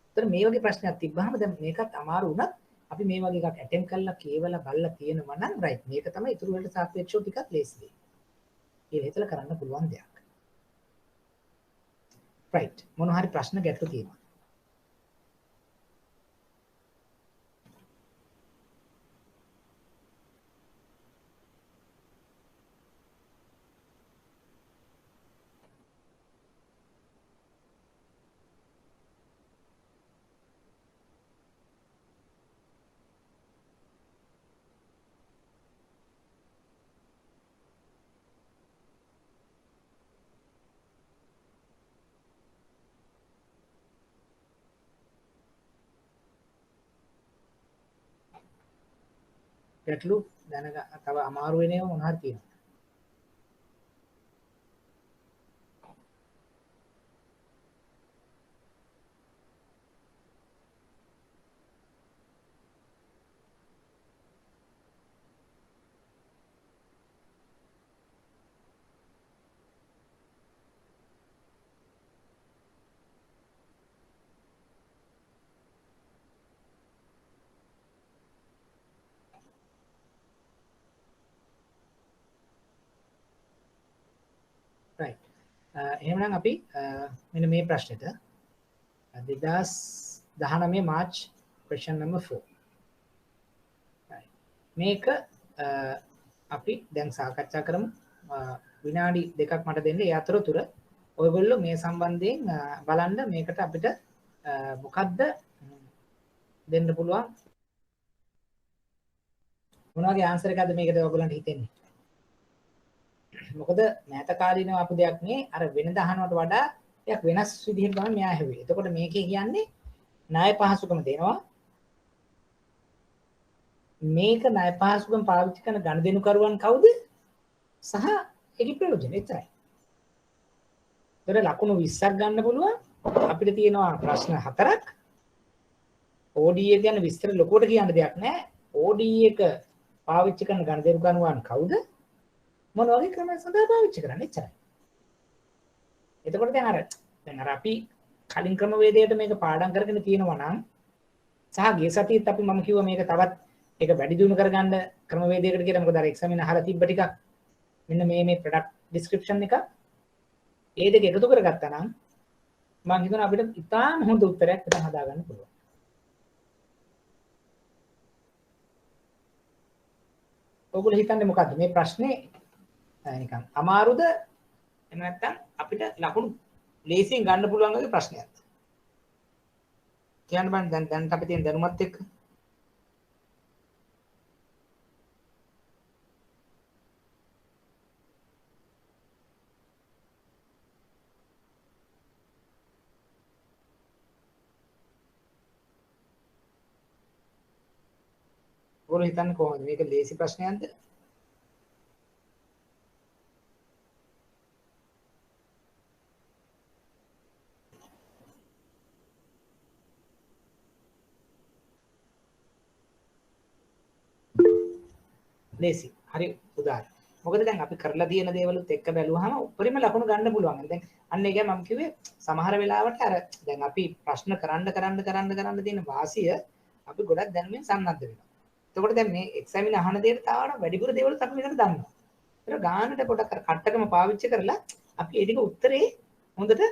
ඒතර මේ වගේ ප්‍රශ්නයක් තිබ්බහම දැන් මේකත් අමාරු වුණත් අපි මේ වගේ එකක් ඇටෙම්ප් කරලා කියවලා බලලා තියෙනවා නම් රයිට් මේක තමයි ඊටු වලට සාපේක්ෂව ටිකක් ලේසි දෙයක්. කියලා හිතලා කරන්න පුළුවන් දෙයක්. රයිට් මොන හරි ප්‍රශ්න ගැටලු තියෙනවා. ගැටලු දැනග තව අමාරු වෙන ඒවා මොන හරි තියෙනවා. right එහෙනම් අපි මෙන්න මේ ප්‍රශ්නෙට 2019 මාර්ච් question number 4 right මේක අපි දැන් සාකච්ඡා කරමු විනාඩි දෙකක් මට දෙන්න ඒ අතරතුර ඔයගොල්ලෝ මේ සම්බන්ධයෙන් බලන්න මේකට අපිට මොකද්ද දෙන්න පුළුවන් මොන වගේ ආන්සර් එකක්ද මේකද ඔයගොල්ලන්ට හිතෙන්නේ මොකද මෑත කාලීනව අපු දෙයක් නේ අර වෙනද අහනවට වඩා ටිකක් වෙනස් විදිහට තමයි මෙයා ඇහුවේ. එතකොට මේකේ කියන්නේ ණය පහසුකම දෙනවා. මේක ණය පහසුකම පාවිච්චි කරන ගණදෙනුකරුවන් කවුද? සහ ඒකේ ප්‍රයෝජන එච්චරයි. ඒතර ලකුණු 20ක් ගන්න පුළුවන්. අපිට තියෙනවා ප්‍රශ්න 4ක්. ODE ගැන විස්තර ලොකුවට කියන්න දෙයක් නැහැ. ODE එක පාවිච්චි කරන ගණදෙනුකරුවන් කවුද? මොන වගේ ක්‍රමයක් සඳහා පාවිච්චි කරන්නේ එච්චරයි. එතකොට දැන් අර අපි කලින් ක්‍රමවේදයට මේක පාඩම් කරගෙන තියෙනවා නම් සහ ගිය සතියේත් අපි මම කිව්වා මේක තවත් ඒක වැඩි දියුණු කරගන්න ක්‍රමවේදයකට කියලා මොකද අර එක්සැමින අහලා තිබ්බ ටිකක් මෙන්න මේ ප්‍රොඩක්ට් ඩිස්ක්‍රිප්ෂන් එක ඒ දෙක එකතු කරගත්තා නම් මම හිතනවා අපිට ඉතාම හොඳ උත්තරයක් හිතන් හදාගන්න පුළුවන්. ඔයගොල්ලෝ හිතන්නේ මොකද්ද මේ ප්‍රශ්නේ නිකන් අමාරුද එහෙම නැත්නම් අපිට ලකුණු ලේසියෙන් ගන්න පුළුවන් වගේ ප්‍රශ්නයක්. කියන්න බෑ දැන් අපි තියෙන දැනුමත් එක්ක. ඔයගොල්ලෝ හිතන්නේ කොහොමද මේක ලේසි ප්‍රශ්නයක්ද? ලේසි. හරි උදාහරණ. මොකද දැන් අපි කරලා තියෙන දේවලුත් එක්ක බැලුවාම උඩරිම ලකුණු ගන්න පුළුවන්. දැන් අන්න ඒකයි මම කිව්වේ සමහර වෙලාවට අර දැන් අපි ප්‍රශ්න කරන්න තියෙන වාසිය අපි ගොඩක් දැනුමින් සන්නද්ධ වෙනවා. එතකොට දැන් මේ එක්සැමින අහන දේට තාවන වැඩිපුර දේවලුත් අපි මෙතන දන්නවා. ඒක ගානට පොඩක් අර කට්ටකම පාවිච්චි කරලා අපි ඒ ටික උත්තරේ හොඳට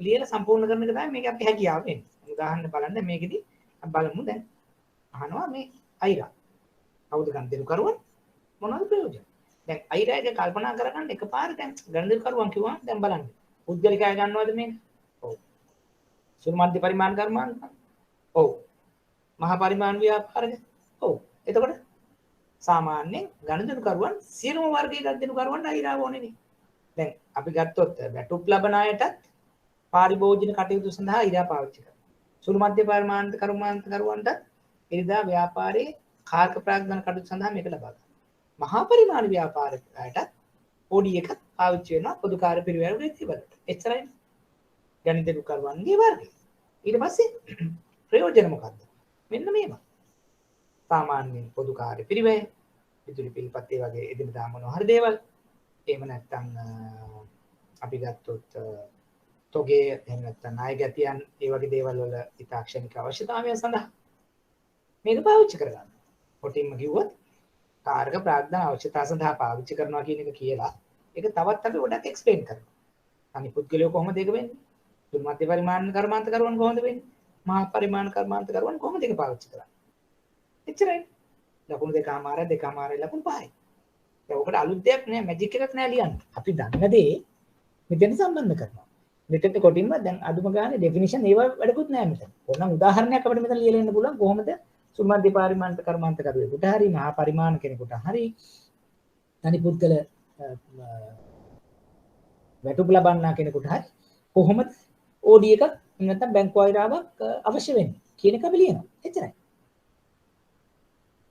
ලියලා සම්පූර්ණ කරන එක තමයි මේක අපි හැකියාව වෙන්නේ. උදාහරණ බලන්න මේකෙදි අපි බලමු දැන් අහනවා මේ අයිරා. කවුද ගනුදෙනු කරුවන් මොනවද ප්‍රයෝජන? දැන් අයිරාගේ කල්පනා කරගන්න එකපාර දැන් ගනුදෙනු කරුවන් කිව්වම දැන් බලන්න. පුද්ගලිකය ගන්නවද මේක? ඔව්. සුළු මධ්‍ය පරිමාණ කර්මාන්ත? ඔව්. මහා පරිමාණ ව්‍යාපාරද? ඔව්. එතකොට සාමාන්‍යයෙන් ගනුදෙනු කරුවන් සියලුම වර්ගයේ ගනුදෙනු කරුවන් අයිරාව ඕනේ නේ. දැන් අපි ගත්තොත් වැටුප් ලබන අයටත් පාරිභෝජන කටයුතු සඳහා අයිරා පාවිච්චි කරනවා. සුළු මධ්‍ය පරිමාණ කරුවන්ට ඉරිදා ව්‍යාපාරයේ කාර්ක ප්‍රාග්ධන කටයුතු සඳහා මේක ලබා ගන්නවා. මහා පරිමාණ ව්‍යාපාරයට OD එකක් පාවිච්චි වෙනවා පොදු කාර්ය පිරිවැය වලට. එච්චරයි. ගනුදෙනු කරුවන්ගේ වර්ගය. ඊට පස්සේ ප්‍රයෝජන මොකක්ද? මෙන්න මේවා. සාමාන්‍යයෙන් පොදු කාර්ය පිරිවැය, විදුලි පිළිපත් ඒ වගේ එදිනදා මොනවා හරි දේවල්. එහෙම නැත්නම් අපි ගත්තොත් තොගේ එහෙම නැත්නම් ණය ගැතියන් ඒ වගේ දේවල් වල තාක්ෂණික අවශ්‍යතාවයන් සඳහා මේක පාවිච්චි කරගන්න. කොටින්ම කිව්වොත් කාර්ක ප්‍රාග්ධන අවශ්‍යතාව සඳහා පාවිච්චි කරනවා කියන එක කියලා ඒක තවත් අපි ගොඩක් එක්ස්ප්ලেইন කරනවා. අනිත් පුද්ගලයෝ කොහොමද ඒක වෙන්නේ? සුළු මධ්‍ය පරිමාණ කර්මාන්ත කරුවන් කොහොමද වෙන්නේ? මහා පරිමාණ කර්මාන්ත කරුවන් කොහොමද ඒක පාවිච්චි කරන්නේ? එච්චරයි. ලකුණු දෙකමාරයි ලකුණු පහයි. ඒක ඔකට අලුත් දෙයක් නෑ, මැජික් එකක් නෑ ලියන්න. අපි දන්න දේ මෙතෙන් සම්බන්ධ කරනවා. මෙතෙන් කොටින්ම දැන් අදුම ගානේ ඩෙෆිනිෂන් ඒව වැඩකුත් නෑ මෙතන. ඕනනම් උදාහරණයක් අපිට මෙතන ලියලා ඉන්න පුළුවන් කොහොමද සුළු මධ්‍ය පරිමාණ කර්මාන්ත කරුවෙකුට හරි මහා පරිමාණ කෙනෙකුට හරි තනි පුද්ගල වැටුප් ලබන්නා කෙනෙකුට හරි කොහොමද OD එකක් නැත්නම් බැංකු අයිරාවක් අවශ්‍ය වෙන්නේ කියන එක අපි ලියනවා. එච්චරයි.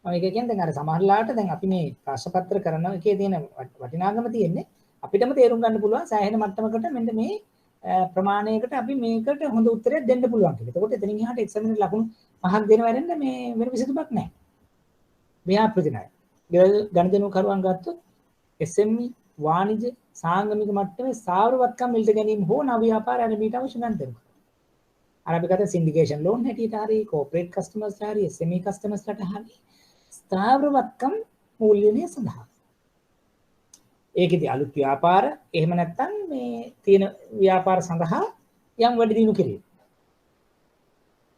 ඒක කියන්නේ දැන් අර සමහරලාට දැන් අපි මේ ප්‍රශ්න පත්‍ර කරන එකේ තියෙන වටිනාකම තියෙන්නේ අපිටම තේරුම් ගන්න පුළුවන් සෑහෙන මට්ටමකට මෙන්න මේ ප්‍රමාණයකට අපි මේකට හොඳ උත්තරයක් දෙන්න පුළුවන් කියලා. එතකොට එතනින් එහාට එක්සැමිනර් ලකුණු 5ක් දෙන වෙරෙන්න මේ වෙන විසඳුමක් නැහැ. ව්‍යාපෘති ණය. ගනුදෙනු කරුවන් ගත්තොත් SME වාණිජ සාංගමික මට්ටමේ සාර්වත්කම් මිලට ගැනීම හෝ නව ව්‍යාපාර ආරම්භයට අවශ්‍ය නම් දෙනවා. අර අපි ගත්ත සින්ඩිකේෂන් ලෝන් හැටියට හරි කෝපරේට් කස්ටමර්ස් හරි SME කස්ටමර්ස්ලට හරි ස්ථාවරවත්කම් මූල්‍යණය සඳහා. ඒකෙදි අලුත් ව්‍යාපාර එහෙම නැත්නම් මේ තියෙන ව්‍යාපාර සඳහා යම් වැඩි දියුණු කිරීම.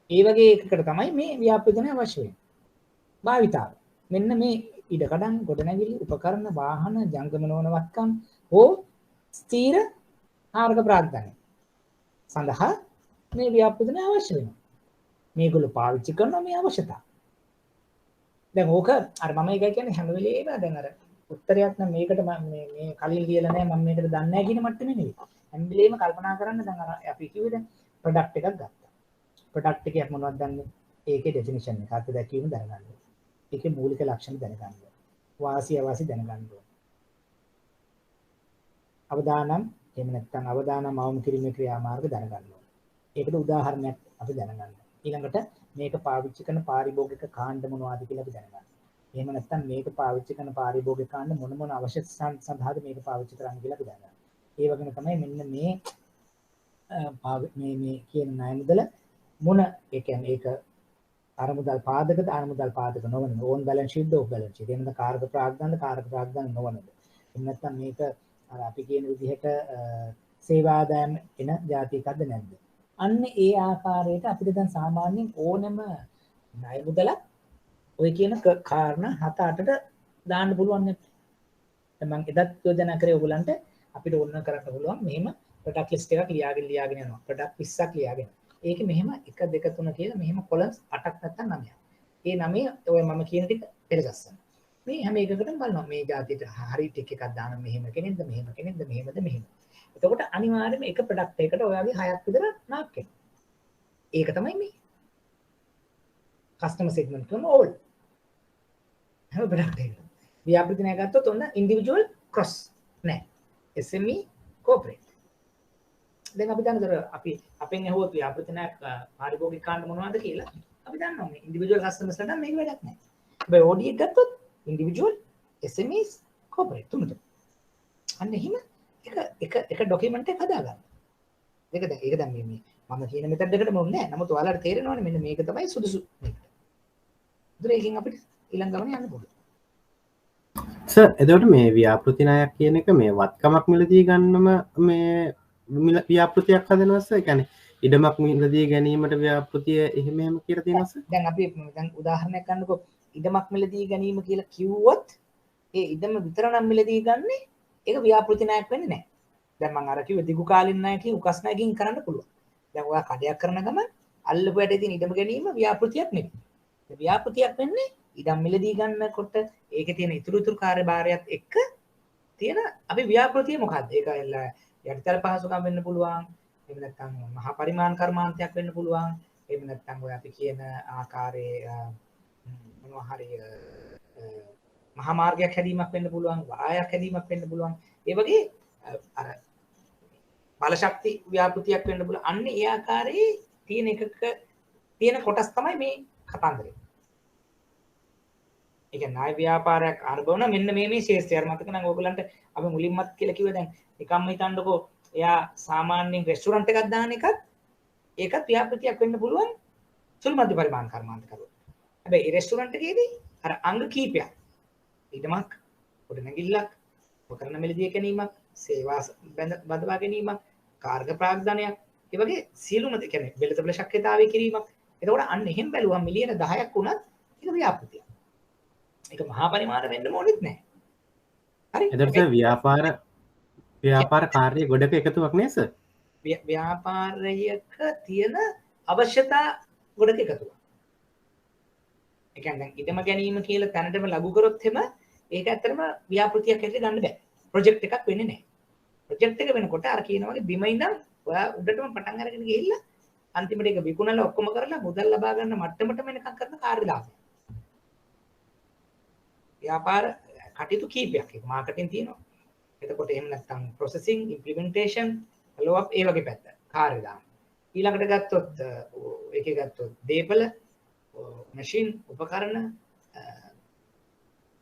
ඒ වගේ එකකට තමයි මේ ව්‍යාපෘතිය අවශ්‍ය වෙන්නේ. භාවිතාව. මෙන්න මේ ඉඩකඩම් ගොඩනැගිලි උපකරණ වාහන ජංගම නොවනවත්කම් හෝ ස්ථීර ආර්ග ප්‍රාග්ධනය සඳහා මේ ව්‍යාපෘතිය අවශ්‍ය වෙනවා. මේගොල්ලෝ පාවිච්චි කරන මේ අවශ්‍යතාව. දැන් ඕක අර මම එක කියන්නේ හැම වෙලේම දැන් අර උත්තරයක් නම් මේකට මේ කලින් ලියලා නැහැ මම මේකට දන්නේ නැහැ කියන මට්ටමේ නෙවෙයි. හැම වෙලේම කල්පනා කරන්න දැන් අර අපි කිව්වේ දැන් ප්‍රොඩක්ට් එකක් ගත්තා. ප්‍රොඩක්ට් එකක් මොනවද දන්නේ? ඒකේ ඩෙෆිනිෂන් එක අත දැකීම දැනගන්න ඕනේ. ඒකේ මූලික ලක්ෂණ දැනගන්න ඕනේ. වාසිය අවාසි දැනගන්න ඕනේ. අවදානම් එහෙම නැත්නම් අවදානම් අවම කිරීමේ ක්‍රියාමාර්ග දැනගන්න ඕනේ. ඒකට උදාහරණයක් අපි දැනගන්න. ඊළඟට මේක පාවිච්චි කරන පාරිභෝගික කාණ්ඩ මොනවද කියලා අපි දැනගන්න. එහෙම නැත්නම් මේක පාවිච්චි කරන පාරිභෝගික කාණ්ඩ මොන අවශ්‍යතාවන් සඳහාද මේක පාවිච්චි කරන්න කියලා අපි දැනගන්න. ඒ වගේම තමයි මෙන්න මේ කියන ණය මුදල මොන ඒ කියන්නේ ඒක අරමුදල් පාදකද අරමුදල් පාදක නොවනද ඕන් බැලන්ස් ෂීට් ද ඔෆ් බැලන්ස් ෂීට් එහෙනම් කාර්ක ප්‍රාග්ධන නොවනද එහෙම නැත්නම් මේක අර අපි කියන විදිහට සේවා ආදායම් එන ජාතිකක්ද නැද්ද අන්න ඒ ආකාරයට අපිට දැන් සාමාන්‍යයෙන් ඕනම ණය මුදලක් ඔය කියන කාරණා 7-8ට දාන්න පුළුවන් නේ දැන් මම එදත් යෝජනා කරේ ඔයගලන්ට අපිට ඕන කරන්න පුළුවන් මෙහෙම ප්‍රොඩක්ට් ලිස්ට් එකක් ලියාගෙන යනවා ප්‍රොඩක්ට් 20ක් ලියාගෙන ඒකේ මෙහෙම 1 2 3 කියලා මෙහෙම කොලම්ස් 8ක් නැත්නම් 9ක්. ඒ 9 ඔය මම කියන ටික පෙළගස්සන. මේ හැම එකකටම බලනවා මේ જાතියට හරි ටික එකක් දාන මෙහෙම කෙනෙක්ද මෙහෙම. එතකොට අනිවාර්යයෙන්ම එක ප්‍රොඩක්ට් එකකට ඔයාගේ 6ක් විතර මාක් වෙනවා. ඒක තමයි මේ කස්ටමර් සෙග්මන්ට් කරන ඕල්. හැම ප්‍රොඩක්ට් එකකටම. ව්‍යාපෘති ණය ගත්තොත් ඔන්න ඉන්ඩිවිජුවල් ක්‍රොස් නෑ. SME corporate. දැන් අපි දන්නතර අපි අපෙන් ඇහුවොත් ව්‍යාපෘති ණය පාරිභෝගික කාණ්ඩ මොනවද කියලා අපි දන්නවා මේ ඉන්ඩිවිජුවල් කස්ටමර්ස්ලට නම් මේක වැඩක් නැහැ. හැබැයි OD එක ගත්තොත් ඉන්ඩිවිජුවල් SMEs කෝපරේට් තුනට. අන්න එහෙම එක ડોකියුමන්ට් එකක් හදාගන්න. ඒක දැන් මේ මම කියන මෙතඩ් එකටම ඕනේ නැහැ. නමුත් ඔයාලට තේරෙනවනේ මෙන්න මේක තමයි සුදුසු මේකට. ඒතර ඒකෙන් අපිට ඊළඟ ගමන යන්න පුළුවන්. එදට මේ ව්‍යාපෘතිනායක් කියන එක මේ වත්කමක් මිලදී ගන්නම මේ ව්‍යාපෘතියක් හදනවස්ස ගැන ඉඩමක් මිලදී ගැනීමට ව්‍යාපෘතිය එහෙමම කියර තිනස දැන් අපි දැන් උදාහරණයක් ගන්නකො ඉඩමක් මිලදී ගැනීම කියලා කිව්වොත් ඒ ඉඩම විතර නම් මිලදී ගන්න ඒක ව්‍යාපෘති ණයක් වෙන්නේ නැහැ. දැන් මම අර කිව්වේ දිගු කාලින ණයකින් උකස් ණයකින් කරන්න පුළුවන්. දැන් ඔයා කඩයක් කරන ගමන් අල්ලපු වැඩේ තියෙන ඉඩම ගැනීම ව්‍යාපෘතියක් නෙමෙයි. ඒ ව්‍යාපෘතියක් වෙන්නේ ඉඩම් මිලදී ගන්නකොට ඒකේ තියෙන ඉතුරු කාර්යභාරයත් එක්ක තියෙන අපි ව්‍යාපෘතිය මොකක්ද? ඒක යටිතල පහසුකම් වෙන්න පුළුවන්. එහෙම නැත්නම් මහා පරිමාණ කර්මාන්තයක් වෙන්න පුළුවන්. එහෙම නැත්නම් ඔය අපි කියන ආකාරයේ මොනවා හරි මහා මාර්ගයක් හැදීමක් වෙන්න පුළුවන්, වායක් හැදීමක් වෙන්න පුළුවන්. ඒ වගේ අර බල ශක්ති ව්‍යාපෘතියක් වෙන්න පුළුවන්. අන්න ඒ ආකාරයේ තියෙන එකක තියෙන කොටස් තමයි මේ කතන්දරේ. ඒ කියන්නේ ණය ව්‍යාපාරයක් ආරම්භවන මෙන්න මේ ශේෂ්ත්‍රය. අර මතක නම් ඕගලන්ට අපි මුලින්මත් කියලා කිව්වා දැන් නිකම්ම හිතන්නකෝ එයා සාමාන්‍යයෙන් රෙස්ටුරන්ට් එකක් දාන එකත් ඒකත් ව්‍යාපෘතියක් වෙන්න පුළුවන් සුළු මධ්‍ය පරිමාණ කර්මාන්ත කරුවා. හැබැයි ඒ රෙස්ටුරන්ට් එකේදී අර අංග කීපයක් ඉදමක් ගොඩනැගිල්ලක් උපකරණ මිලදී ගැනීමක් සේවා බඳවා ගැනීමක් කාර්ග ප්‍රාග්ධනයක් ඒ වගේ සියලුම කියන්නේ වෙළඳපොළ ශක්්‍යතාවය කිරීමක්. එතකොට අන්න එහෙම බැලුවම මිලියන 10ක් වුණත් ඒක ව්‍යාපෘතියක්. ඒක මහා පරිමාණ වෙන්න ඕනෙත් නැහැ. හරි. එතකොට ව්‍යාපාර කාර්ය ගොඩක එකතුවක් නේද සර්? ව්‍යාපාරයක තියෙන අවශ්‍යතා ගොඩක එකතුවක්. ඒ කියන්නේ දැන් ඉදම ගැනීම කියලා තැනටම ලඝු කරොත් එම ඒක ඇත්තටම ව්‍යාපෘතියක් හැටියට ගන්න බෑ. ප්‍රොජෙක්ට් එකක් වෙන්නේ නැහැ. ප්‍රොජෙක්ට් එක වෙනකොට අර කියන වගේ බිම ඉඳන් ඔයා උඩටම පටන් අරගෙන ගිහිල්ලා අන්තිමට ඒක විකුණලා ඔක්කොම කරලා මුදල් ලබා ගන්න මට්ටමටම එනකම් කරන කාර්යලාභය. ව්‍යාපාර කටයුතු කීපයක් ඒක මාකටිං තියෙනවා. එතකොට එහෙම නැත්නම් processing, implementation, follow up ඒ වගේ පැත්ත කාර්යදාම. ඊළඟට ගත්තොත් ඒකේ ගත්තොත් දේපල, මැෂින්, උපකරණ,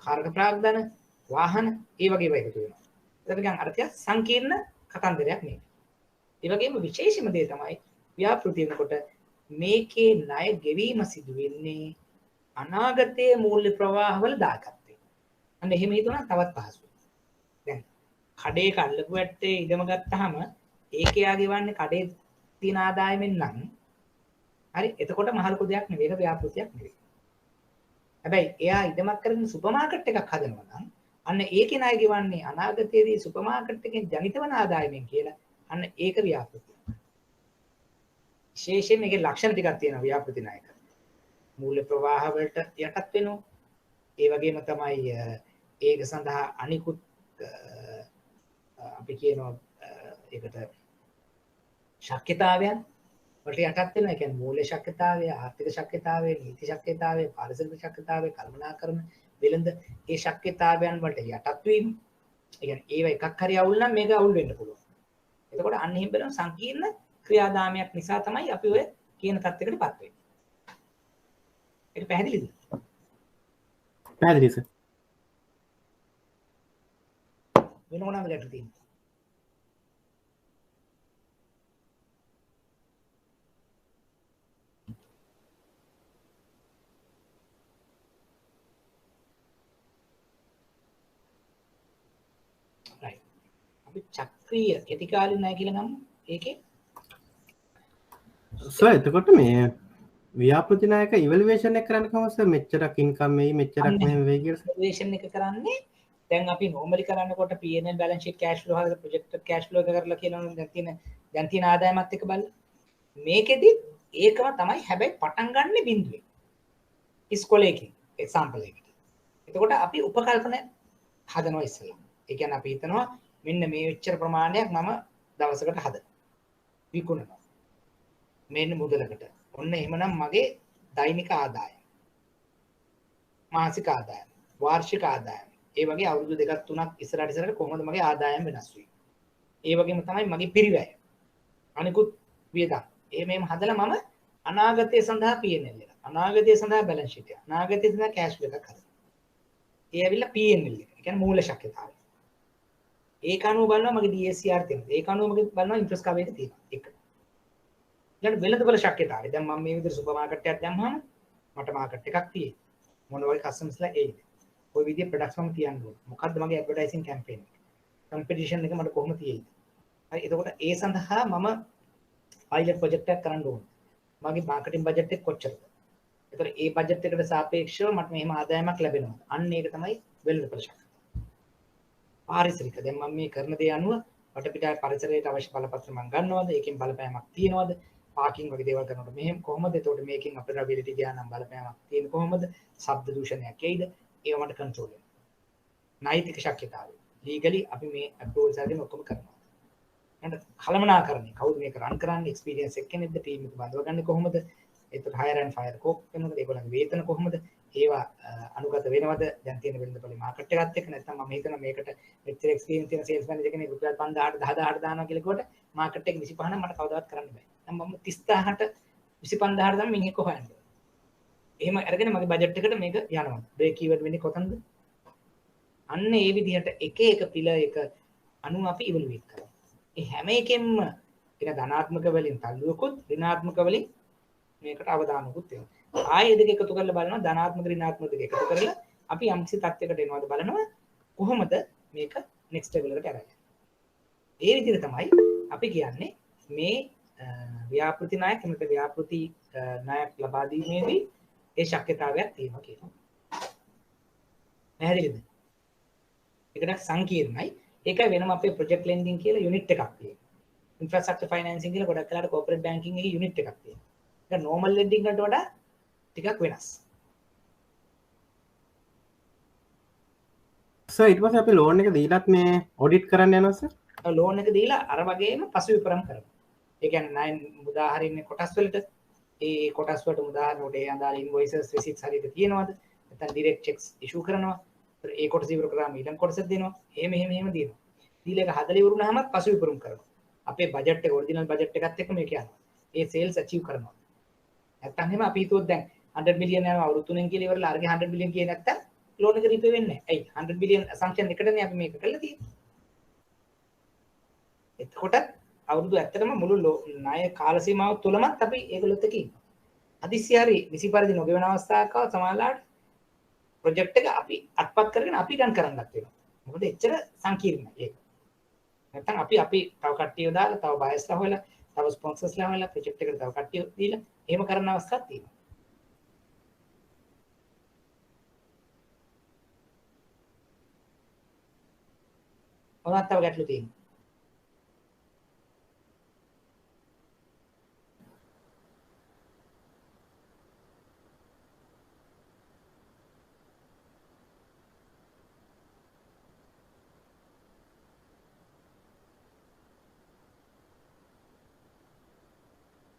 කාර්ක ප්‍රාග්ධන, වාහන ඒ වගේ ඒවා එකතු වෙනවා. ඒක නිකන් අර්ථය සංකීර්ණ කතන්දරයක් නෙවෙයි. ඒ වගේම විශේෂම දේ තමයි ව්‍යාපෘති වෙනකොට මේකේ ණය ගෙවීම සිදු වෙන්නේ අනාගතයේ මූල්‍ය ප්‍රවාහවල දායකත්වයෙන්. අන්න එහෙම හිතුණා තවත් පහසුයි. දැන් කඩේ කල්ලපු ඇත්තේ ඉඩම ගත්තාම ඒකේ යා ගෙවන්නේ කඩේ තියෙන ආදායමෙන් නම් හරි එතකොට මහලුකු දෙයක් නෙවෙයි ඒක ව්‍යාපෘතියක් නෙවෙයි. හැබැයි එයා ඉඩමක් කරගෙන සුපර් මාකට් එකක් හදනවා නම් අන්න ඒකේ ණය ගෙවන්නේ අනාගතයේදී සුපර් මාකට් එකෙන් ජනිත වන ආදායමෙන් කියලා අන්න ඒක ව්‍යාපෘතිය. විශේෂයෙන් මේකේ ලක්ෂණ ටිකක් තියෙනවා ව්‍යාපෘති ණයක. මූල්‍ය ප්‍රවාහ වලට යටත් වෙනවා. ඒ වගේම තමයි ඒක සඳහා අනිකුත් අපි කියනවා ඒකට ශක්්‍යතාවයන් වලට යටත් වෙනවා. ඒ කියන්නේ මූල්‍ය ශක්්‍යතාවය, ආර්ථික ශක්්‍යතාවය, නීති ශක්්‍යතාවය, පාරිසරික ශක්්‍යතාවය, කළමනාකරණ වෙළඳ ඒ ශක්්‍යතාවයන් වලට යටත් වීම. ඒ කියන්නේ ඒව එකක් හරි අවුල් නම් මේක අවුල් වෙන්න පුළුවන්. එතකොට අන්න එහෙම බලන සංකීර්ණ ක්‍රියාදාමයක් නිසා තමයි අපි ඔය කියන තත්යකටපත් වෙන්නේ. ඒක පැහැදිලිද? පැහැදිලි සර්. වෙන මොනවද ගැටලු තියෙන්නේ? right. අපි චක්‍රීය කෙටිකාලීන ණය කියලා ගමු. ඒකේ සර් එතකොට මේ ව්‍යාපෘති ණයක ඉවැලුවේෂන් එක කරන්න කොහොමද සර්? මෙච්චරක් ඉන්කම් වෙයි මෙච්චරක් මෙහෙම වෙයි කියලා ඉවැලුවේෂන් එක කරන්නේ දැන් අපි normally කරනකොට P&L balance sheet cash flow හදලා projected cash flow එක කරලා කියනවා දැන් තියෙන ආදායමත් එක්ක බලලා මේකෙදි ඒකම තමයි හැබැයි පටන් ගන්න බිඳුවේ ඉස්කෝලේකින් example එකකට. එතකොට අපි උපකල්පන හදනවා ඉස්සෙල්ලා. ඒ කියන්නේ අපි හිතනවා මෙන්න මේ වෙච්චර ප්‍රමාණයක් මම දවසකට හදනවා. විකුණනවා. මෙන්න මුදලකට. ඔන්න එහෙමනම් මගේ දෛනික ආදායම. මාසික ආදායම. වාර්ෂික ආදායම. ඒ වගේ අවුරුදු දෙකක් තුනක් ඉස්සරහට කොහොමද මගේ ආදායම වෙනස් වෙන්නේ? ඒ වගේම තමයි මගේ පිරිවැය. අනිකුත් වියදම්. මේම හදලා මම අනාගතය සඳහා P&L එක. අනාගතය සඳහා balance sheet එක. අනාගතය සඳහා cash flow එකක් හදනවා. ඒ ඇවිල්ලා P&L එක. ඒ කියන්නේ මූල්‍ය ශක්්‍යතාවය. ඒක අනුව බලනවා මගේ DSCR තියෙනවා. ඒක අනුව මගේ බලනවා interest cover එක තියෙනවා. එක. ඊළඟ වෙළඳපොළ ශක්්‍යතාවය. දැන් මම මේ විදිහට සුපර් මාකට් එකක් දැම්මම මට මාකට් එකක් තියෙයි. මොන වගේ කස්ටමර්ස්ලා එයිද? ඔය විදිහේ ප්‍රොඩක්ට්ස් මම තියන්න ඕනේ. මොකද්ද මගේ ඇඩ්වර්ටයිසින් කැම්පේන් එක? කම්පිටිෂන් එක මට කොහොමද තියෙන්නේ? හරි එතකොට ඒ සඳහා මම පයිලට් ප්‍රොජෙක්ට් එකක් කරන්න ඕනේ. මගේ මාකටිං බජට් එක කොච්චරද? එතකොට ඒ බජට් එකට සාපේක්ෂව මට මෙහෙම ආදායමක් ලැබෙනවා. අන්න ඒක තමයි වෙළඳ ප්‍රශක්තිය. පාරිසරික දැන් මම මේ කරන දේ අනුව වටපිටාවේ පරිසරයට අවශ්‍ය බලපත්‍ර මම ගන්නවද? ඒකෙන් බලපෑමක් තියනවද? පාකින් වගේ දේවල් කරනකොට මෙහෙම කොහොමද? එතකොට මේකෙන් අපේ රැබිලිටි ගියා නම් බලපෑමක් තියෙන කොහොමද? ශබ්ද දූෂණයක් එයිද? ඒව මට කන්ට්‍රෝල් වෙනවා. නෛතික ශක්්‍යතාවය. ලීගලි අපි මේ අප්‍රූවල්ස් අරගෙන ඔක්කොම කරනවා. එහෙනම් කලමනාකරණය කවුද මේක රන් කරන්නේ? එක්ස්පීරියන්ස් එක්කෙනෙක්ද? ටීම් එක බඳවගන්නේ කොහොමද? එතකොට හයර් ඇන්ඩ් ෆයර් කෝක් වෙනවද? ඒගොල්ලන්ගේ වේතන කොහොමද? ඒවා අනුගත වෙනවද? දැන් තියෙන වෙළඳපොලේ මාකට් එකත් එක්ක නැත්නම් මම හිතනවා මේකට මෙච්චර එක්ස්පීරියන්ස් තියෙන සේල්ස් මැනේජර් කෙනෙක් රුපියල් 5000ට 10000ට දානවා කියලා කිව්වට මාකට් එක 25 නම් මට කවදාවත් කරන්න බෑ. දැන් මම 30000ට 25000ට දාන්න මිනිහෙක් කොහොමද? එහෙම අරගෙන මගේ බජට් එකට මේක යනවා. බ්‍රේක් ඊවන් වෙන්නේ කොතනද? අන්න ඒ විදිහට එක එක පිළ එක අනුව අපි ඉවලුවේට් කරනවා. ඒ හැම එකෙන්ම එක ධනාත්මක වලින් තල්ලුවකුත් ඍණාත්මක වලින් මේකට අවදානකුත් වෙනවා. ආයෙ දෙක එකතු කරලා බලනවා ධනාත්මක ඍණාත්මක දෙක එකතු කරලා අපි යම්කිසි තත්යකට එනවාද බලනවා කොහොමද මේක නෙක්ස්ට් ලෙවල් එකට අරගෙන. ඒ විදිහට තමයි අපි කියන්නේ මේ ව්‍යාපෘති ණයක් නැත්නම් ව්‍යාපෘති ණයක් ලබා දීමේදී ඒ ශක්්‍යතාවයක් තියෙනවා කියනවා. පැහැදිලිද? ඒකට සංකීර්ණයි. ඒකයි වෙනම අපේ ප්‍රොජෙක්ට් ලෙන්ඩින් කියලා යුනිට් එකක් තියෙනවා. ඉන්ෆ්‍රාස්ට්‍රක්චර් ෆයිනෑන්සින් කියලා ගොඩක් වෙලාවට කෝපරේට් බැංකින් එකේ යුනිට් එකක් තියෙනවා. ඒක නෝමල් ලෙන්ඩින් වලට වඩා ටිකක් වෙනස්. සර් ඊට පස්සේ අපි ලෝන් එක දීලත් මේ ඔඩිට් කරන්න යනවා සර්. ලෝන් එක දීලා අර වගේම පසු විපරම් කරනවා. ඒ කියන්නේ ණය මුදා හරින්නේ කොටස් වලට. ඒ කොටස් වලට මුදා හරිනකොට ඒ අදාළ ඉන්වොයිසස් රිසිට්ස් හරියට තියෙනවද? නැත්නම් ඩිරෙක්ට් චෙක්ස් ඉෂුව කරනවා. ඒ කොටස ඉවර කරාම ඊළඟ කොටස දෙනවා. එහෙම දෙනවා. දීලා එක හදලා ඉවරුනහම පසු විපරම් කරනවා. අපේ බජට් එක ඔරිජිනල් බජට් එකත් එක්ක මේක යනවා. ඒ සේල්ස් අචීව් කරනවා. නැත්නම් එහෙම අපි හිතුවොත් දැන් 100 බිලියන් යනවා අවුරුදු 3න් කියලා ඉවරලා අරගේ 100 බිලියන් කියේ නැත්නම් ලෝන් එක රීපේ වෙන්නේ නැහැ. ඇයි 100 බිලියන් assumption එකටනේ අපි මේක කරලා තියෙන්නේ. එතකොට අවුරුදු ඇත්තටම මුළු ණය කාල සීමාව තුලමත් අපි ඒගොල්ලොත් එක්ක ඉන්නවා. හදිස්සි හරි විසි පරිදි නොගෙවන අවස්ථාවක සමාජලාට ප්‍රොජෙක්ට් එක අපි අත්පත් කරගෙන අපි රන් කරන්නත් වෙනවා. මොකද එච්චර සංකීර්ණයි ඒක. නැත්නම් අපි තව කට්ටියව දාලා තව බයස්ලා හොයලා තව ස්පොන්සර්ස්ලා හොයලා ප්‍රොජෙක්ට් එකට තව කට්ටිය දීලා එහෙම කරන අවස්ථාවක් තියෙනවා. මොනවද තව ගැටලු තියෙන්නේ?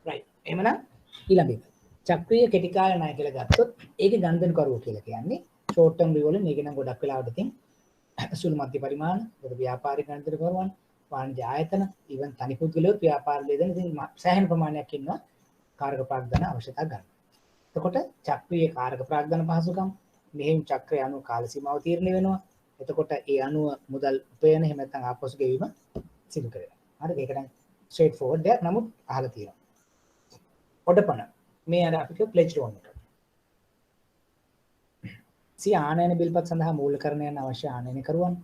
right එහෙමනම් ඊළඟ එක චක්‍රීය කෙටි කාල ණය කියලා ගත්තොත් ඒකේ ගනුදෙනුකරුවෝ කියලා කියන්නේ short term view වලින් මේක නම් ගොඩක් වෙලාවට ඉතින් සුළු මධ්‍ය පරිමාණ ඒකට ව්‍යාපාරික ගනුදෙනුකරුවන් වාණිජ්‍ය ආයතන ඊවන් තනි පුද්ගලයෝ ව්‍යාපාර ලේදෙන ඉතින් සෑහෙන ප්‍රමාණයක් ඉන්නවා කාරක ප්‍රාග්ධන අවශ්‍යතා ගන්න. එතකොට චක්‍රීය කාරක ප්‍රාග්ධන පහසුකම් මෙහෙම චක්‍රය අනුව කාල සීමාව තීරණය වෙනවා. එතකොට ඒ අනුව මුදල් උපයන එහෙම නැත්නම් ආපසු ගෙවීම සිදු කරනවා. හරිද? ඒක නම් ස්ට්‍රේට් ෆෝවර්ඩ් එකක්. නමුත් අහලා තියෙනවා. ඔඩපන මේ අර අපි කිය ප්ලෙජ් ලෝන් එක. සිය ආනයන බිල්පත් සඳහා මූලකරණයන් අවශ්‍ය ආනයනකරුවන්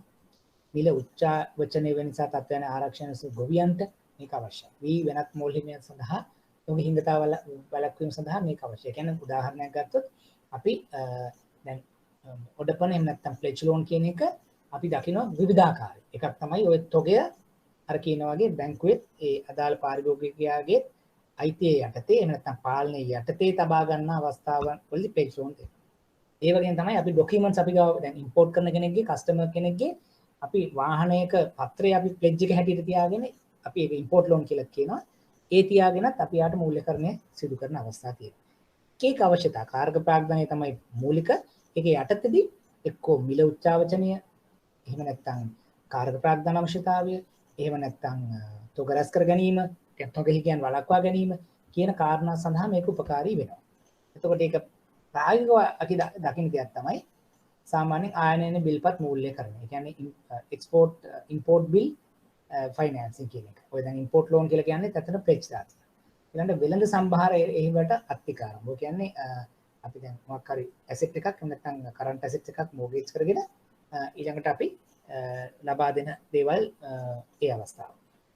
මිල උච්චාවචනය වෙන නිසා තත්ත්වයන් ආරක්ෂණ ගොවියන්ට මේක අවශ්‍යයි. වී වෙනත් මූල හිමියන් සඳහා ඔහුගේ හිඟතාවල වැළැක්වීම සඳහා මේක අවශ්‍යයි. කියන්නේ උදාහරණයක් ගත්තොත් අපි දැන් ඔඩපන එහෙම නැත්නම් ප්ලෙජ් ලෝන් කියන එක අපි දකිනවා විවිධාකාරයි. එකක් තමයි ඔය තොගය අර කියන වගේ බැංකුවේ ඒ අදාළ පාරිභෝගිකයාගේ අයිතිය යටතේ එහෙම නැත්නම් පාලනයේ යටතේ තබා ගන්න අවස්ථාවන් වලදී ප්ලෙජ් ලෝන් දෙනවා. ඒ වගේම තමයි අපි ડોකියුමන්ට්ස් අපි ගාව දැන් ඉම්පෝට් කරන කෙනෙක්ගේ කස්ටමර් කෙනෙක්ගේ අපි වාහනයක පත්‍රය අපි ප්ලෙජ් එක හැටියට තියාගෙන අපි ඒක ඉම්පෝට් ලෝන් කියලා කියනවා. ඒ තියාගෙනත් අපි යාට මූල්‍යකරණය සිදු කරන අවස්ථා තියෙනවා. ඒක අවශ්‍යතා කාර්ක ප්‍රාග්ධනය තමයි මූලික. ඒකේ යටතේදී එක්කෝ මිල උච්චාවචනය එහෙම නැත්නම් කාර්ක ප්‍රාග්ධන අවශ්‍යතාවය එහෙම නැත්නම් තොග රැස් කර ගැනීම තොග හිගයන් වළක්වා ගැනීම කියන කාරණා සඳහා මේක උපකාරී වෙනවා. එතකොට ඒක ප්‍රායෝගිකව අපි දකින්න දෙයක් තමයි සාමාන්‍යයෙන් ආයනයන බිල්පත් මූල්‍යකරණය. ඒ කියන්නේ එක්ස්පෝර්ට් ඉම්පෝර්ට් බිල් ෆයිනෑන්සින් කියන එක. ඔය දැන් ඉම්පෝර්ට් ලෝන් කියලා කියන්නේ ඇත්තට ප්ලෙජ් දාලා. ඊළඟට වෙළඳ සම්භාර ඒවට අත්තිකාරම්. ඔය කියන්නේ අපි දැන් මොකක් හරි ඇසෙට් එකක් නැත්නම් කරන්ට් ඇසෙට් එකක් මෝගේජ් කරගෙන ඊළඟට අපි ලබා දෙන දේවල් ඒ අවස්ථාව.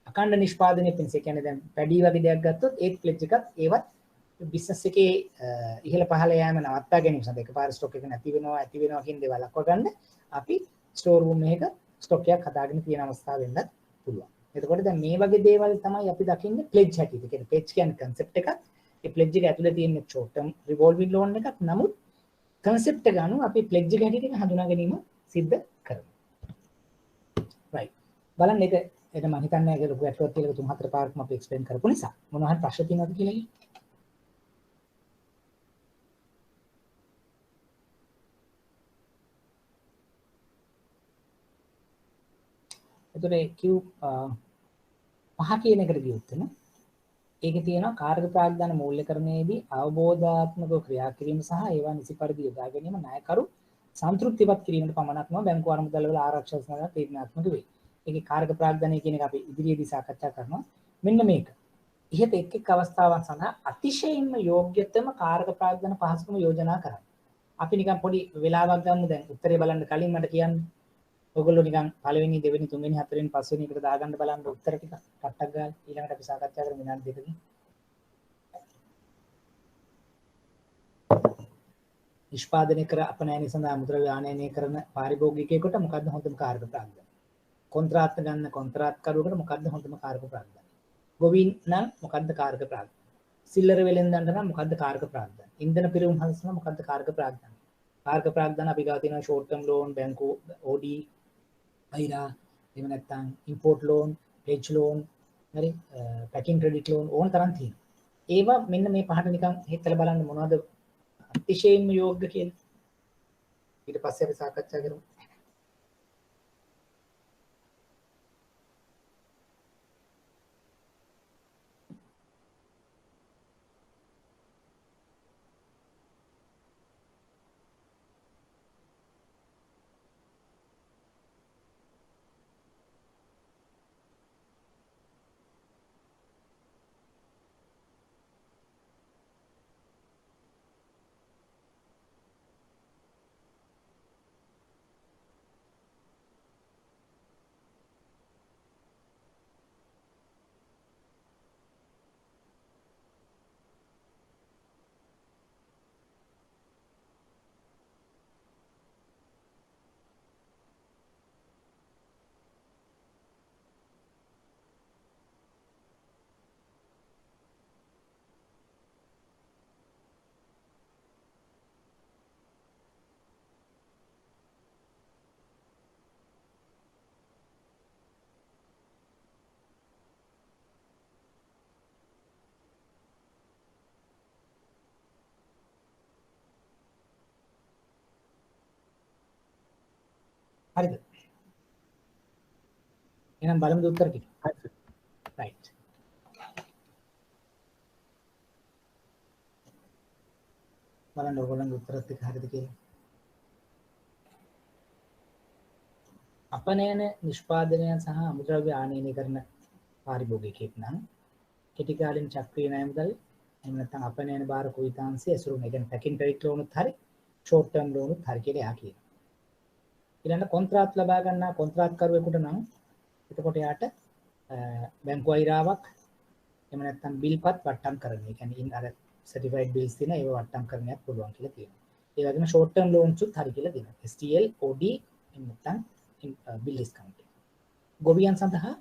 අඛණ්ඩ නිෂ්පාදනය පිණිස කියන්නේ දැන් පැඩි වගේ දෙයක් ගත්තොත් ඒත් ප්ලෙජ් එකක් ඒවත් බිස්නස් එකේ ඉහළ පහළ යෑම නවත්තා ගැනීම සඳහා එකපාර ස්ටොක් එක නැති වෙනවා ඇති වෙනවා කියන දේවල් අක්ව ගන්න අපි ස්ටෝර් රූම් එකක ස්ටොක් එකක් හදාගෙන තියෙන අවස්ථාව වෙන්නත් පුළුවන්. එතකොට දැන් මේ වගේ දේවල් තමයි අපි දකින්නේ ප්ලෙජ් හැටියට. කියන්නේ ප්ලෙජ් කියන්නේ concept එකක්. ඒ ප්ලෙජ් එක ඇතුලේ තියෙන short term revolving loan එකක්. නමුත් concept එක අනුව අපි ප්ලෙජ් එක හැටියට හඳුනා ගැනීම සිද්ධ කරනවා. right. බලන්න ඒක මම හිතන්නේ ඒක ලොකු ඇටුවක් කියලා 3-4 පාරක්ම අපි එක්ස්ප්ලেইন කරපු නිසා මොනවා හරි ප්‍රශ්න තියෙනවද කියලා ඉතින්. එතකොට Q 5 කියන එකට ගියොත් ඒකේ තියෙනවා කාර්ය ප්‍රාග්ධාන මූල්‍යකරණයේදී අවබෝධාත්මකව ක්‍රියා කිරීම සහ ඒවා නිසි පරිදි යොදා ගැනීම ණයකරු සන්තුෂ්ටිපත් කිරීමට පමණක්ම බැංකු අරමුදල් වල ආරක්ෂක සඳහා තීරණාත්මක වේ. ඒකේ කාර්ය ප්‍රාග්ධානය කියන එක අපි ඉදිරියේදී සාකච්ඡා කරනවා. මෙන්න මේක. ඉහත එක් අවස්ථාවන් සඳහා අතිශයින්ම යෝග්‍යතම කාර්ය ප්‍රාග්ධාන පහසුකම යෝජනා කරන්න. අපි නිකන් පොඩි වෙලාවක් ගමු දැන් උත්තරේ බලන්න කලින් මට කියන්න. ඔයගොල්ලෝ නිකන් පළවෙනි දෙවෙනි තුන්වෙනි හතරවෙනි පස්වෙනි එකට දාගන්න බලන්න උත්තර ටික ටට්ටක් ගාලා ඊළඟට අපි සාකච්ඡා කරමු විනාඩි දෙකකින්. නිෂ්පාදනය කර අපනයනය සඳහා මුද්‍රව්‍ය ආනයනය කරන පාරිභෝගිකයෙකුට මොකද්ද හොඳම කාර්ක ප්‍රාග්ධානය? කොන්ත්‍රාත් ගන්න කොන්ත්‍රාත්කරුවෙකුට මොකද්ද හොඳම කාර්ක ප්‍රාග්ධානය? ගොවීන් නම් මොකද්ද කාර්ක ප්‍රාග්ධානය? සිල්ලර වෙලෙන්දන්ට නම් මොකද්ද කාර්ක ප්‍රාග්ධානය? ඉන්ධන පිරවුම් හදන නම් මොකද්ද කාර්ක ප්‍රාග්ධානය? කාර්ක ප්‍රාග්ධාන අපි ගාව තියෙනවා ෂෝට් ටර්ම් ලෝන්, බැංකු OD අයිරා එහෙම නැත්නම් ඉම්පෝර්ට් ලෝන්, හෙජ් ලෝන්, හරි පැකින් ක්‍රෙඩිට් ලෝන් ඕන තරම් තියෙනවා. ඒවා මෙන්න මේ පහට නිකන් හිතලා බලන්න මොනවද අතිශයින්ම යෝග්‍ය කියලා. ඊට පස්සේ අපි සාකච්ඡා කරමු. හරිද? එහෙනම් බලමුද උත්තර ටික. right. බලන්න ඔයගොල්ලන්ගේ උත්තරත් එක්ක හරිද කියලා. අපනයන නිෂ්පාදනය සහ අමුද්‍රව්‍ය ආනයනය කරන පාරිභෝගිකයෙක් නම් කෙටි කාලින චක්‍රීය ණය මුදල් එහෙම නැත්නම් අපනයන බාර කුයිතාංශය ඇසුරු මේ කියන්නේ පැකින් ක්‍රෙඩිට් ලෝනුත් හරි ෂෝට් ටර්ම් ලෝනුත් හරි කියලා එහා කියනවා. ඊළඟ කොන්ත්‍රාත් ලබා ගන්නා කොන්ත්‍රාත්කරුවෙකුට නම් එතකොට යාට බැංකු අයිරාවක් එහෙම නැත්නම් බිල්පත් වට්ටම් කරන. ඒ කියන්නේ අර සර්ටිෆයිඩ් බිල්ස් තියෙන ඒවා වට්ටම් කරන්නත් පුළුවන් කියලා කියනවා. ඒ වගේම ෂෝට් ටර්ම් ලෝන්ස් උත් හරි කියලා දෙනවා. STL OD එහෙම නැත්නම් බිල් ඩිස්කවුන්ට්. ගොවියන් සඳහා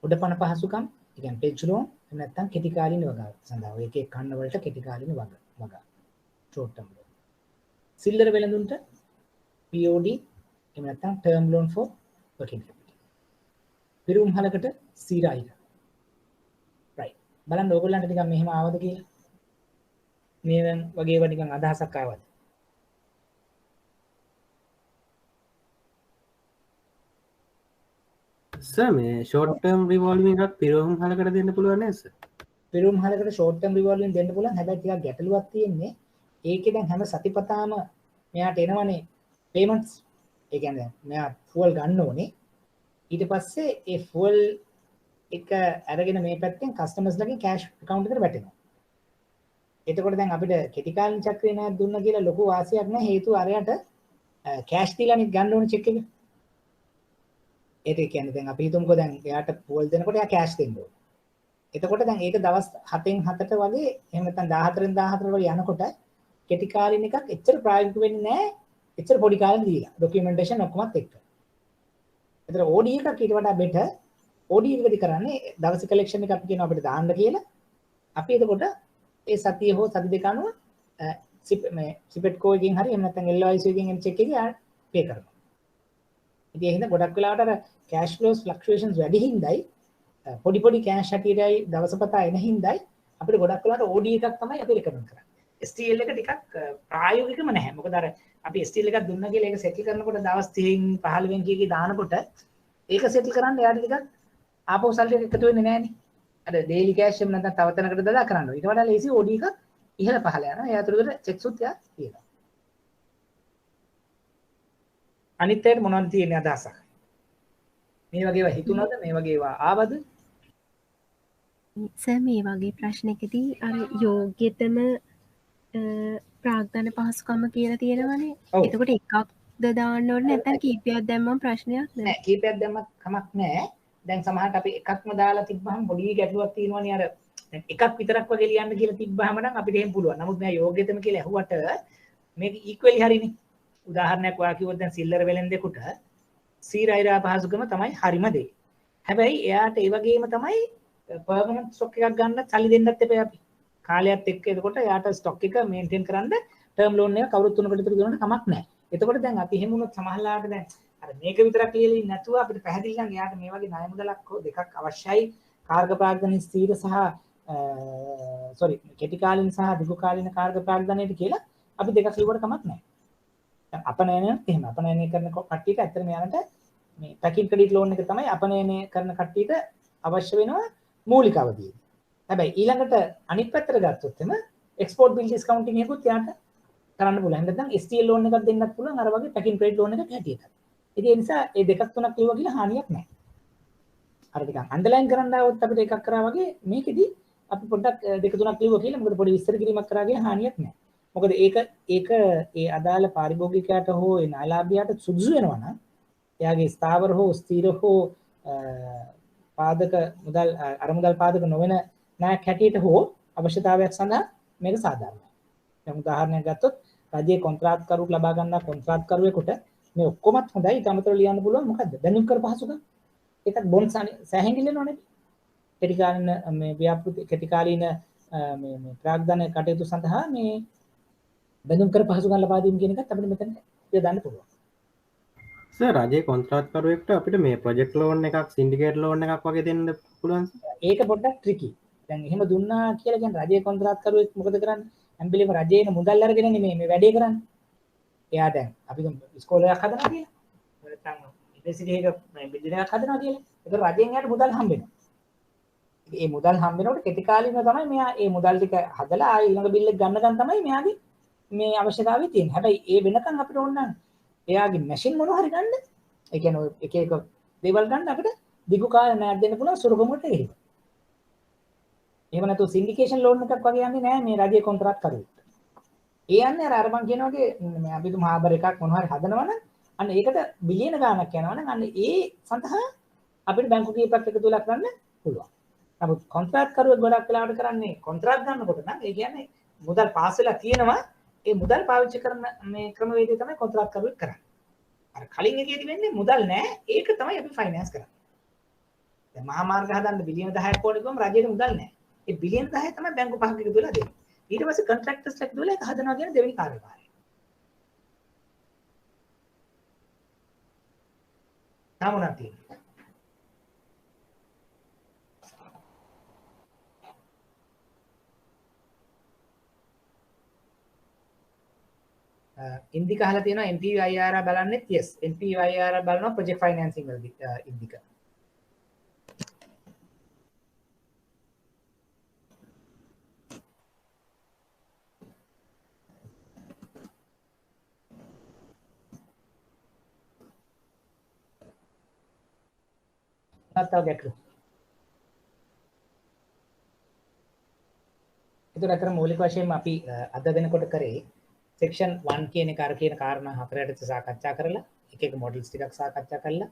උඩපණ පහසුකම් ඒ කියන්නේ පෙජ් ලෝන් එහෙම නැත්නම් කෙටි කාලින වගා සඳහා ඔය එක එක කන්න වලට කෙටි කාලින වගා ෂෝට් ටර්ම් ලෝන්. සිල්ලර වෙළඳුන්ට POD එහෙම නැත්නම් term loan for working capital. පිරුම් හලකට සීරායික. right. බලන්න ඕගොල්ලන්ට නිකන් මෙහෙම ආවද කියලා. මේ වගේ ඒවා නිකන් අදහසක් ආවද? සර් මේ ෂෝට් ටර්ම් රිවෝල්විං එකක් පිරුම් හලකට දෙන්න පුළුවන් නේද සර්? පිරුම් හලකට ෂෝට් ටර්ම් රිවෝල්විං දෙන්න පුළුවන්. හැබැයි ටිකක් ගැටලුවක් තියෙන්නේ. ඒකේ දැන් හැම සතිපතාම මෙයාට එනවනේ payments. ඒ කියන්නේ මෙයා ෆුවල් ගන්න ඕනේ. ඊට පස්සේ ඒ ෆුවල් එක අරගෙන මේ පැත්තෙන් කස්ටමර්ස් ලගෙන් කෑෂ් account එකට වැටෙනවා. එතකොට දැන් අපිට කෙටි කාලින චක්‍රේ නෑ දුන්න කියලා ලොකු වාසියක් නෑ හේතුව අරයට කෑෂ් දීලානේ ගන්න ඕනේ චෙක් එක. ඒක කියන්නේ දැන් අපි හිතමුකෝ දැන් එයාට පෝල් දෙනකොට එයා කෑෂ් දෙන්න ඕනේ. එතකොට දැන් ඒක දවස් 7න් 7ට වගේ එහෙම නැත්නම් 14න් 14 වගේ යනකොට කෙටි කාලින එකක් එච්චර ප්‍රායෝගික වෙන්නේ නැහැ. එච්චර පොඩි කාලෙක දීලා. ડોකියුමන්ටේෂන් ඔක්කොමත් එක්ක. ඒතර OD එකක් ඊට වඩා බෙටර්. OD එකදී කරන්නේ දවස් කලෙක්ෂන් එක අපි කියනවා අපිට දාන්න කියලා. අපි එතකොට ඒ සතිය හෝ සති දෙක අනුව මේ සිපෙට්කෝ එකකින් හරි එහෙම නැත්නම් LIC එකකින් එන චෙක් එක පේ කරනවා. ඉතින් එහෙනම් ගොඩක් වෙලාවට අර කෑෂ් ෆ්ලෝස් ෆ්ලක්චුේෂන්ස් වැඩි හින්දායි පොඩි පොඩි කෑෂ් හැටියටයි දවසපතා එන හින්දායි අපිට ගොඩක් වෙලාවට OD එකක් තමයි අපි රෙකමන්ඩ් කරන්නේ. STL එක ටිකක් ප්‍රායෝගිකම නැහැ. මොකද අර අපි STL එකක් දුන්නා කියලා ඒක සෙටල් කරනකොට දවස් 30න් 15න් කීකේ දානකොට ඒක සෙටල් කරන්න එයාට ටිකක් ආපහු සල්ලි එකතු වෙන්නේ නැහැ නේ. අර ඩේලි කෑෂ් එක නැත්නම් තව තැනකට දාලා කරන්න ඕනේ. ඊට වඩා ලේසි OD එකක් ඉහළ පහළ යනවා. ඒ අතරතුර චෙක්ස් උත් යා තියෙනවා. අනිත් ඒවාට මොනවද තියෙන්නේ අදහසක්? මේ වගේ ඒවා හිතුණාද? මේ වගේ ඒවා ආවද? සර් මේ වගේ ප්‍රශ්නකදී අර යෝග්‍යතම ප්‍රාග්ධන පහසුකම කියලා තියෙනවනේ. එතකොට එකක්ද දාන්න ඕනේ නැත්නම් කීපයක් දැම්මම ප්‍රශ්නයක් නෑ. කීපයක් දැම්මත් කමක් නෑ. දැන් සමහරට අපි එකක්ම දාලා තිබ්බහම පොඩි ගැටලුවක් තියෙනවනේ අර එකක් විතරක් වගේ ලියන්න කියලා තිබ්බහම නම් අපිට එහෙම පුළුවන්. නමුත් මම යෝග්‍යතම කියලා ඇහුවට මේක ඉක්වලි හරිනේ. උදාහරණයක් ඔයා කිව්වොත් දැන් සිල්ලර වෙලෙන්දෙකුට සීරයිරා පහසුකම තමයි හරිම දේ. හැබැයි එයාට ඒ වගේම තමයි පර්මනන්ට් ස්ටොක් එකක් ගන්න සල්ලි දෙන්නත් එපා අපි. කාලයත් එක්ක එතකොට එයාට ස්ටොක් එක මේන්ටේන් කරන්න ටර්ම් ලෝන් එක කවුරුත් 3කට විතර දුන්නට කමක් නැහැ. එතකොට දැන් අපි එහෙම වුණොත් සමහරලාට දැන් අර මේක විතරක් ලියලා ඉන්නේ නැතුව අපිට පැහැදිලි නම් එයාට මේ වගේ ණය මුදලක් හෝ දෙකක් අවශ්‍යයි. කාර්ග ප්‍රාග්ධන ස්ථීර සහ කෙටි කාලින සහ දිගු කාලින කාර්ග ප්‍රාග්ධනයට කියලා අපි දෙකක් ලියුවට කමක් නැහැ. දැන් අපනයන එහෙම අපනයනය කරන කට්ටියට ඇත්තටම යානට මේ පැකින් ක්‍රෙඩිට් ලෝන් එක තමයි අපනයනය කරන කට්ටියට අවශ්‍ය වෙනවා මූලික අවධිය. හැබැයි ඊළඟට අනිත් පැත්තට ගත්තොත් එම එක්ස්පෝර්ට් බිල් ඩිස්කවුන්ටින් එකකුත් යාට කරන්න පුළුවන්. නැත්නම් STL ලෝන් එකක් දෙන්නත් පුළුවන් අර වගේ පැකින් ක්‍රෙඩිට් ලෝන් එකක් හැටියට. ඉතින් ඒ නිසා මේ දෙකක් තුනක් ලියුවා කියලා හානියක් නැහැ. අර ටිකක් අන්ඩර්ලයින් කරන්න આવොත් අපිට එකක් කරා වගේ මේකෙදි අපි පොඩ්ඩක් දෙක තුනක් ලියුවා කියලා මොකද පොඩි විස්තර කිරීමක් කරා කියලා හානියක් නැහැ. මොකද ඒක ඒ අදාළ පාරිභෝගිකයාට හෝ ඒ ණයලාභියාට සුදුසු වෙනවා නම් එයාගේ ස්ථාවර හෝ ස්ථීර හෝ පාදක මුදල් අරමුදල් පාදක නොවන ණයක් හැටියට හෝ අවශ්‍යතාවයක් සඳහා මේක සාධාරණයි. දැන් උදාහරණයක් ගත්තොත් රජයේ කොන්ත්‍රාත්කරුවෙක් ලබා ගන්නා කොන්ත්‍රාත්කරුවෙකුට මේ ඔක්කොමත් හොඳයි ඊට අමතරව ලියන්න පුළුවන් මොකද්ද? දැනුම් කර පහසුකම්. ඒකත් බොන්ඩ් සෑහෙන ඉල්ලනවනේ. කෙටි කාලින මේ ව්‍යාපෘති කෙටි කාලින මේ ප්‍රාග්ධන කටයුතු සඳහා මේ බැඳුම් කර පහසුකම් ලබා දීම කියන එකත් අපිට මෙතන යොදන්න පුළුවන්. සර් රජයේ කොන්ත්‍රාත්කරුවෙක්ට අපිට මේ ප්‍රොජෙක්ට් ලෝන් එකක් සින්ඩිකේට් ලෝන් එකක් වගේ දෙන්න පුළුවන්. ඒක පොඩ්ඩක් ට්‍රිකි. දැන් එහෙම දුන්නා කියලා කියන්නේ රජයේ කොන්ත්‍රාත්කරුවෙක් මොකද කරන්නේ? හැම්බෙලේම රජයේ මුදල් අරගෙන මේ වැඩේ කරන්නේ. එයා දැන් අපි ඉස්කෝලයක් හදනවා කියලා. නැත්නම් යුනිවර්සිටි එකක බිල්ඩින් එකක් හදනවා කියලා. ඒක රජයෙන් යාට මුදල් හම්බ වෙනවා. ඒ මුදල් හම්බ වෙනකොට කෙටි කාලිනව තමයි මෙයා ඒ මුදල් ටික හදලා ආයෙ ඊළඟ බිල් එක ගන්නකන් තමයි මෙයාගේ මේ අවශ්‍යතාවය තියෙන්නේ. හැබැයි ඒ වෙනකන් අපිට ඕන නම් එයාගේ මැෂින් මොනවා හරි ගන්න. ඒ කියන්නේ එක එක දේවල් ගන්න අපිට දිගු කාලයක් නෑත් දෙන්න පුළුවන් සුරුකමුට එහෙම. එහෙම නැතු සින්ඩිකේෂන් ලෝන් එකක් වගේ යන්නේ නෑ මේ රජයේ කොන්ත්‍රාත් කරුවෙක්. ඒ යන්නේ අර මං කියනවා වගේ මේ අපි තුමා හාබර් එකක් මොනවා හරි හදනවනම් අන්න ඒකට බිලියන ගාණක් යනවා නම් අන්න ඒ සඳහා අපිට බැංකු කීපයක් එකතු වෙලා කරන්න පුළුවන්. නමුත් කොන්ත්‍රාත් කරුවෙක් ගොඩක් වෙලාවට කරන්නේ කොන්ත්‍රාත් ගන්නකොට නම් ඒ කියන්නේ මුදල් පාස් වෙලා තියෙනවා ඒ මුදල් පාවිච්චි කරන මේ ක්‍රමවේදය තමයි කොන්ත්‍රාත් කරුවෙක් කරන්නේ. අර කලින් එකේදී වෙන්නේ මුදල් නෑ ඒක තමයි අපි ෆයිනෑන්ස් කරන්නේ. දැන් මහා මාර්ග හදන්න බිලියන 10ක් ඕනේ ගමන් රජයට මුදල් නෑ. ඒ බිලියන 10 තමයි බැංකු පහක එකතු වෙලා දෙන්නේ. ඊට පස්සේ කොන්ට්‍රැක්ටර්ස් එකතු වෙලා ඒක හදනවා කියන දෙවෙනි කාර්යභාරය. තාමුණක් තියෙනවා. ඉන්දික අහලා තියෙනවා NPIR බලන්නෙත් yes NPIR බලනවා ප්‍රොජෙක්ට් ෆයිනෑන්සින් වලදී ඉන්දික නැත්නම් ගැටලු. ඒතර අතර මූලික වශයෙන්ම අපි අද වෙනකොට කරේ සෙක්ෂන් 1 කියන එක අර කියන කාරණා හතරට සාකච්ඡා කරලා එක එක මොඩල්ස් ටිකක් සාකච්ඡා කරලා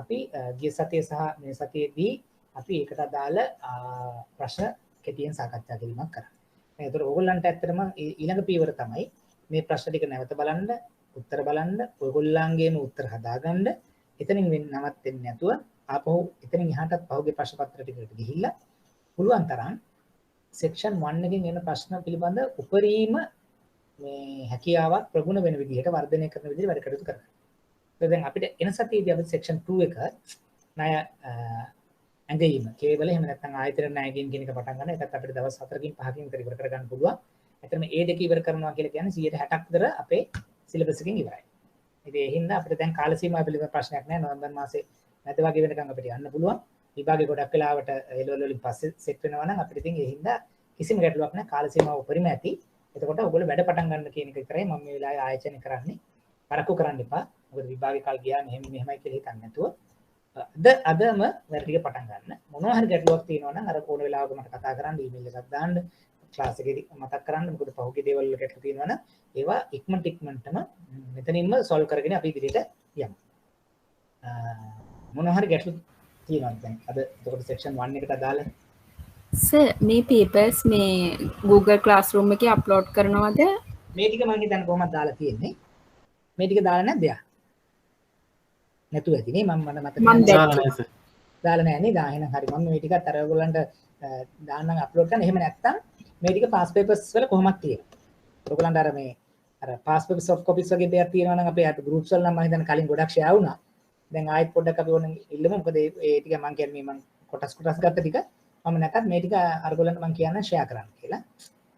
අපි ගිය සතියේ සහ මේ සතියේදී අපි ඒකට අදාළ ප්‍රශ්න කෙටියෙන් සාකච්ඡා කිරීමක් කරා. ඒතර ඕගොල්ලන්ට ඇත්තටම ඊළඟ පියවර තමයි මේ ප්‍රශ්න ටික නැවත බලන්න, උත්තර බලන්න, ඔයගොල්ලන්ගේම උත්තර හදාගන්න, එතනින් නවත්වෙන්නේ නැතුව ආපහු එතනින් එහාටත් පහුගිය ප්‍රශ්න පත්‍ර ටිකට ගිහිල්ලා පුළුවන් තරම් සෙක්ෂන් 1 එකෙන් එන ප්‍රශ්න පිළිබඳ උපරිම මේ හැකියාවක් ප්‍රගුණ වෙන විදිහට වර්ධනය කරන විදිහට වැඩ කටයුතු කරනවා. ඒක දැන් අපිට එන සතියේදී අපි සෙක්ෂන් 2 එක ණය ඇඟීම කේවල එහෙම නැත්නම් ආයතන ණයකින් කියන එක පටන් ගන්න. ඒකත් අපිට දවස් 4කින් 5කින් විතර ඉවර කරගන්න පුළුවන්. ඇත්තටම මේ දෙක ඉවර කරනවා කියලා කියන්නේ 60%ක් විතර අපේ සිලබස් එකෙන් ඉවරයි. ඉතින් ඒ හින්දා අපිට දැන් කාල සීමාව පිළිබඳ ප්‍රශ්නයක් නැහැ. නොවැම්බර් මාසේ නැද වගේ වෙනකන් අපිට යන්න පුළුවන්. විභාගේ ගොඩක් වෙලාවට එළවලු වලින් පස්සේ සෙට් වෙනවා නම් අපිට ඉතින් ඒ හින්දා කිසිම ගැටලුවක් නැහැ. කාල සීමාව උපරිම ඇති. එතකොට ඔයගොල්ලෝ වැඩ පටන් ගන්න කියන එක විතරයි මම මේ වෙලාවේ ආයෝජනය කරන්නේ. පරක්කු කරන්න එපා. මොකද විභාගේ කාල ගියා මෙහෙමයි කියලා හිතන්නේ නැතුව අදම වැඩ ටික පටන් ගන්න. මොනවා හරි ගැටලුවක් තියෙනවා නම් අර ඕන වෙලාවක මට කතා කරන්න, ඊමේල් එකක් දාන්න, ක්ලාස් එකේදී මතක් කරන්න. මොකද පහුගිය දේවල් වල ගැටලු තියෙනවා නම් ඒවා ඉක්මනටම මෙතනින්ම සෝල්ව් කරගෙන අපි ඉදිරියට යමු. මොනවා හරි ගැටලු තියෙනවා දැන් අද එතකොට සෙක්ෂන් 1 එකට අදාළ සර් මේ papers මේ Google Classroom එකේ අප්ලෝඩ් කරනවද? මේ ටික මම හිතන්නේ කොහොමද දාලා තියෙන්නේ? මේ ටික දාලා නැද්ද යා? නැතුව ඇති නේ මම මතක දාලා නැහැ නේද? එහෙනම් හරි මම මේ ටිකත් අර ඔයගොල්ලන්ට දාන්නම් අප්ලෝඩ් කරන්න. එහෙම නැත්නම් මේ ටික පාස් පේපර්ස් වල කොහොමද තියෙන්නේ? ඔයගොල්ලන්ට අර මේ අර පාස් පේපර් සොෆ්ට් කොපිස් වගේ දෙයක් තියෙනවා නම් අපේ අර ගෲප්ස් වල නම් මම හිතන්නේ කලින් ගොඩක් ෂෙයා වුණා. දැන් ආයෙත් පොඩ්ඩක් අපි ඕන ඉල්ලමු. මොකද ඒ ටික මම කියන්නේ මම කොටස් ගත්ත ටික මම නැත්නම් මේ ටික අරගොල්ලන්ට මම කියන්නේ ෂෙයා කරන්න කියලා.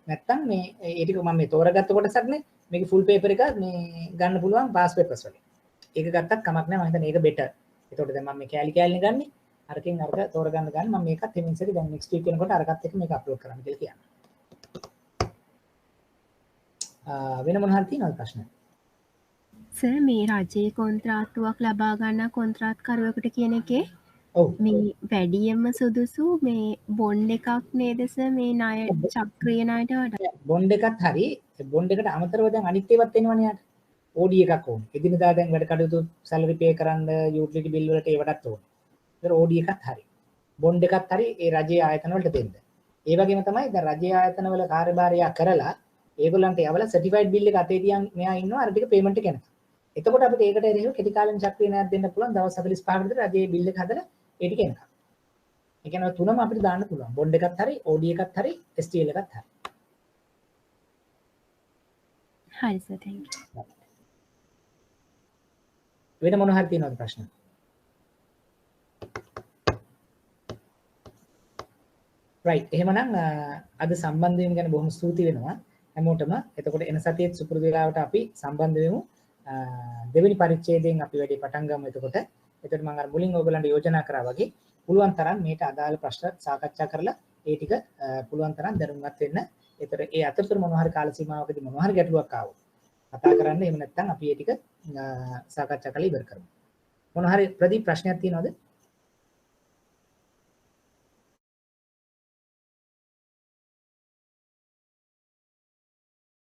නැත්නම් මේ ඒ ටික මම මේ තෝරගත්ත කොටසක් නේ. මේකේ ෆුල් පේපර් එක මේ ගන්න පුළුවන් පාස් පේපර්ස් වලින්. ඒක ගත්තත් කමක් නැහැ. මම හිතන්නේ ඒක බෙටර්. ඒතකොට දැන් මම මේ කෑලි කෑලිනේ ගන්නෙ. අරකින් අරක තෝරගන්න ගන්න. මම මේකත් හිමින්ස් එකේ දැන් නෙක්ස්ට් වීක් වෙනකොට අරකට එක මේක අප්ලෝඩ් කරන්න කියලා කියනවා. වෙන මොන හරි තියෙනවද ප්‍රශ්න? සර් මේ රජයේ කොන්ත්‍රාත්තුවක් ලබා ගන්න කොන්ත්‍රාත්කරුවෙකුට කියන එකේ මේ වැඩියෙන්ම සුදුසු මේ බොන්ඩ් එකක් නේද සර් මේ ණය චක්‍රීය ණයට වඩා? බොන්ඩ් එකත් හරි. බොන්ඩ් එකට අමතරව දැන් අනිත් ඒවාත් එනවනේ යාට. OD එකක් ඕනේ. එදිනදා දැන් වැඩ කටයුතු සැලරි පේ කරන්න, යූටිලිටි බිල් වලට ඒවටත් ඕනේ. ඒතර OD එකත් හරි. බොන්ඩ් එකත් හරි ඒ රජයේ ආයතන වලට දෙන්න. ඒ වගේම තමයි දැන් රජයේ ආයතන වල කාර්යභාරය කරලා ඒගොල්ලන්ට යවලා සර්ටිෆයිඩ් බිල් එක අතේ තියන් මෙයා ඉන්නවා අර ටික පේමන්ට් එක එනවා. එතකොට අපිට ඒකට එරෙහිව කෙටි කාලෙන් චක්‍රීය ණයක් දෙන්න පුළුවන් දවස් 45කට විතර රජයේ බිල් එක හදලා ඒ ටික එනවා. ඒ කියන්නේ තුනම අපිට දාන්න පුළුවන්. බොන්ඩ් එකත් හරි, OD එකත් හරි, STL එකත් හරි. හරි සර් thank you. වෙන මොන හරි තියෙනවද ප්‍රශ්න? right එහෙමනම් අද සම්බන්ධ වීම ගැන බොහොම ස්තුති වෙනවා හැමෝටම. එතකොට එන සතියේත් සුපුරුදු වෙලාවට අපි සම්බන්ධ වෙමු. දෙවෙනි පරිච්ඡේදයෙන් අපි වැඩි පටන් ගමු. එතකොට මම අර මුලින් ඔයගලන්ට යෝජනා කරා වගේ පුළුවන් තරම් මේට අදාළ ප්‍රශ්න සාකච්ඡා කරලා ඒ ටික පුළුවන් තරම් දැනුම්වත් වෙන්න. ඒතර ඒ අතරතුර මොනවා හරි කාල සීමාවකදී මොනවා හරි ගැටලුවක් ආවොත් කතා කරන්න. එහෙම නැත්නම් අපි ඒ ටික සාකච්ඡා කරලා ඉවර කරමු. මොනවා හරි ප්‍රදීප් ප්‍රශ්නයක් තියෙනවද?